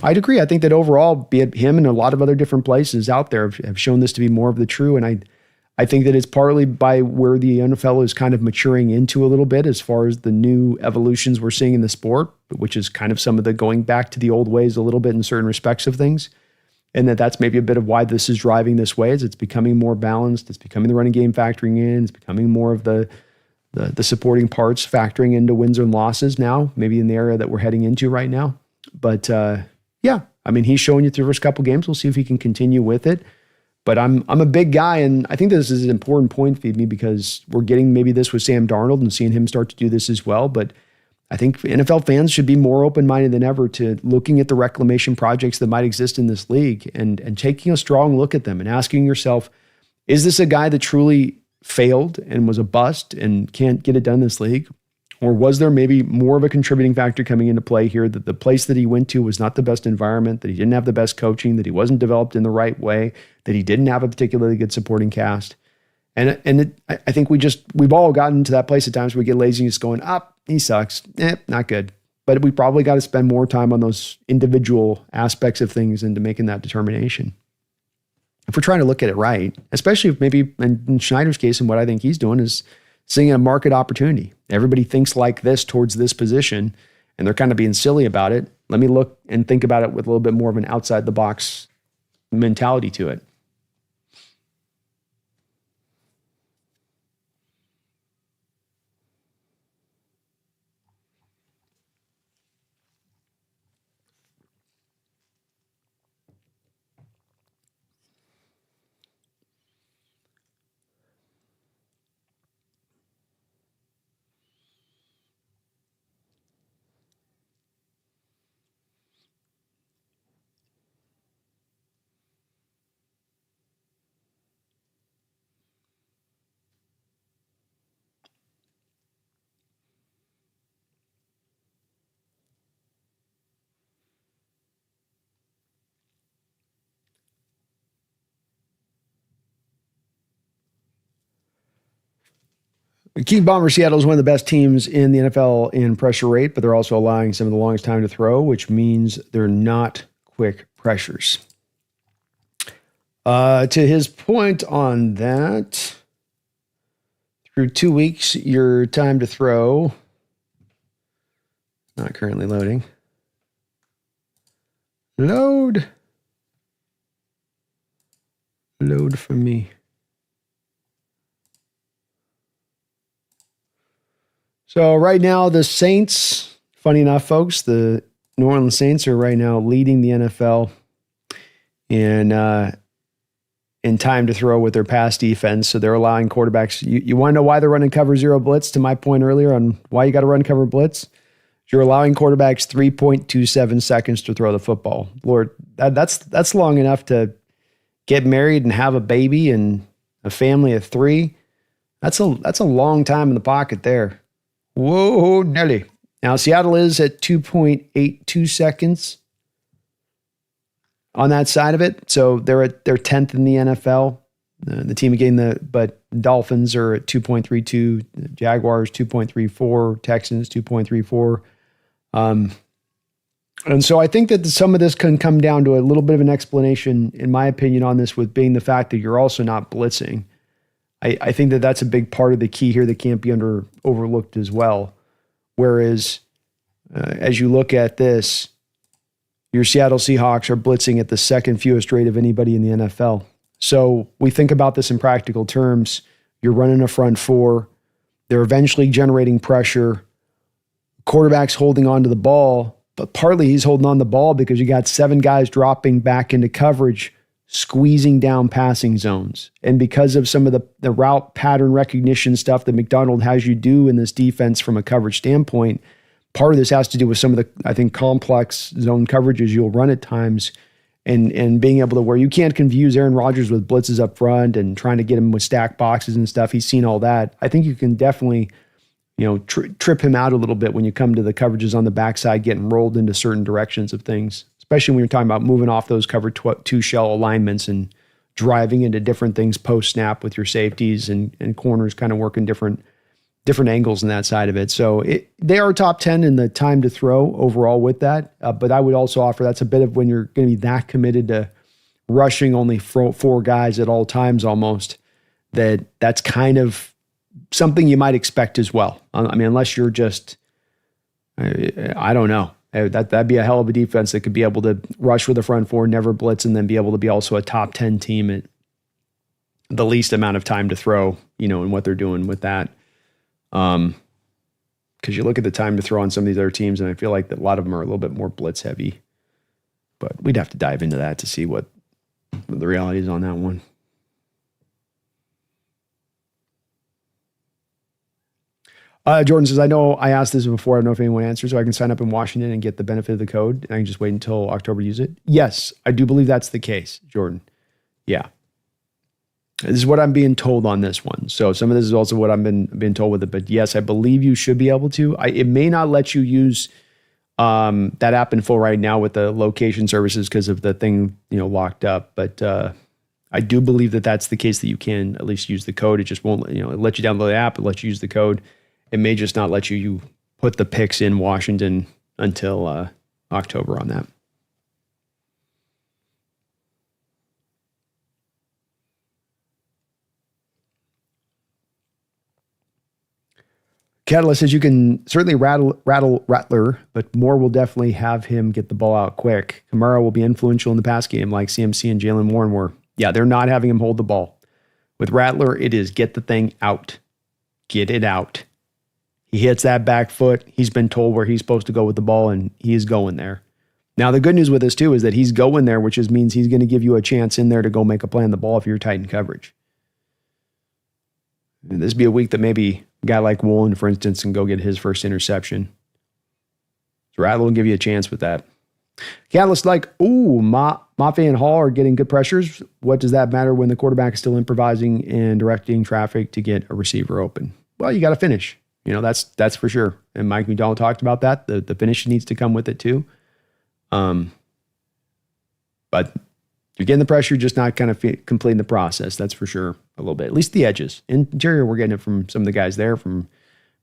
I'd agree. I think that overall, be it him and a lot of other different places out there have shown this to be more of the true. And I think that it's partly by where the NFL is kind of maturing into a little bit as far as the new evolutions we're seeing in the sport, which is kind of some of the going back to the old ways a little bit in certain respects of things. And that's maybe a bit of why this is driving this way, is it's becoming more balanced. It's becoming the running game factoring in. It's becoming more of the supporting parts factoring into wins and losses now, maybe in the area that we're heading into right now. But yeah, I mean, he's showing you through the first couple games. We'll see if he can continue with it. But I'm a big guy, and I think this is an important point, Feed Me, because we're getting maybe this with Sam Darnold and seeing him start to do this as well. But I think NFL fans should be more open-minded than ever to looking at the reclamation projects that might exist in this league and taking a strong look at them and asking yourself, is this a guy that truly failed and was a bust and can't get it done in this league? Or was there maybe more of a contributing factor coming into play here, that the place that he went to was not the best environment, that he didn't have the best coaching, that he wasn't developed in the right way, that he didn't have a particularly good supporting cast? I think we've all gotten to that place at times where we get lazy and just going, he sucks. Not good. But we probably got to spend more time on those individual aspects of things into making that determination. If we're trying to look at it right, especially if maybe in Schneider's case, and what I think he's doing is seeing a market opportunity. Everybody thinks like this towards this position, and they're kind of being silly about it. Let me look and think about it with a little bit more of an outside the box mentality to it. The King Bomber Seattle is one of the best teams in the NFL in pressure rate, but they're also allowing some of the longest time to throw, which means they're not quick pressures. To his point on that, through 2 weeks, your time to throw, not currently loading. Load for me. So right now, the Saints, funny enough, folks, the New Orleans Saints are right now leading the NFL in time to throw with their pass defense. So they're allowing quarterbacks. You want to know why they're running cover zero blitz? To my point earlier on why you got to run cover blitz, you're allowing quarterbacks 3.27 seconds to throw the football. Lord, that's long enough to get married and have a baby and a family of 3. That's a long time in the pocket there. Whoa, Nelly. Now, Seattle is at 2.82 seconds on that side of it. So they're 10th in the NFL. The team again, but Dolphins are at 2.32, Jaguars 2.34, Texans 2.34. And so I think that some of this can come down to a little bit of an explanation, in my opinion, on this, with being the fact that you're also not blitzing. I think that that's a big part of the key here that can't be overlooked as well. Whereas, as you look at this, your Seattle Seahawks are blitzing at the second fewest rate of anybody in the NFL. So we think about this in practical terms. You're running a front 4. They're eventually generating pressure. Quarterback's holding on to the ball, but partly he's holding on the ball because you got 7 guys dropping back into coverage, squeezing down passing zones. And because of some of the route pattern recognition stuff that McDonald has you do in this defense from a coverage standpoint, part of this has to do with some of the, I think, complex zone coverages you'll run at times, and being able to, where you can't confuse Aaron Rodgers with blitzes up front and trying to get him with stack boxes and stuff. He's seen all that. I think you can definitely, trip him out a little bit when you come to the coverages on the backside, getting rolled into certain directions of things, especially when you're talking about moving off those cover 2 shell alignments and driving into different things post snap with your safeties and corners kind of working different angles in that side of it. So they are top 10 in the time to throw overall with that. But I would also offer that's a bit of when you're going to be that committed to rushing only 4 guys at all times almost, that's kind of something you might expect as well. I mean, unless you're just, I don't know. That'd be a hell of a defense that could be able to rush with the front 4, never blitz, and then be able to be also a top 10 team at the least amount of time to throw, and what they're doing with that. Because you look at the time to throw on some of these other teams, and I feel like that a lot of them are a little bit more blitz heavy. But we'd have to dive into that to see what the reality is on that one. Jordan says, I know I asked this before. I don't know if anyone answers, so I can sign up in Washington and get the benefit of the code, and I can just wait until October to use it. Yes, I do believe that's the case, Jordan. Yeah. This is what I'm being told on this one. So some of this is also what I've been told with it. But yes, I believe you should be able to. It may not let you use that app in full right now with the location services because of the thing locked up. But I do believe that that's the case, that you can at least use the code. It just won't it let you download the app. It lets you use the code. It may just not let you put the picks in Washington until October on that. Catalyst says you can certainly rattle Rattler, but Moore will definitely have him get the ball out quick. Kamara will be influential in the pass game like CMC and Jalen Warren were. Yeah, they're not having him hold the ball. With Rattler, it is get the thing out. Get it out. He hits that back foot. He's been told where he's supposed to go with the ball, and he is going there. Now, the good news with this, too, is that he's going there, which means he's going to give you a chance in there to go make a play on the ball if you're tight in coverage. And this would be a week that maybe a guy like Woolen, for instance, can go get his first interception. So Rattler will give you a chance with that. Catalyst like, Mafe and Hall are getting good pressures. What does that matter when the quarterback is still improvising and directing traffic to get a receiver open? Well, you got to finish. That's for sure. And Mike McDonald talked about that. The finish needs to come with it too. But you're getting the pressure, just not kind of completing the process. That's for sure. a little bit, at least the edges. Interior, we're getting it from some of the guys there, from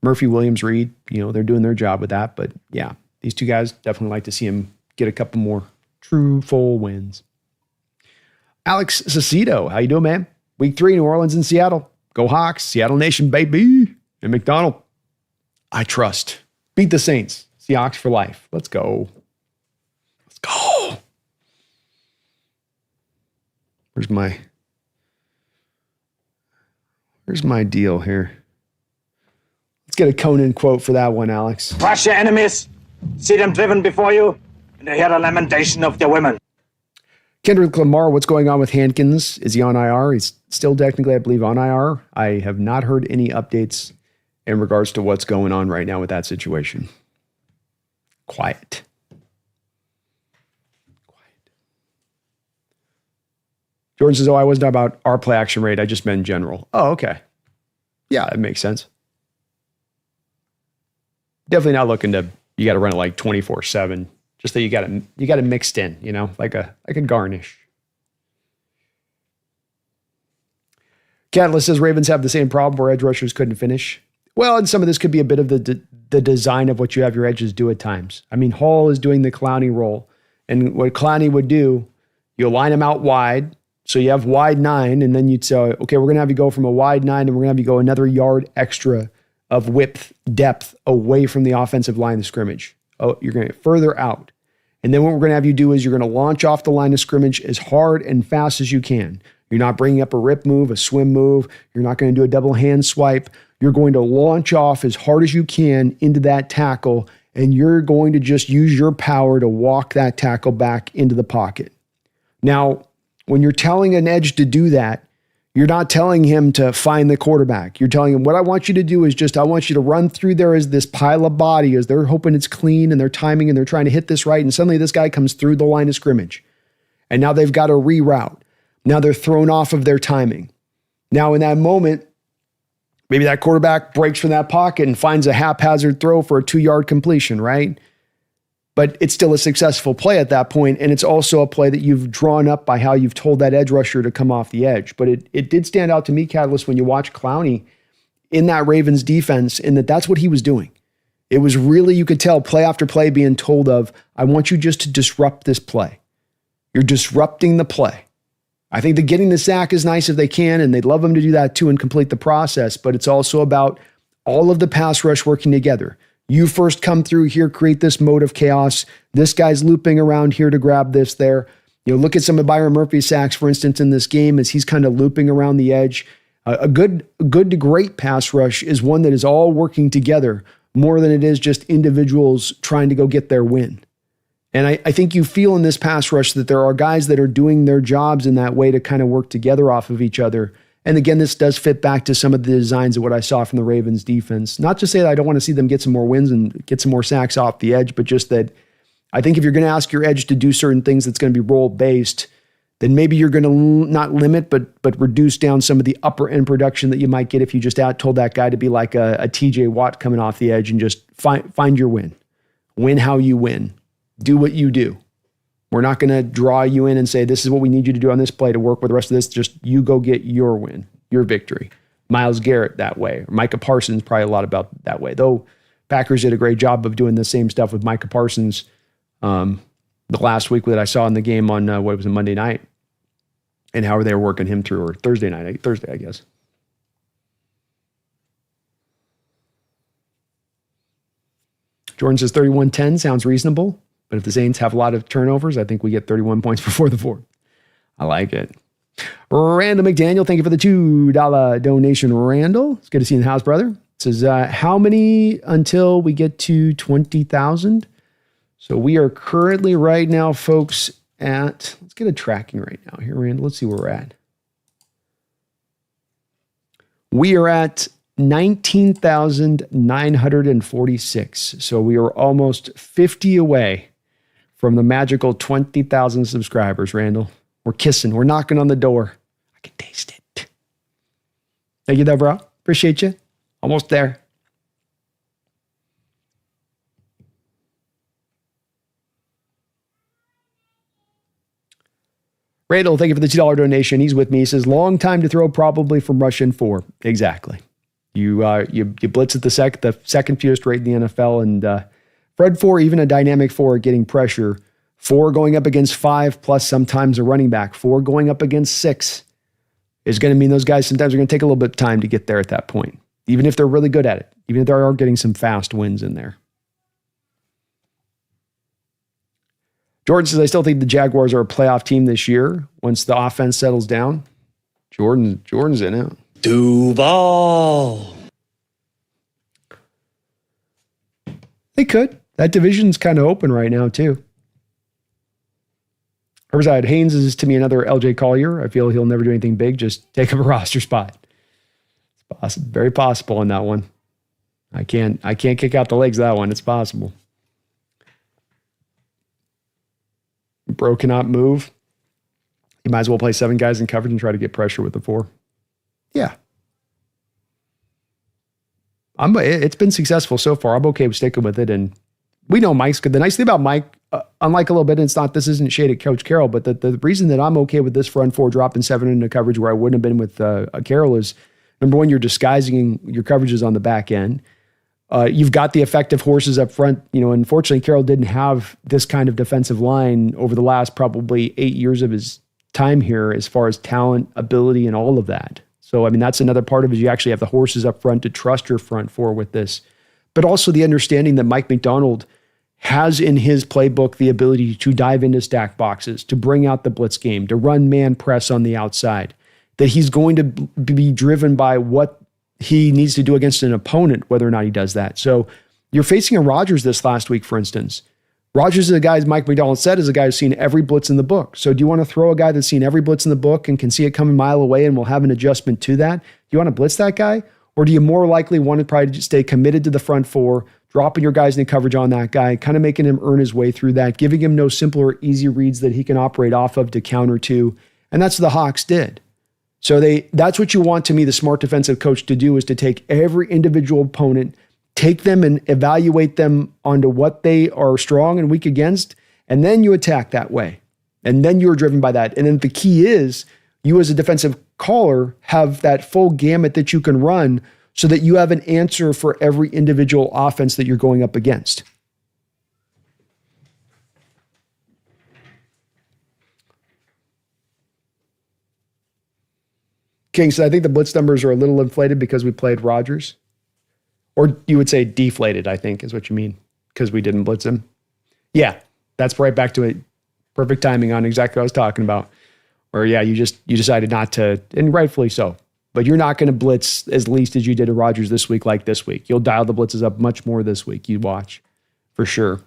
Murphy, Williams, Reed. They're doing their job with that. But yeah, these two guys, definitely like to see him get a couple more true full wins. Alex Cicito, how you doing, man? Week 3, New Orleans and Seattle. Go Hawks, Seattle Nation, baby. And McDonald, I trust. Beat the Saints. Seahawks for life. Let's go. Let's go. Where's my deal here? Let's get a Conan quote for that one, Alex. Crush your enemies, see them driven before you, and hear the lamentation of their women. Kendrick Lamar, what's going on with Hankins? Is he on IR? He's still technically, I believe, on IR. I have not heard any updates in regards to what's going on right now with that situation. Quiet. Jordan says, I wasn't talking about our play action rate. I just meant in general. Oh, okay. Yeah, that makes sense. Definitely not looking to, you got to run it like 24/7. Just that you got it mixed in, like a garnish. Catalyst says Ravens have the same problem where edge rushers couldn't finish. Well, and some of this could be a bit of the design of what you have your edges do at times. I mean, Hall is doing the Clowney role. And what Clowney would do, you'll line him out wide. So you have wide 9, and then you'd say, okay, we're going to have you go from a wide 9, and we're going to have you go another yard extra of width, depth away from the offensive line of scrimmage. Oh, you're going to get further out. And then what we're going to have you do is you're going to launch off the line of scrimmage as hard and fast as you can. You're not bringing up a rip move, a swim move. You're not going to do a double hand swipe. You're going to launch off as hard as you can into that tackle, and you're going to just use your power to walk that tackle back into the pocket. Now, when you're telling an edge to do that, you're not telling him to find the quarterback. You're telling him, what I want you to do is I want you to run through there as this pile of body, as they're hoping it's clean and they're timing and they're trying to hit this right. And suddenly this guy comes through the line of scrimmage. And now they've got to reroute. Now they're thrown off of their timing. Now in that moment, maybe that quarterback breaks from that pocket and finds a haphazard throw for a 2-yard completion, right? But it's still a successful play at that point, and it's also a play that you've drawn up by how you've told that edge rusher to come off the edge. But it did stand out to me, Catalyst, when you watch Clowney in that Ravens defense, in that's what he was doing. It was really, you could tell play after play being told of, I want you just to disrupt this play. You're disrupting the play. I think that getting the sack is nice if they can, and they'd love them to do that too and complete the process, but it's also about all of the pass rush working together. You first come through here, create this mode of chaos. This guy's looping around here to grab this there. Look at some of Byron Murphy's sacks, for instance, in this game as he's kind of looping around the edge. A good to great pass rush is one that is all working together more than it is just individuals trying to go get their win. And I think you feel in this pass rush that there are guys that are doing their jobs in that way to kind of work together off of each other. And again, this does fit back to some of the designs of what I saw from the Ravens defense. Not to say that I don't want to see them get some more wins and get some more sacks off the edge, but just that I think if you're going to ask your edge to do certain things that's going to be role-based, then maybe you're going to not limit, but reduce down some of the upper end production that you might get if you just told that guy to be like a TJ Watt coming off the edge and just find your win. Win how you win. Do what you do. We're not going to draw you in and say, this is what we need you to do on this play to work with the rest of this. Just you go get your win, your victory. Myles Garrett that way. Or Micah Parsons probably a lot about that way. Though Packers did a great job of doing the same stuff with Micah Parsons the last week that I saw in the game on what was a Monday night and how they were working him through, or Thursday, I guess. Jordan says 31-10 sounds reasonable. But if the Saints have a lot of turnovers, I think we get 31 points before the fourth. I like it. Randall McDaniel, thank you for the $2 donation, Randall. It's good to see you in the house, brother. It says, how many until we get to 20,000? So we are currently right now, folks, at, let's get a tracking right now here, Randall. Let's see where we're at. We are at 19,946. So we are almost 50 away from the magical 20,000 subscribers, Randall. We're kissing. We're knocking on the door. I can taste it. Thank you, though, bro. Appreciate you. Almost there. Randall, thank you for the $2 donation. He's with me. He says, long time to throw, probably from Russian 4. Exactly. You blitz at the second fewest rate in the NFL, and Fred 4, even a dynamic 4, getting pressure. 4 going up against 5, plus sometimes a running back. 4 going up against 6 is going to mean those guys sometimes are going to take a little bit of time to get there at that point, even if they're really good at it, even if they are getting some fast wins in there. Jordan says, I still think the Jaguars are a playoff team this year once the offense settles down. Jordan's in it. Duval. They could. That division's kind of open right now, too. Herbside Haynes is to me another LJ Collier. I feel he'll never do anything big, just take up a roster spot. It's very possible on that one. I can't kick out the legs of that one. It's possible. Bro cannot move. You might as well play 7 guys in coverage and try to get pressure with the 4. Yeah. It's been successful so far. I'm okay with sticking with it. And we know Mike's good. The nice thing about Mike, unlike a little bit, this isn't shade at Coach Carroll, but the reason that I'm okay with this front 4 dropping 7 into coverage where I wouldn't have been with Carroll is, number one, you're disguising your coverages on the back end. You've got the effective horses up front. Unfortunately, Carroll didn't have this kind of defensive line over the last probably 8 years of his time here as far as talent, ability, and all of that. So, that's another part of it is you actually have the horses up front to trust your front 4 with this. But also the understanding that Mike McDonald has in his playbook the ability to dive into stack boxes, to bring out the blitz game, to run man press on the outside, that he's going to be driven by what he needs to do against an opponent, whether or not he does that. So you're facing a Rodgers this last week, for instance. Rodgers is a guy, as Mike McDonald said, is a guy who's seen every blitz in the book. So do you want to throw a guy that's seen every blitz in the book and can see it coming a mile away and will have an adjustment to that? Do you want to blitz that guy? Or do you more likely want to probably stay committed to the front 4, dropping your guys in coverage on that guy, kind of making him earn his way through that, giving him no simple or easy reads that he can operate off of to counter to? And that's what the Hawks did. So that's what you want, to me, the smart defensive coach to do, is to take every individual opponent, take them and evaluate them onto what they are strong and weak against, and then you attack that way. And then you're driven by that. And then the key is you as a defensive caller have that full gamut that you can run so that you have an answer for every individual offense that you're going up against. King said, I think the blitz numbers are a little inflated because we played Rodgers. Or you would say deflated, I think is what you mean, because we didn't blitz him. Yeah, that's right back to it. Perfect timing on exactly what I was talking about. Where, yeah, you decided not to, and rightfully so. But you're not going to blitz as least as you did to Rodgers this week like this week. You'll dial the blitzes up much more this week. You watch, for sure.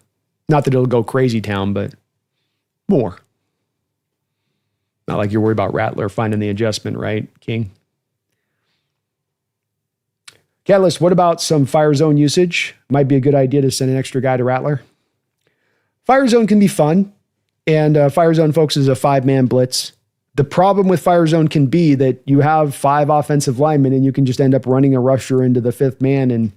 Not that it'll go crazy town, but more. Not like you're worried about Rattler finding the adjustment, right, King? Catalyst, what about some fire zone usage? Might be a good idea to send an extra guy to Rattler. Fire zone can be fun, and fire zone, folks, is a 5-man blitz. The problem with fire zone can be that you have 5 offensive linemen, and you can just end up running a rusher into the 5th man, and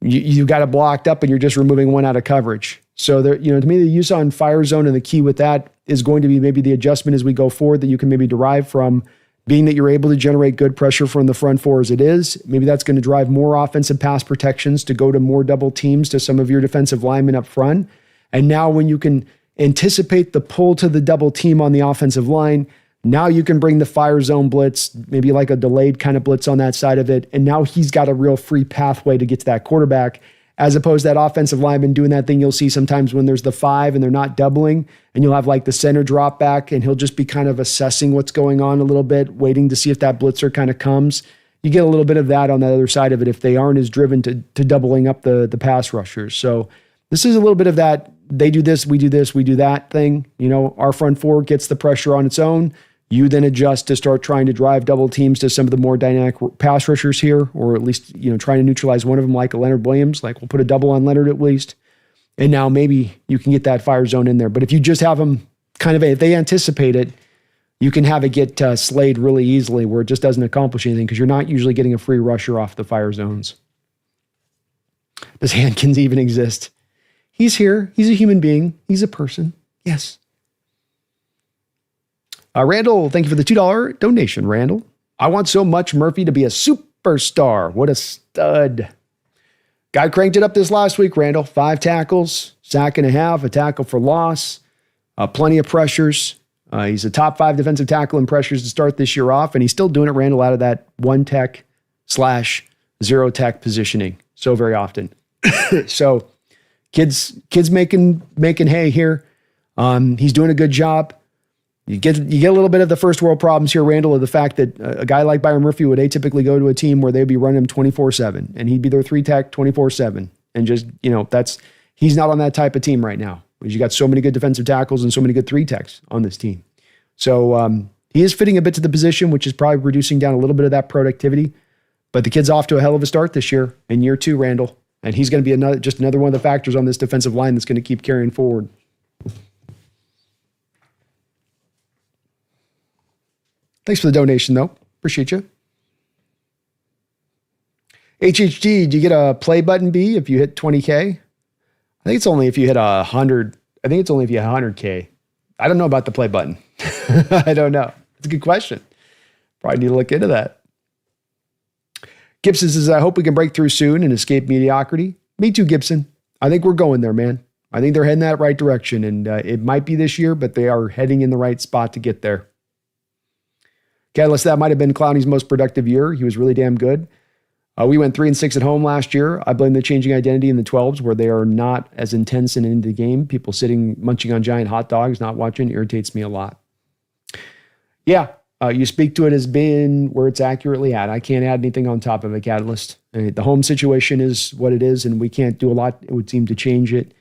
you got it blocked up, and you're just removing one out of coverage. So there, to me, the use on fire zone and the key with that is going to be maybe the adjustment as we go forward that you can maybe derive from being that you're able to generate good pressure from the front 4 as it is. Maybe that's going to drive more offensive pass protections to go to more double teams to some of your defensive linemen up front. And now when you can anticipate the pull to the double team on the offensive line, now you can bring the fire zone blitz, maybe like a delayed kind of blitz on that side of it. And now he's got a real free pathway to get to that quarterback, as opposed to that offensive lineman doing that thing you'll see sometimes when there's the 5 and they're not doubling, and you'll have like the center drop back and he'll just be kind of assessing what's going on a little bit, waiting to see if that blitzer kind of comes. You get a little bit of that on the other side of it if they aren't as driven to doubling up the pass rushers. So this is a little bit of that, they do this, we do that thing. Our front 4 gets the pressure on its own. You then adjust to start trying to drive double teams to some of the more dynamic pass rushers here, or at least, trying to neutralize one of them like a Leonard Williams, like we'll put a double on Leonard at least. And now maybe you can get that fire zone in there. But if you just have them if they anticipate it, you can have it get slayed really easily where it just doesn't accomplish anything because you're not usually getting a free rusher off the fire zones. Does Hankins even exist? He's here. He's a human being. He's a person. Yes. Randall, thank you for the $2 donation, Randall. I want so much Murphy to be a superstar. What a stud. Guy cranked it up this last week, Randall. 5 tackles, sack and a half, a tackle for loss, plenty of pressures. He's a top 5 defensive tackle in pressures to start this year off, and he's still doing it, Randall, out of that 1-tech/0 tech positioning so very often. So kids making hay here. He's doing a good job. You get a little bit of the first world problems here, Randall, of the fact that a guy like Byron Murphy would atypically go to a team where they'd be running him 24/7, and he'd be their 3-tech 24/7. And just, he's not on that type of team right now, because you got so many good defensive tackles and so many good 3-techs on this team. So he is fitting a bit to the position, which is probably reducing down a little bit of that productivity. But the kid's off to a hell of a start this year, in year 2, Randall. And he's going to be another one of the factors on this defensive line that's going to keep carrying forward. Thanks for the donation, though. Appreciate you. HHG, do you get a play button B if you hit 20K? I think it's only if you hit 100. I think it's only if you hit 100K. I don't know about the play button. I don't know. It's a good question. Probably need to look into that. Gibson says, I hope we can break through soon and escape mediocrity. Me too, Gibson. I think we're going there, man. I think they're heading that right direction, and it might be this year, but they are heading in the right spot to get there. Catalyst, that might have been Clowney's most productive year. He was really damn good. We went 3-6 at home last year. I blame the changing identity in the 12s, where they are not as intense and into the game. People sitting, munching on giant hot dogs, not watching, irritates me a lot. Yeah, you speak to it as being where it's accurately at. I can't add anything on top of it, Catalyst. The home situation is what it is, and we can't do a lot, it would seem, to change it.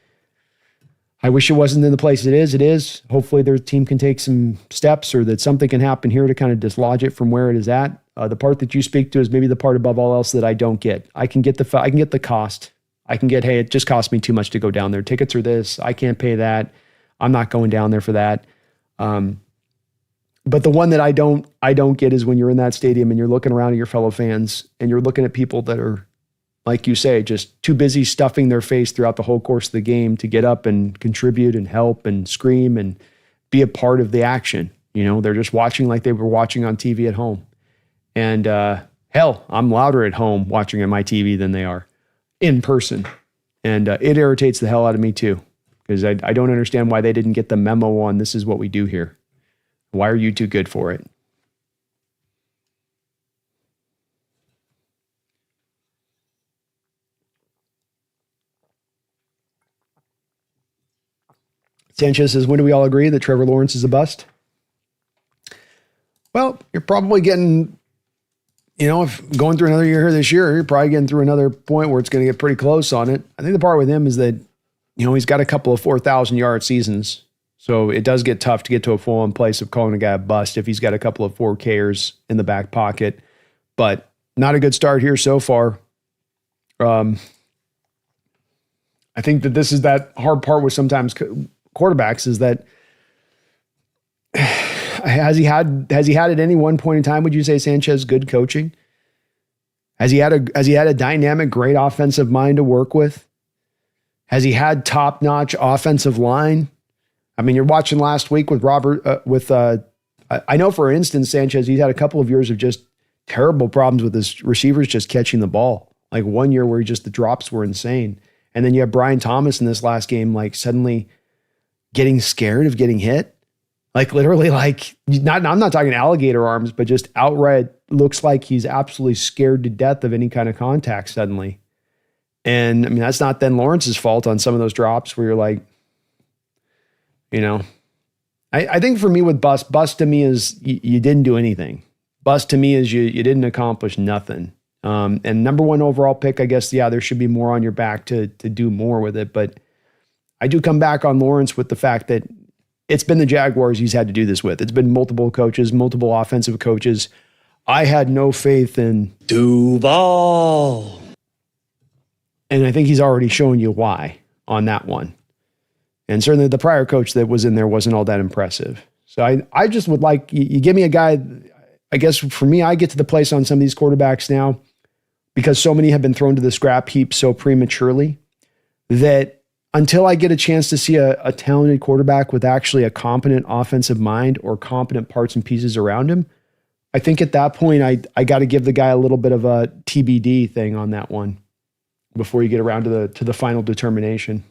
I wish it wasn't in the place it is. It is. Hopefully their team can take some steps, or that something can happen here to kind of dislodge it from where it is at. The part that you speak to is maybe the part above all else that I don't get. I can get the cost. I can get, hey, it just cost me too much to go down there. Tickets are this. I can't pay that. I'm not going down there for that. But the one that I don't get is when you're in that stadium and you're looking around at your fellow fans and you're looking at people that are, like you say, just too busy stuffing their face throughout the whole course of the game to get up and contribute and help and scream and be a part of the action. They're just watching like they were watching on TV at home. And hell, I'm louder at home watching on my TV than they are in person. And it irritates the hell out of me too, because I don't understand why they didn't get the memo on this is what we do here. Why are you too good for it? Sanchez says, when do we all agree that Trevor Lawrence is a bust? Well, you're probably getting, if going through another year here this year, you're probably getting through another point where it's going to get pretty close on it. I think the part with him is that, he's got a couple of 4,000-yard seasons. So it does get tough to get to a full-on place of calling a guy a bust if he's got a couple of 4Kers in the back pocket. But not a good start here so far. I think that this is that hard part with sometimes quarterbacks, is that has he had at any one point in time, would you say, Sanchez, good coaching? Has he had a dynamic, great offensive mind to work with? Has he had top-notch offensive line? I mean, you're watching last week with Robert, I know, for instance, Sanchez, he's had a couple of years of just terrible problems with his receivers just catching the ball. Like one year where the drops were insane. And then you have Brian Thomas in this last game, like suddenly getting scared of getting hit. Like literally, like I'm not talking alligator arms, but just outright looks like he's absolutely scared to death of any kind of contact suddenly. And I mean, that's not then Lawrence's fault on some of those drops where you're like, I think for me with bust to me is you didn't do anything. Bust to me is you didn't accomplish nothing. And number 1 overall pick, I guess, yeah, there should be more on your back to do more with it. But I do come back on Lawrence with the fact that it's been the Jaguars he's had to do this with. It's been multiple coaches, multiple offensive coaches. I had no faith in Duval. And I think he's already shown you why on that one. And certainly the prior coach that was in there wasn't all that impressive. So I just would like, you give me a guy, I guess for me, I get to the place on some of these quarterbacks now, because so many have been thrown to the scrap heap so prematurely, that until I get a chance to see a talented quarterback with actually a competent offensive mind or competent parts and pieces around him, I think at that point, I got to give the guy a little bit of a TBD thing on that one before you get around to the final determination.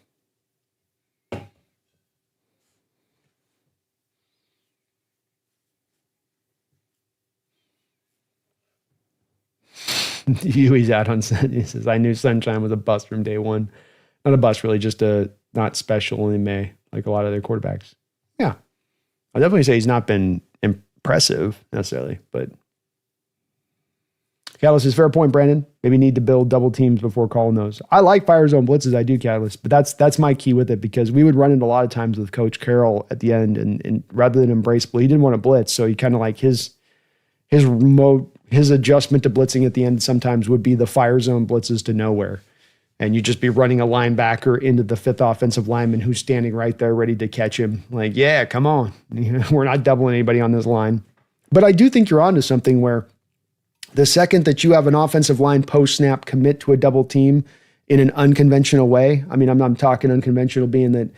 Huey's out on Sunday. He says, I knew Sunshine was a bust from day one. Not a bust, really, just not special in May, like a lot of their quarterbacks. Yeah. I'll definitely say he's not been impressive necessarily, but Catalyst is fair point, Brandon. Maybe need to build double teams before calling those. I like fire zone blitzes. I do, Catalyst, but that's my key with it, because we would run it a lot of times with Coach Carroll at the end, and rather than embrace, he didn't want to blitz, so he kind of like his adjustment to blitzing at the end sometimes would be the fire zone blitzes to nowhere. And you'd just be running a linebacker into the fifth offensive lineman who's standing right there ready to catch him. Like, yeah, come on. We're not doubling anybody on this line. But I do think you're onto something where the second that you have an offensive line post-snap commit to a double team in an unconventional way, I mean, I'm talking unconventional being that,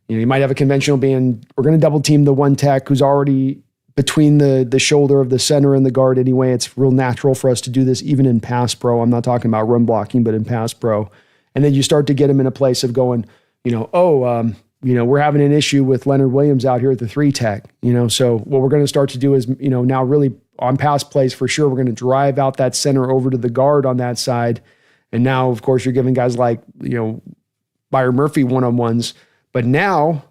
you might have a conventional being, we're going to double team the one tech who's already between the shoulder of the center and the guard anyway. It's real natural for us to do this even in pass pro. I'm not talking about run blocking, but in pass pro. And then you start to get them in a place of going, we're having an issue with Leonard Williams out here at the 3 tech, so what we're going to start to do is, now really on pass plays for sure, we're going to drive out that center over to the guard on that side. And now, of course, you're giving guys like, Byron Murphy one-on-ones, but now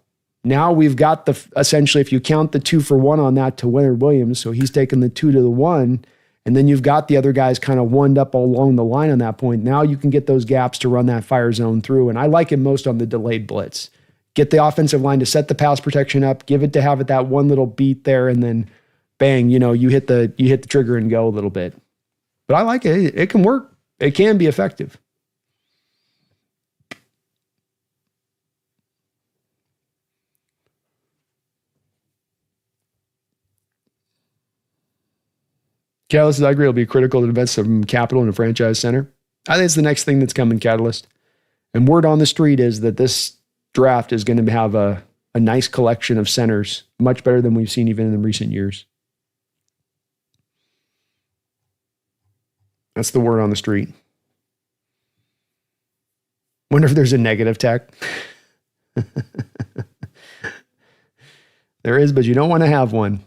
we've got essentially, if you count the 2-for-1 on that to Leonard Williams, so he's taking the 2 to the 1, and then you've got the other guys kind of one up all along the line on that point. Now you can get those gaps to run that fire zone through. And I like it most on the delayed blitz. Get the offensive line to set the pass protection up, give it to have it that one little beat there, and then bang, you hit the trigger and go a little bit. But I like it. It can work. It can be effective. Catalyst, I agree, will be critical to invest some capital in a franchise center. I think it's the next thing that's coming, Catalyst. And word on the street is that this draft is going to have a nice collection of centers, much better than we've seen even in the recent years. That's the word on the street. Wonder if there's a negative tech. There is, but you don't want to have one.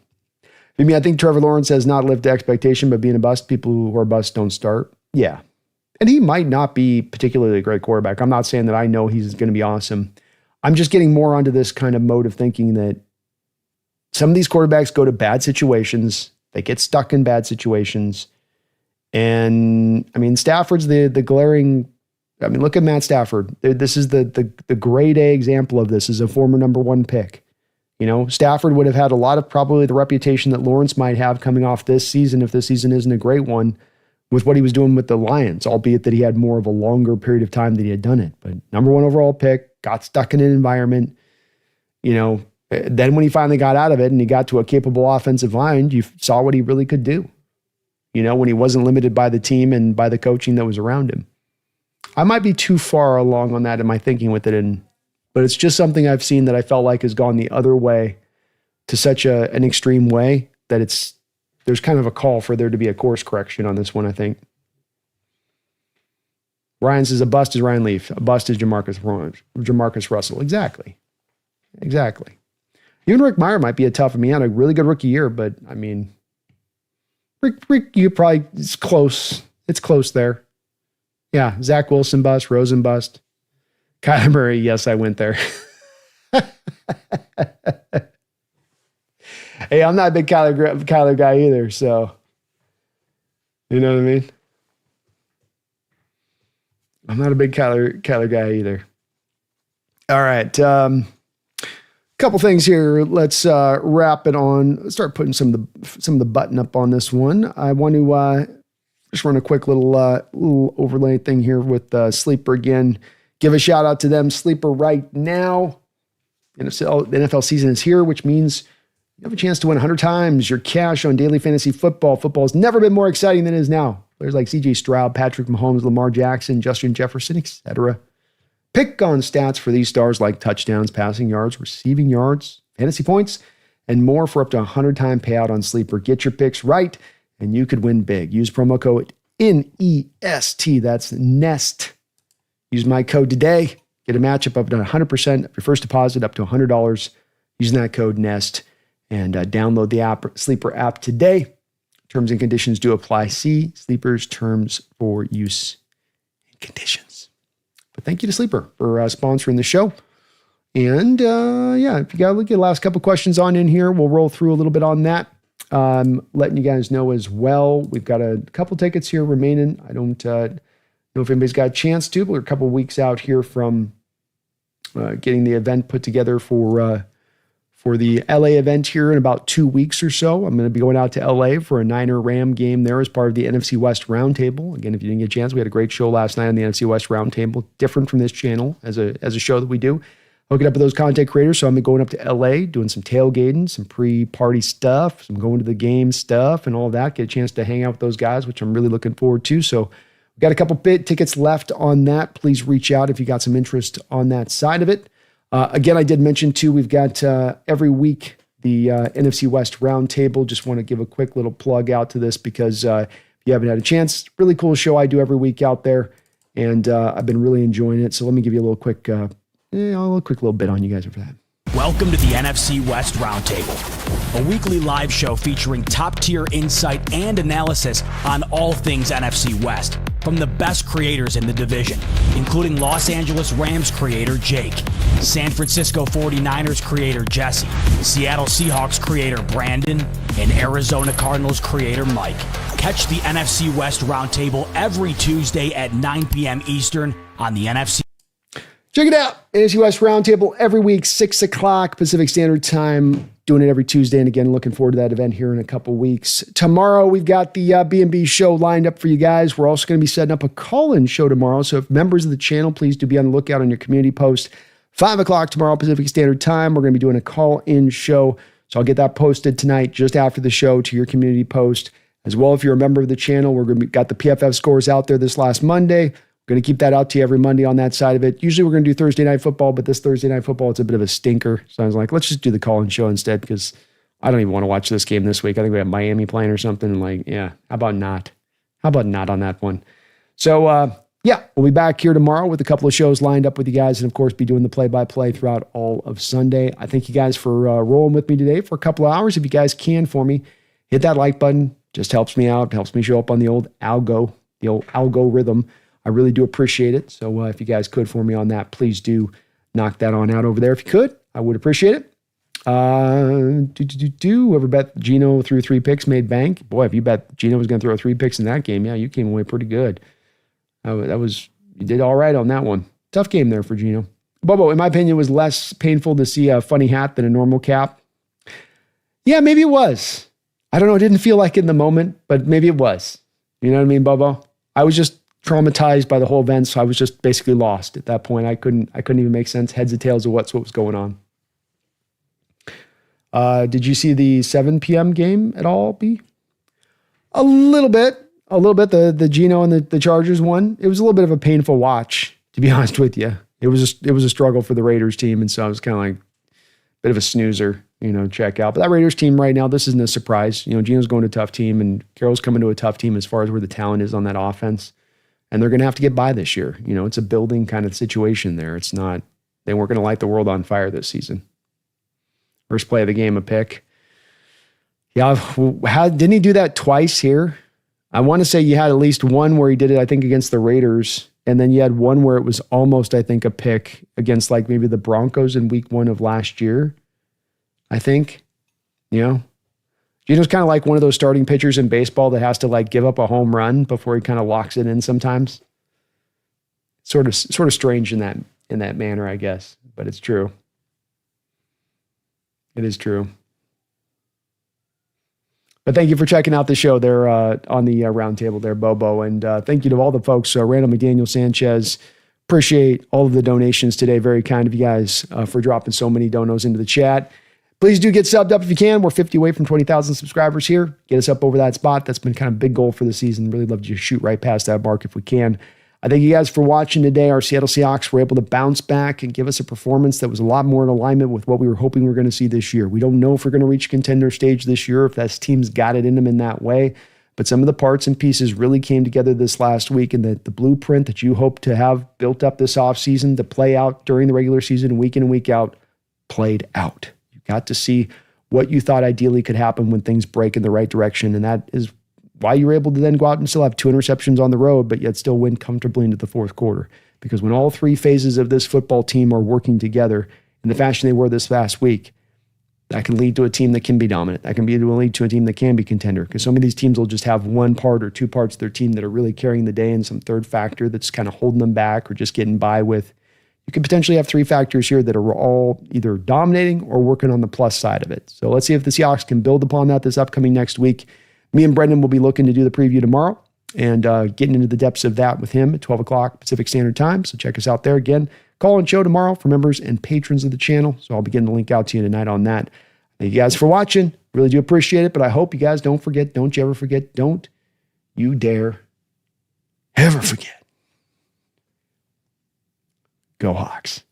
I think Trevor Lawrence has not lived to expectation, but being a bust, people who are busts don't start. Yeah. And he might not be particularly a great quarterback. I'm not saying that I know he's going to be awesome. I'm just getting more onto this kind of mode of thinking that some of these quarterbacks go to bad situations. They get stuck in bad situations. And Stafford's the glaring, look at Matt Stafford. This is the grade A example of this, as a former number 1 pick. Stafford would have had a lot of probably the reputation that Lawrence might have coming off this season, if this season isn't a great one, with what he was doing with the Lions, albeit that he had more of a longer period of time that he had done it. But number 1 overall pick, got stuck in an environment, then when he finally got out of it and he got to a capable offensive line, you saw what he really could do, when he wasn't limited by the team and by the coaching that was around him. I might be too far along on that in my thinking with it, but it's just something I've seen that I felt like has gone the other way to such an extreme way that there's kind of a call for there to be a course correction on this one, I think. Ryan says a bust is Ryan Leaf. A bust is Jamarcus Russell. Exactly. Even Rick Meyer might be a tough. He had a really good rookie year, but Rick, you probably, it's close. It's close there. Yeah, Zach Wilson bust, Rosen bust. Kyler Murray, yes, I went there. Hey, I'm not a big Kyler guy either, so you know what I mean? I'm not a big Kyler guy either. All right. Couple things here. Let's wrap it on. Let's start putting some of the button up on this one. I want to just run a quick little overlay thing here with Sleeper again. Give a shout out to them. Sleeper right now. The NFL season is here, which means you have a chance to win 100 times your cash on daily fantasy football. Football has never been more exciting than it is now. Players like C.J. Stroud, Patrick Mahomes, Lamar Jackson, Justin Jefferson, etc. Pick on stats for these stars like touchdowns, passing yards, receiving yards, fantasy points, and more for up to 100-time payout on Sleeper. Get your picks right, and you could win big. Use promo code NEST. That's NEST. Use my code today. Get a matchup up to 100% of your first deposit up to $100 using that code NEST. And download the Sleeper app today. Terms and conditions do apply. See Sleeper's terms for use and conditions. But thank you to Sleeper for sponsoring the show. And if you got to look at the last couple questions on in here, we'll roll through a little bit on that. Letting you guys know as well, we've got a couple tickets here remaining. I don't know if anybody's got a chance to, but we're a couple weeks out here from getting the event put together for the LA event here in about 2 weeks or so. I'm going to be going out to LA for a Niner-Ram game there as part of the NFC West Roundtable. Again, if you didn't get a chance, we had a great show last night on the NFC West Roundtable, different from this channel as a show that we do. Hooking up with those content creators. So I'm going up to LA, doing some tailgating, some pre-party stuff, some going to the game stuff and all that. Get a chance to hang out with those guys, which I'm really looking forward to. So we've got a couple tickets left on that. Please reach out if you got some interest on that side of it. Again, I did mention too, we've got every week the NFC West Roundtable. Just want to give a quick little plug out to this because if you haven't had a chance, really cool show I do every week out there. And I've been really enjoying it. So let me give you a little quick little bit on you guys for that. Welcome to the NFC West Roundtable, a weekly live show featuring top-tier insight and analysis on all things NFC West from the best creators in the division, including Los Angeles Rams creator Jake, San Francisco 49ers creator Jesse, Seattle Seahawks creator Brandon, and Arizona Cardinals creator Mike. Catch the NFC West Roundtable every Tuesday at 9 p.m. Eastern on the NFC. Check it out. NFC West Roundtable every week, 6 o'clock Pacific Standard Time. Doing it every Tuesday. And again, looking forward to that event here in a couple weeks. Tomorrow, we've got the B&B show lined up for you guys. We're also going to be setting up a call-in show tomorrow. So if members of the channel, please do be on the lookout on your community post. 5 o'clock tomorrow Pacific Standard Time. We're going to be doing a call-in show. So I'll get that posted tonight just after the show to your community post. As well, if you're a member of the channel, we're going to got the PFF scores out there this last Monday. Going to keep that out to you every Monday on that side of it. Usually we're going to do Thursday Night Football, but this Thursday Night Football, it's a bit of a stinker. So I was like, let's just do the call-in show instead because I don't even want to watch this game this week. I think we have Miami playing or something. Like, yeah, how about not? How about not on that one? So, we'll be back here tomorrow with a couple of shows lined up with you guys and, of course, be doing the play-by-play throughout all of Sunday. I thank you guys for rolling with me today for a couple of hours. If you guys can for me, hit that like button. Just helps me out. Helps me show up on the old algorithm. I really do appreciate it. So if you guys could for me on that, please do knock that on out over there. If you could, I would appreciate it. Whoever bet Geno threw 3 picks made bank. Boy, if you bet Geno was going to throw 3 picks in that game, yeah, you came away pretty good. You did all right on that one. Tough game there for Geno. Bobo, in my opinion, it was less painful to see a funny hat than a normal cap. Yeah, maybe it was. I don't know. It didn't feel like in the moment, but maybe it was. You know what I mean, Bobo? I was just traumatized by the whole event, so I was just basically lost at that point. I couldn't even make sense, heads or tails of what was going on. Did you see the 7 p.m. game at all, B? A little bit. The Geno and the Chargers one. It was a little bit of a painful watch, to be honest with you. It was a struggle for the Raiders team, and so I was kind of like a bit of a snoozer, check out. But that Raiders team right now, this isn't a surprise. Geno's going to a tough team, and Carroll's coming to a tough team as far as where the talent is on that offense. And they're going to have to get by this year. It's a building kind of situation there. It's not, they weren't going to light the world on fire this season. First play of the game, a pick. Yeah, didn't he do that twice here? I want to say you had at least one where he did it, I think, against the Raiders. And then you had one where it was almost, I think, a pick against like maybe the Broncos in week 1 of last year. I think, Geno's kind of like one of those starting pitchers in baseball that has to like give up a home run before he kind of locks it in sometimes. Sort of strange in that manner, I guess, but it's true. It is true. But thank you for checking out the show there on the roundtable there, Bobo. And thank you to all the folks, Randall McDaniel Sanchez. Appreciate all of the donations today. Very kind of you guys for dropping so many donos into the chat. Please do get subbed up if you can. We're 50 away from 20,000 subscribers here. Get us up over that spot. That's been kind of a big goal for the season. Really love to just shoot right past that mark if we can. I thank you guys for watching today. Our Seattle Seahawks were able to bounce back and give us a performance that was a lot more in alignment with what we were hoping we were going to see this year. We don't know if we're going to reach contender stage this year, if that team's got it in them in that way. But some of the parts and pieces really came together this last week, and the blueprint that you hope to have built up this offseason to play out during the regular season, week in and week out, played out. You got to see what you thought ideally could happen when things break in the right direction, and that is why you were able to then go out and still have 2 interceptions on the road, but yet still win comfortably into the fourth quarter. Because when all 3 phases of this football team are working together in the fashion they were this past week, that can lead to a team that can be dominant. That can lead to a team that can be contender. Because some of these teams will just have 1 part or 2 parts of their team that are really carrying the day and some third factor that's kind of holding them back or just getting by with. You could potentially have 3 factors here that are all either dominating or working on the plus side of it. So let's see if the Seahawks can build upon that this upcoming next week. Me and Brendan will be looking to do the preview tomorrow and getting into the depths of that with him at 12 o'clock Pacific Standard Time. So check us out there. Again, call and show tomorrow for members and patrons of the channel. So I'll be getting the link out to you tonight on that. Thank you guys for watching. Really do appreciate it. But I hope you guys don't you ever forget, don't you dare ever forget. Go Hawks.